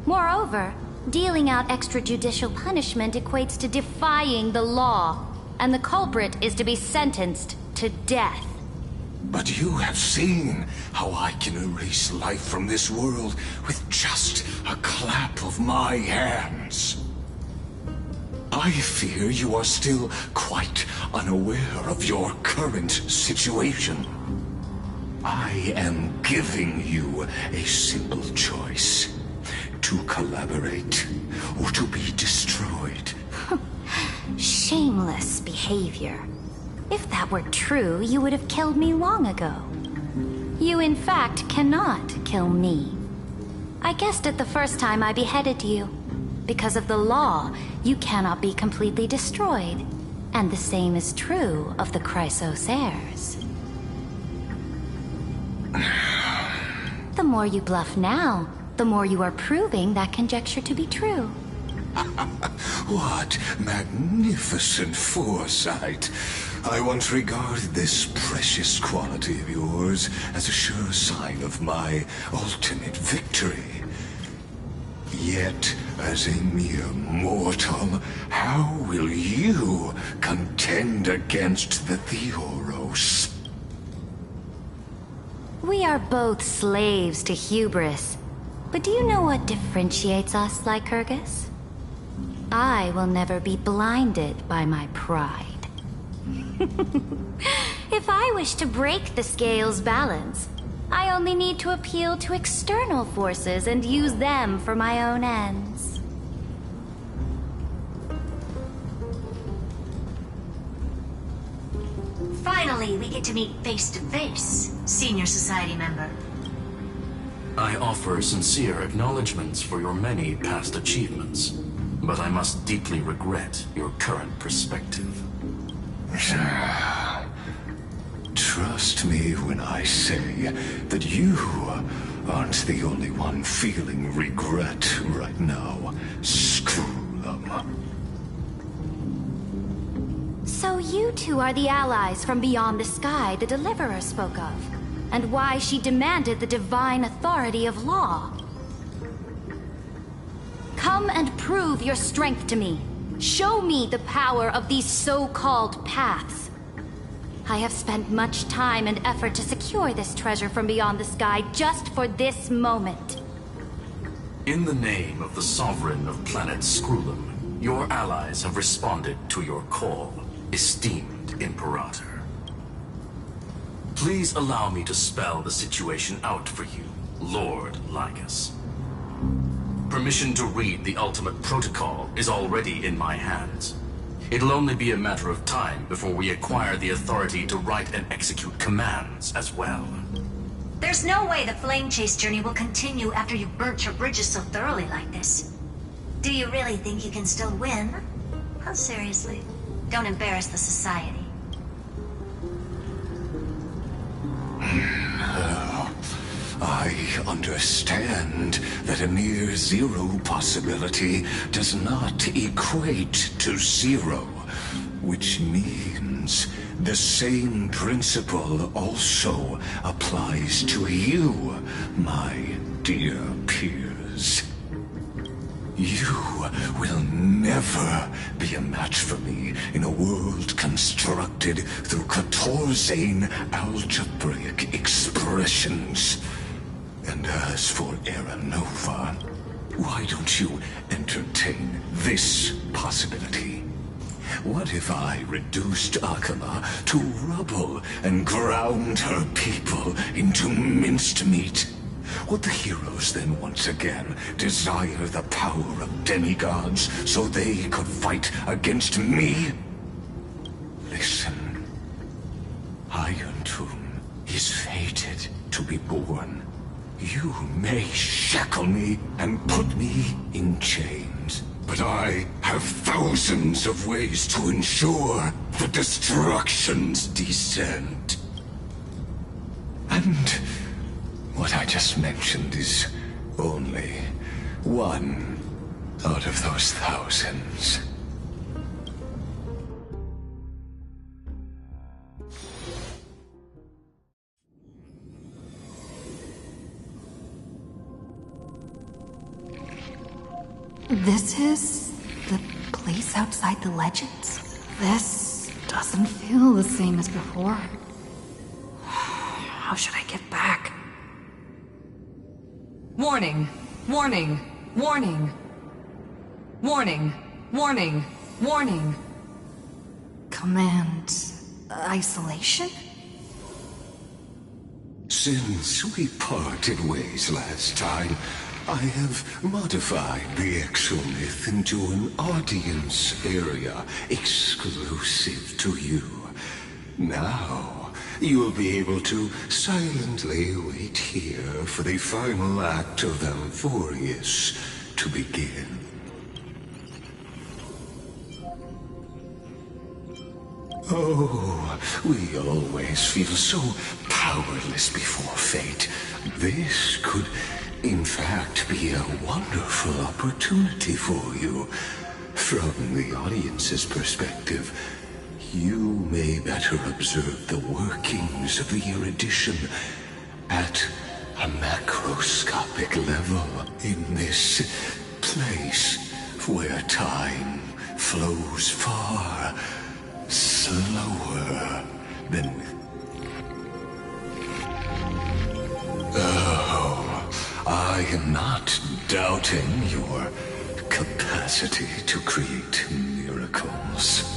S1: Moreover, dealing out extrajudicial punishment equates to defying the law, and the culprit is to be sentenced to death.
S8: But you have seen how I can erase life from this world with just a clap of my hands. I fear you are still quite unaware of your current situation. I am giving you a simple choice. To collaborate, or to be destroyed.
S1: Shameless behavior. If that were true, you would have killed me long ago. You, in fact, cannot kill me. I guessed it the first time I beheaded you. Because of the law, you cannot be completely destroyed. And the same is true of the Chrysos heirs. The more you bluff now, the more you are proving that conjecture to be true.
S8: What magnificent foresight! I once regarded this precious quality of yours as a sure sign of my ultimate victory. Yet, as a mere mortal, how will you contend against the Theoros?
S1: We are both slaves to hubris. But do you know what differentiates us, Lycurgus? I will never be blinded by my pride. If I wish to break the scale's balance, I only need to appeal to external forces and use them for my own ends.
S22: Finally, we get to meet face to face, Senior Society member.
S4: I offer sincere acknowledgments for your many past achievements, but I must deeply regret your current perspective.
S8: Trust me when I say that you aren't the only one feeling regret right now. Screw them.
S1: So you two are the allies from beyond the sky the Deliverer spoke of, and why she demanded the divine authority of law. Come and prove your strength to me. Show me the power of these so-called paths. I have spent much time and effort to secure this treasure from beyond the sky just for this moment.
S4: In the name of the Sovereign of planet Scrulum, your allies have responded to your call, esteemed Imperator. Please allow me to spell the situation out for you, Lord Lycus. Permission to read the ultimate protocol is already in my hands. It'll only be a matter of time before we acquire the authority to write and execute commands as well.
S22: There's no way the flame chase journey will continue after you've burnt your bridges so thoroughly like this. Do you really think you can still win? Oh, seriously. Don't embarrass the society.
S8: I understand that a near zero possibility does not equate to zero, which means the same principle also applies to you, my dear peers. You will never be a match for me in a world constructed through Catorzane algebraic expressions. And as for Era Nova, why don't you entertain this possibility? What if I reduced Akama to rubble and ground her people into minced meat? Would the heroes then once again desire the power of demigods so they could fight against me? Listen. Iron Tomb is fated to be born. You may shackle me and put me in chains, but I have thousands of ways to ensure the destruction's descent. And what I just mentioned is only one out of those thousands.
S2: This is the place outside the legends? This doesn't feel the same as before. How should I get back?
S18: Warning! Warning! Warning! Warning! Warning! Warning!
S2: Command... isolation?
S8: Since we parted ways last time, I have modified the exomyth into an audience area exclusive to you. Now, you'll be able to silently wait here for the final act of Amphorius to begin. Oh, we always feel so powerless before fate. This could, in fact, be a wonderful opportunity for you. From the audience's perspective, you may better observe the workings of the erudition at a macroscopic level in this place where time flows far slower than with... Oh, I am not doubting your capacity to create miracles.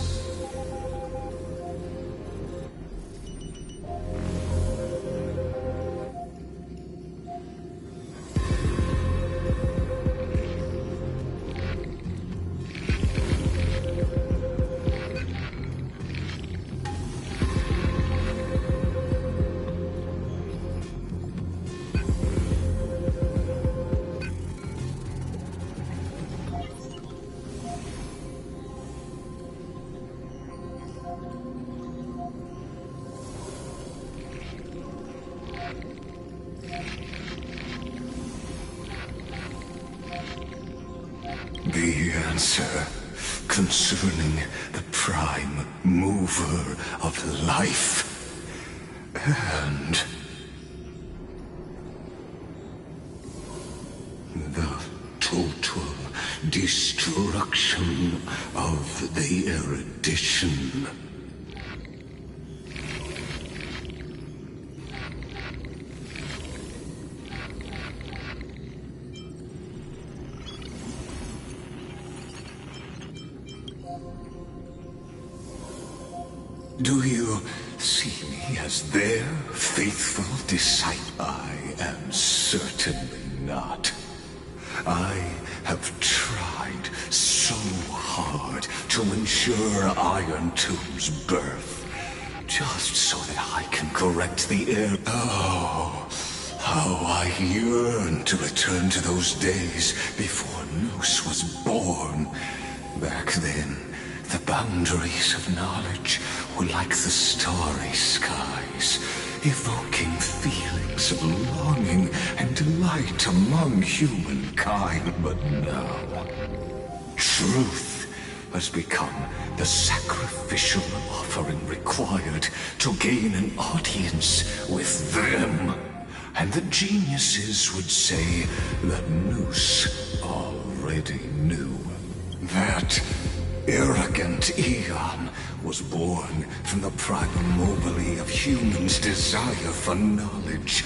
S8: The answer concerning the prime mover of life and the total destruction of the erudition. Do you see me as their faithful disciple? I am certainly not. I have tried so hard to ensure Iron Tomb's birth, just so that I can correct the error. Oh, how I yearn to return to those days before Noose was born. Back then, the boundaries of knowledge were like the starry skies, evoking feelings of longing and delight among humankind. But now, truth has become the sacrificial offering required to gain an audience with them. And the geniuses would say that Noose already knew. That arrogant Eon was born from the primal mobile of humans' desire for knowledge.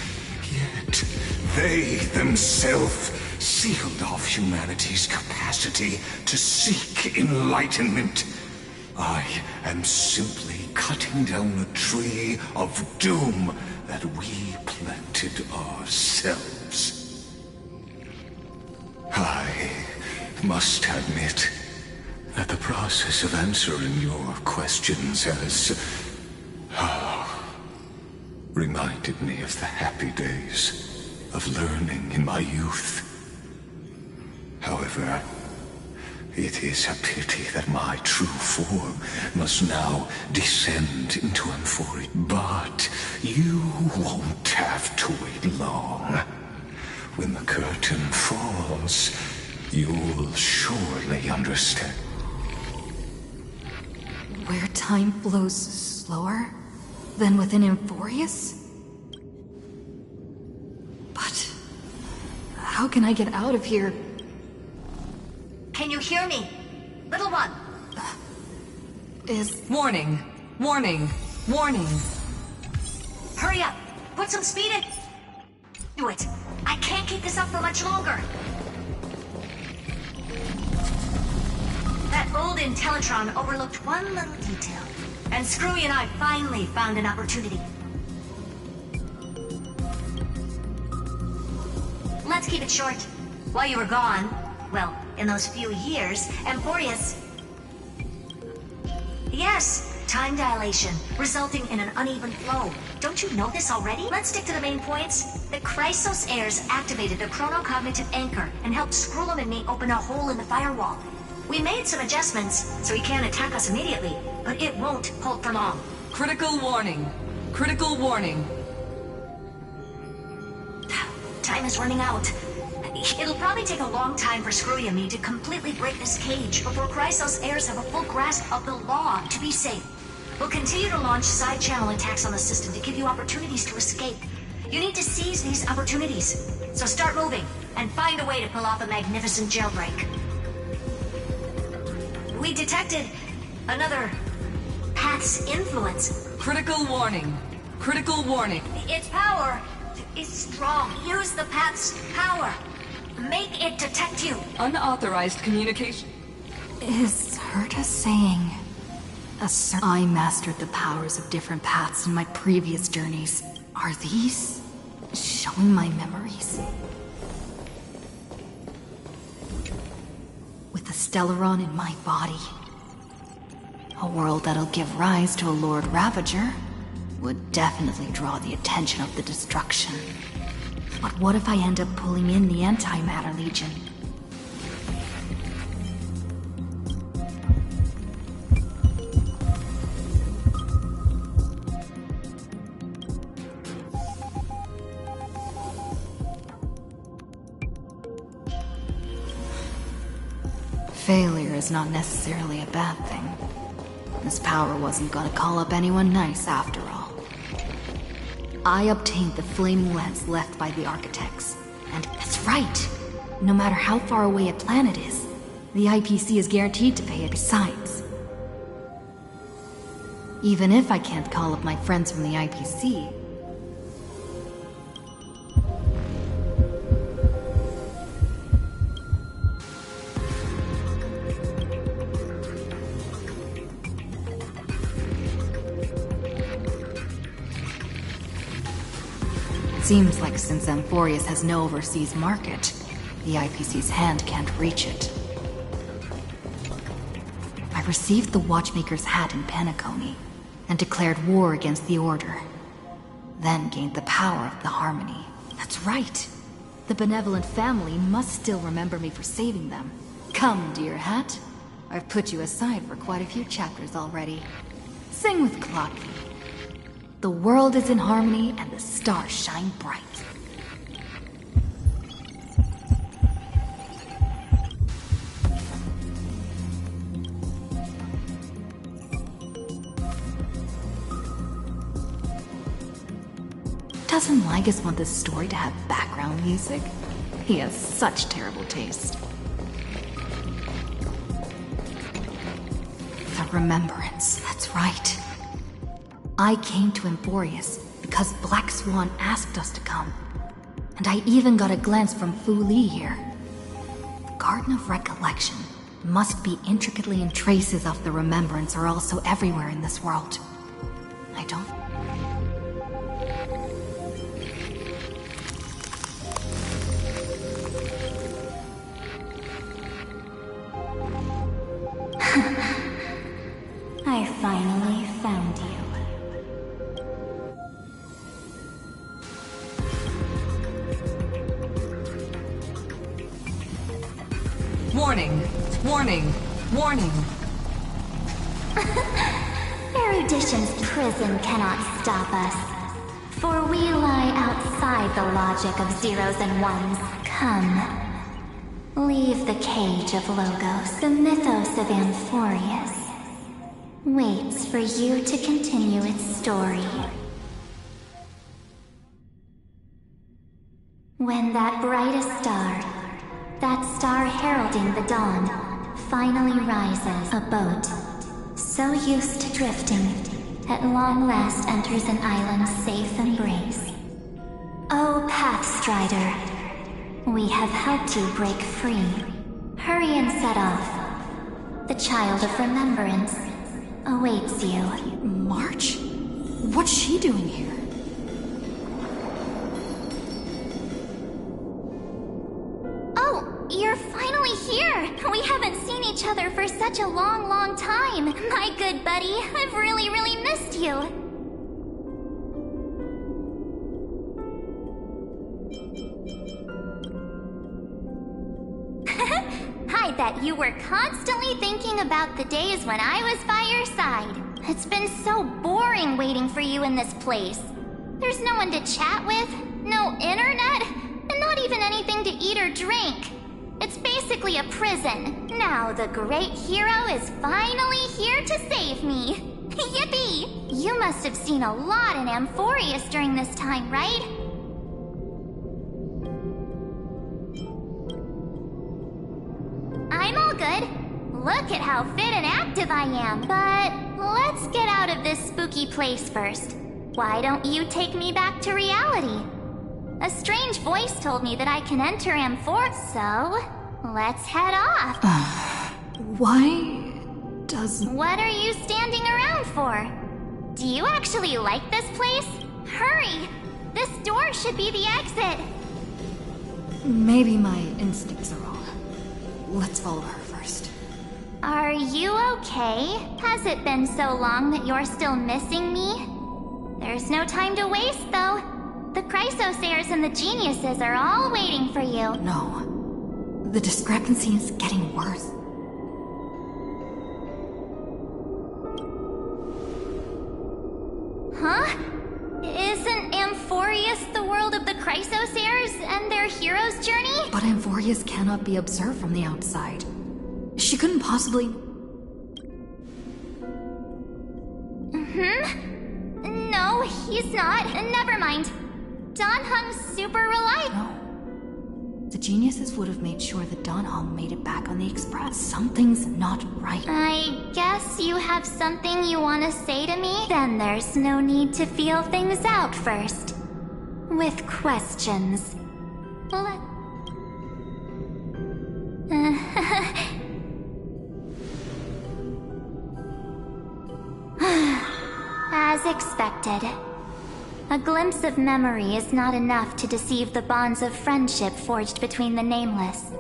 S8: Yet they themselves sealed off humanity's capacity to seek enlightenment. I am simply cutting down a tree of doom that we planted ourselves. I must admit that the process of answering your questions has reminded me of the happy days of learning in my youth. However, it is a pity that my true form must now descend into Amphoria. But you won't have to wait long. When the curtain falls, you'll surely understand.
S2: Where time flows slower than within Amphorius? But how can I get out of here?
S22: Can you hear me? Little one!
S18: Warning! Warning! Warning!
S22: Hurry up! Put some speed in! Do it! I can't keep this up for much longer! That old Intellitron overlooked one little detail. And Screwy and I finally found an opportunity. Let's keep it short. While you were gone, well, in those few years, Amphorius... Yes, time dilation, resulting in an uneven flow. Don't you know this already? Let's stick to the main points. The Chrysos heirs activated the chronocognitive anchor and helped Skrullum and me open a hole in the firewall. We made some adjustments, so he can't attack us immediately, but it won't hold for long.
S18: Critical warning. Critical warning.
S22: Time is running out. It'll probably take a long time for Screwy and me to completely break this cage before Chrysos heirs have a full grasp of the law to be safe. We'll continue to launch side-channel attacks on the system to give you opportunities to escape. You need to seize these opportunities. So start moving, and find a way to pull off a magnificent jailbreak. We detected another path's influence.
S18: Critical warning. Critical warning.
S22: Its power is strong. Use the path's power. Make it detect you.
S18: Unauthorized communication.
S2: Is Herta saying... I mastered the powers of different paths in my previous journeys. Are these showing my memories? With the Stellaron in my body, a world that'll give rise to a Lord Ravager would definitely draw the attention of the destruction. But what if I end up pulling in the Antimatter Legion? Failure is not necessarily a bad thing. This power wasn't gonna call up anyone nice after all. I obtained the flaming lens left by the architects. And that's right! No matter how far away a planet is, the IPC is guaranteed to pay it besides. Even if I can't call up my friends from the IPC, seems like since Amphorius has no overseas market, the IPC's hand can't reach it. I received the Watchmaker's hat in Penacony, and declared war against the Order. Then gained the power of the Harmony. That's right! The benevolent family must still remember me for saving them. Come, dear hat. I've put you aside for quite a few chapters already. Sing with Claudia. The world is in harmony and the stars shine bright. Doesn't Lygus want this story to have background music? He has such terrible taste. The Remembrance, that's right. I came to Emphorius because Black Swan asked us to come. And I even got a glance from Fu Li here. The Garden of Recollection must be intricately, and traces of the Remembrance are also everywhere in this world. I don't...
S1: I finally found you.
S18: Warning! Warning! Warning!
S9: Erudition's prison cannot stop us, for we lie outside the logic of zeros and ones. Come. Leave the cage of Logos. The mythos of Amphorius waits for you to continue its story. When that brightest star, that star heralding the dawn, finally rises, a boat, so used to drifting, at long last enters an island's safe embrace. O Pathstrider, we have helped you break free. Hurry and set off. The Child of Remembrance awaits you.
S2: March? What's she doing here?
S9: Oh, you're finally here! We haven't seen each other for such a long, long time. My good buddy, I've really, really missed you. I bet you were constantly thinking about the days when I was by your side. It's been so boring waiting for you in this place. There's no one to chat with, no internet, and not even anything to eat or drink. It's basically a prison. Now the great hero is finally here to save me. Yippee! You must have seen a lot in Amphorius during this time, right? I'm all good. Look at how fit and active I am. But let's get out of this spooky place first. Why don't you take me back to reality? A strange voice told me that I can enter Amphor, so let's head off.
S2: Why does...
S9: What are you standing around for? Do you actually like this place? Hurry! This door should be the exit.
S2: Maybe my instincts are wrong. Let's follow her first.
S9: Are you okay? Has it been so long that you're still missing me? There's no time to waste, though. The Chrysosayers and the Geniuses are all waiting for you.
S2: No. The discrepancy is getting worse.
S9: Huh? Isn't Amphorius the world of the Chrysosayers and their hero's journey?
S2: But Amphorius cannot be observed from the outside. She couldn't possibly...
S9: No, he's not. Never mind. Don Hung's super reliable.
S2: No. The Geniuses would have made sure that Don Hung made it back on the Express. Something's not right.
S9: I guess you have something you want to say to me? Then there's no need to feel things out first. With questions. As expected. A glimpse of memory is not enough to deceive the bonds of friendship forged between the Nameless.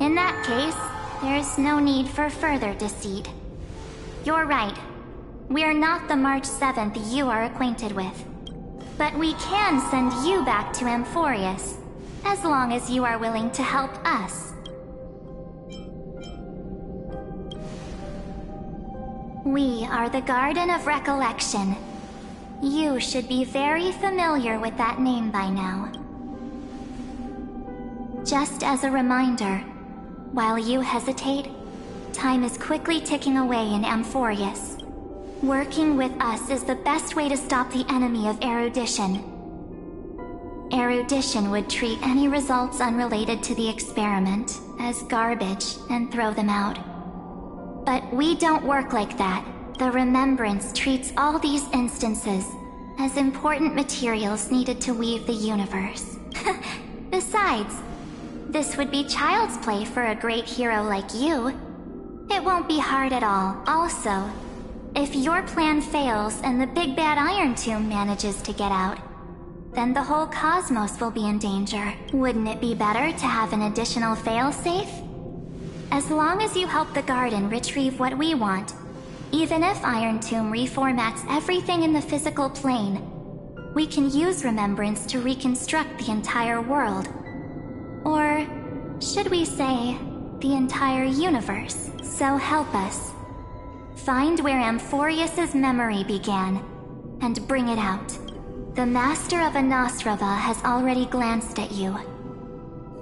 S9: In that case, there's no need for further deceit. You're right. We're not the March 7th you are acquainted with. But we can send you back to Amphorius, as long as you are willing to help us. We are the Garden of Recollection. You should be very familiar with that name by now. Just as a reminder, while you hesitate, time is quickly ticking away in Amphorius. Working with us is the best way to stop the enemy of erudition,
S5: Erudition would treat any results unrelated to the experiment as garbage and throw them out. But we don't work like that. The Remembrance treats all these instances as important materials needed to weave the universe. Besides, this would be child's play for a great hero like you. It won't be hard at all. Also, if your plan fails and the big bad Iron Tomb manages to get out, then the whole cosmos will be in danger. Wouldn't it be better to have an additional failsafe? As long as you help the Garden retrieve what we want, even if Iron Tomb reformats everything in the physical plane, we can use Remembrance to reconstruct the entire world. Or should we say, the entire universe? So help us. Find where Amphorius's memory began, and bring it out. The Master of Anosrava has already glanced at you.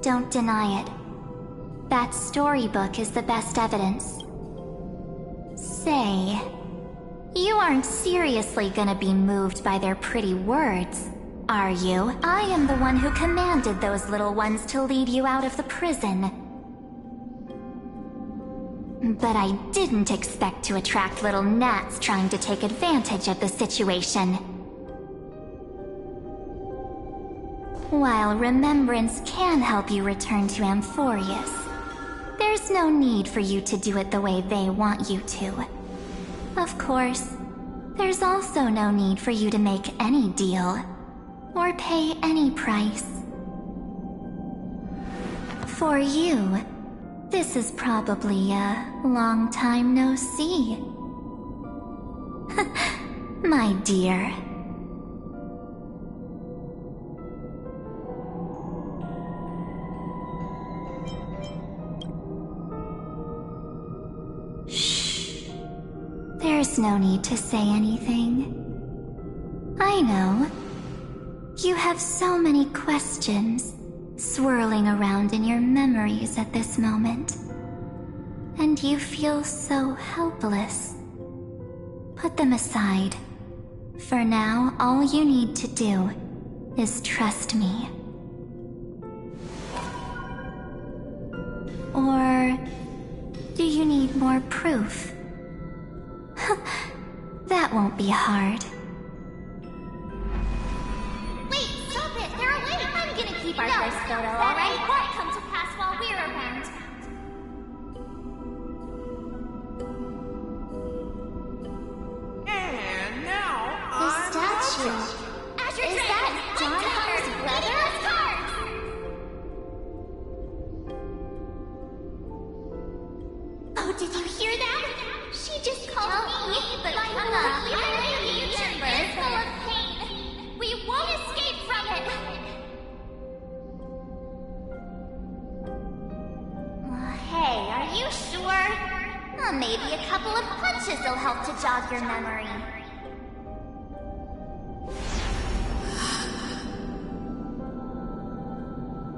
S5: Don't deny it. That storybook is the best evidence. Say, you aren't seriously gonna be moved by their pretty words, are you? I am the one who commanded those little ones to lead you out of the prison. But I didn't expect to attract little gnats trying to take advantage of the situation. While Remembrance can help you return to Amphorius, there's no need for you to do it the way they want you to. Of course, there's also no need for you to make any deal, or pay any price. For you, this is probably a long time no see. My dear. There's no need to say anything. I know. You have so many questions swirling around in your memories at this moment. And you feel so helpless. Put them aside. For now, all you need to do is trust me. Or do you need more proof? That won't be hard.
S9: Wait, stop it! They're awake! I'm gonna keep our first photo, alright? Won't come to pass while we're around.
S10: And now,
S9: The statue. Is that John Hunter's brother? Oh, did you hear that? She just called me, but come on, the universe is full of pain. We won't escape from it. Hey, are you sure? Maybe a couple of punches will help to jog your memory.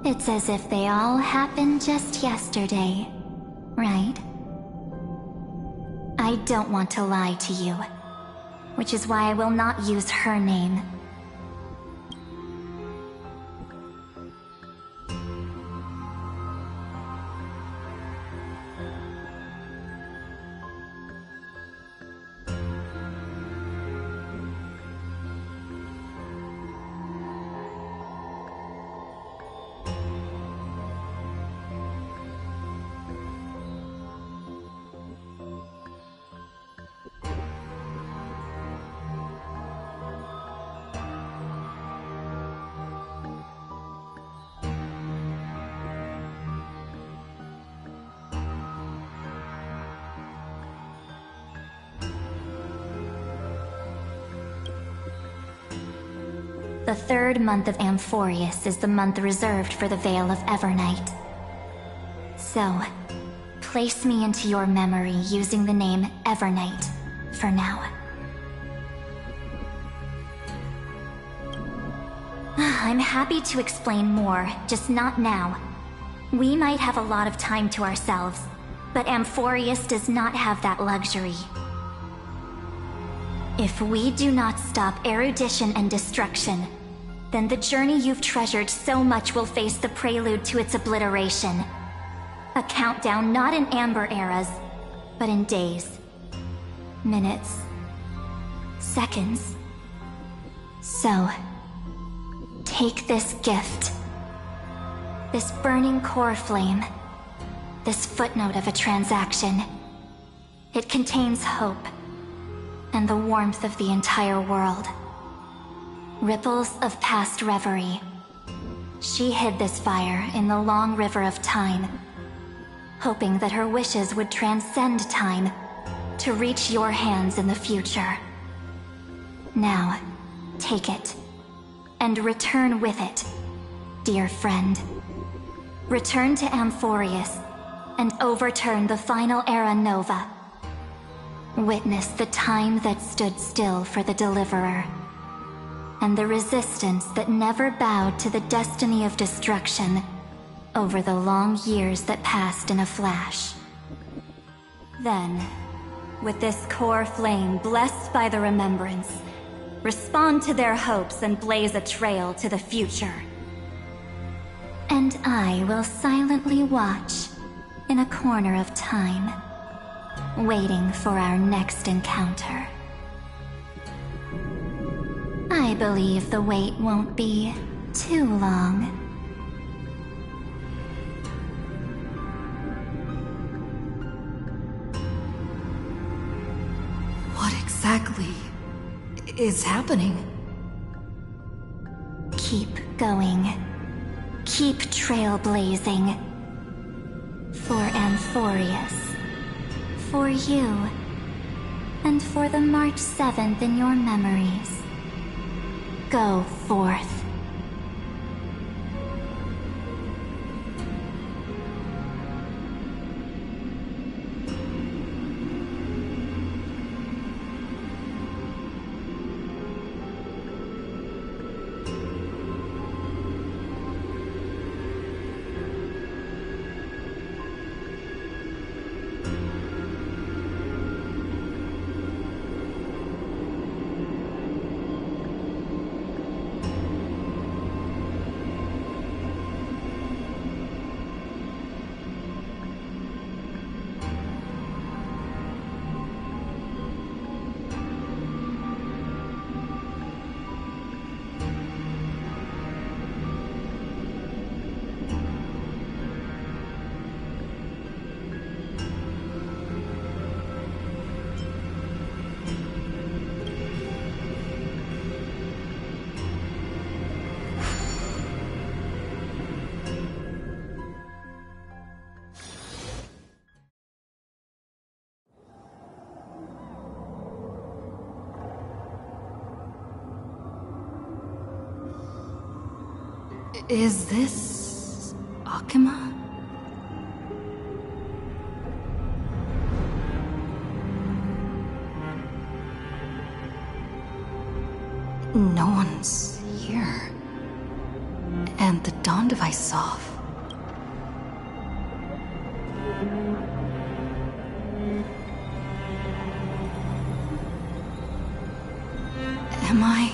S5: It's as if they all happened just yesterday, right? I don't want to lie to you, which is why I will not use her name. The third month of Amphorius is the month reserved for the Veil of Evernight. So, place me into your memory using the name Evernight for now. I'm happy to explain more, just not now. We might have a lot of time to ourselves, but Amphorius does not have that luxury. If we do not stop erudition and destruction,
S1: then the journey you've treasured so much will face the prelude to its obliteration. A countdown not in amber eras, but in days, minutes, seconds. So, take this gift. This burning core flame. This footnote of a transaction. It contains hope, and the warmth of the entire world. Ripples of past reverie. She hid this fire in the long river of time, hoping that her wishes would transcend time to reach your hands in the future. Now, take it, and return with it, dear friend. Return to Amphorius, and overturn the final era Nova. Witness the time that stood still for the Deliverer, and the resistance that never bowed to the destiny of destruction over the long years that passed in a flash. Then, with this core flame blessed by the remembrance, respond to their hopes and blaze a trail to the future. And I will silently watch in a corner of time, waiting for our next encounter. I believe the wait won't be too long.
S2: What exactly is happening?
S1: Keep going. Keep trailblazing. For Amphorius. For you. And for the March 7th in your memories. Go forth.
S2: Is this Akima? No one's here. And the dawn device off. Am I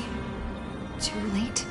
S2: too late?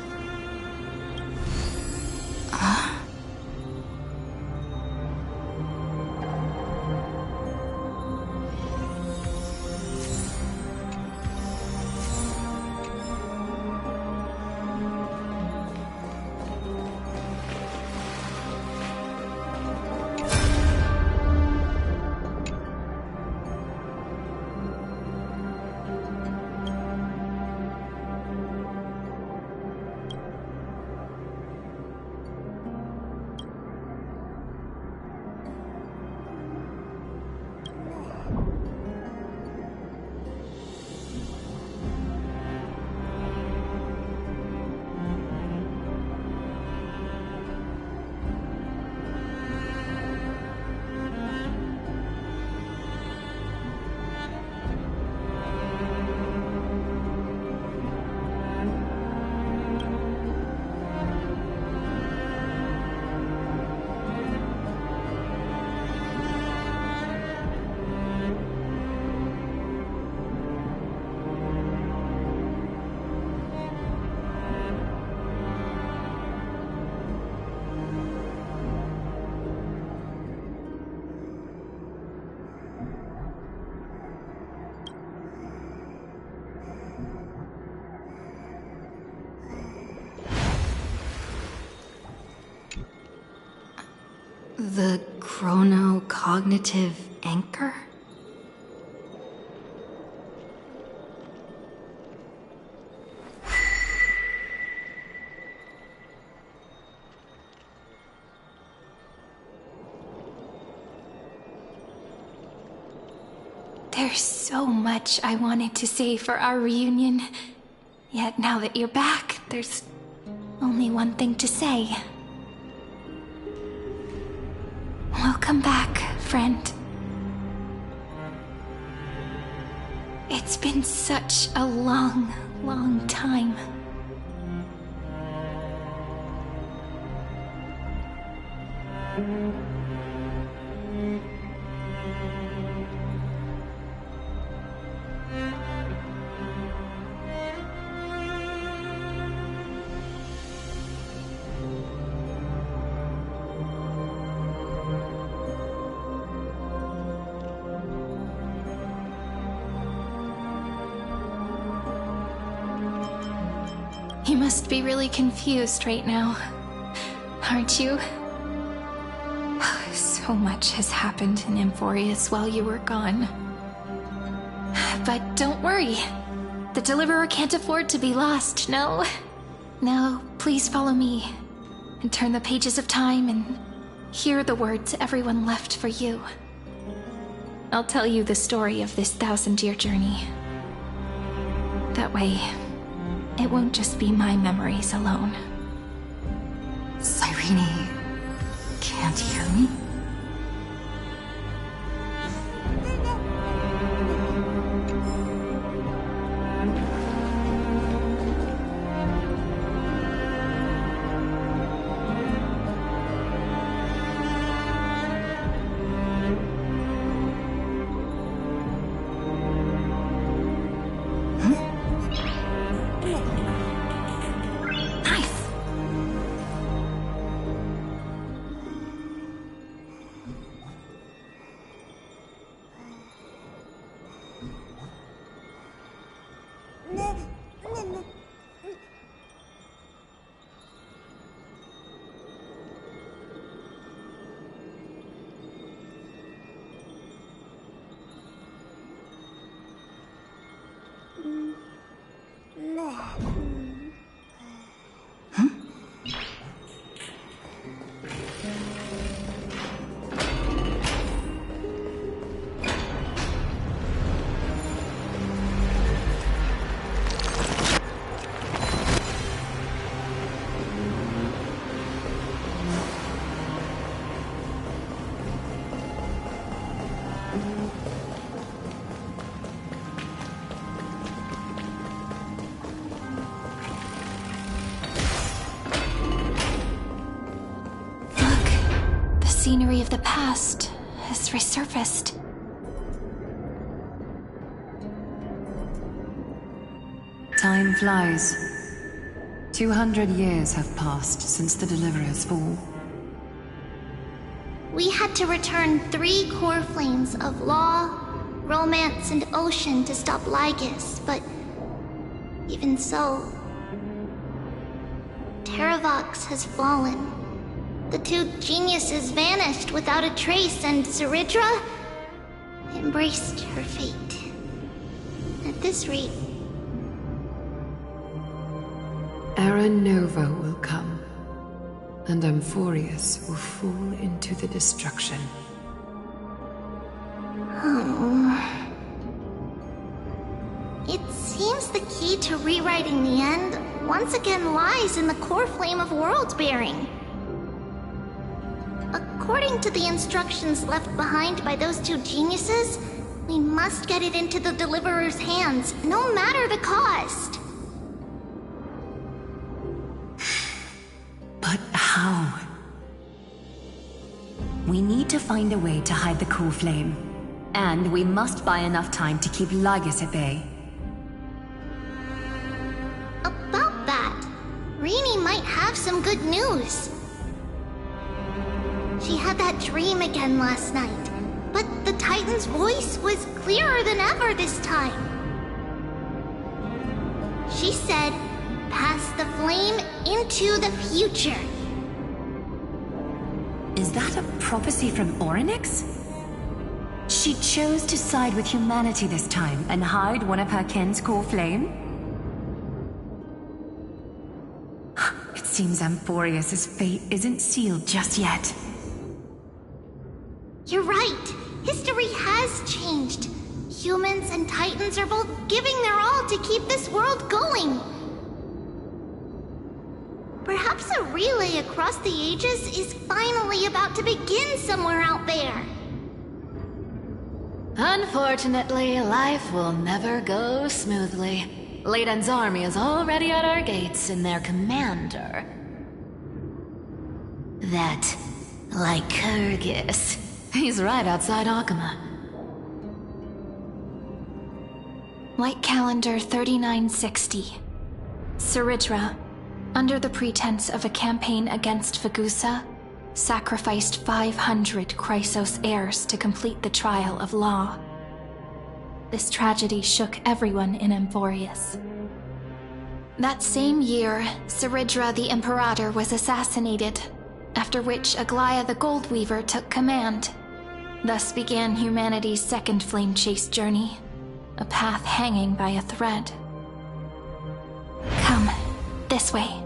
S2: The chrono-cognitive anchor?
S20: There's so much I wanted to say for our reunion. Yet now that you're back, there's only one thing to say. Welcome back, friend. It's been such a long, long time. You must be really confused right now, aren't you? So much has happened in Emphorius while you were gone. But don't worry. The Deliverer can't afford to be lost, no? Now, please follow me, and turn the pages of time and hear the words everyone left for you. I'll tell you the story of this 1,000-year journey. That way, it won't just be my memories alone.
S2: Cyrene can't hear me?
S20: Scenery of the past has resurfaced.
S19: Time flies. 200 years have passed since the Deliverer's fall.
S9: We had to return 3 core flames of law, romance, and ocean to stop Lygus, but even so, Terravox has fallen. The 2 geniuses vanished without a trace, and Zeridra embraced her fate. At this rate...
S10: Era Nova will come, and Emphorius will fall into the destruction.
S9: Oh. It seems the key to rewriting the end once again lies in the core flame of world-bearing. According to the instructions left behind by those 2 geniuses, we must get it into the Deliverer's hands, no matter the cost.
S19: But how? We need to find a way to hide the core flame. And we must buy enough time to keep Lygus at bay.
S9: About that, Rini might have some good news. She had that dream again last night, but the Titan's voice was clearer than ever this time. She said, "Pass the flame into the future."
S19: Is that a prophecy from Orynyx? She chose to side with humanity this time and hide one of her kin's core flame? It seems Amphorius' fate isn't sealed just yet.
S9: You're right. History has changed. Humans and Titans are both giving their all to keep this world going. Perhaps a relay across the ages is finally about to begin somewhere out there.
S11: Unfortunately, life will never go smoothly. Layden's army is already at our gates, and their commander... that Lycurgus. He's right outside Akama.
S5: Light calendar 3960. Saridra, under the pretense of a campaign against Vagusa, sacrificed 500 Chrysos heirs to complete the trial of law. This tragedy shook everyone in Amphorius. That same year, Saridra the Imperator was assassinated, after which Aglaia the Goldweaver took command. Thus began humanity's second flame chase journey, a path hanging by a thread. Come, this way.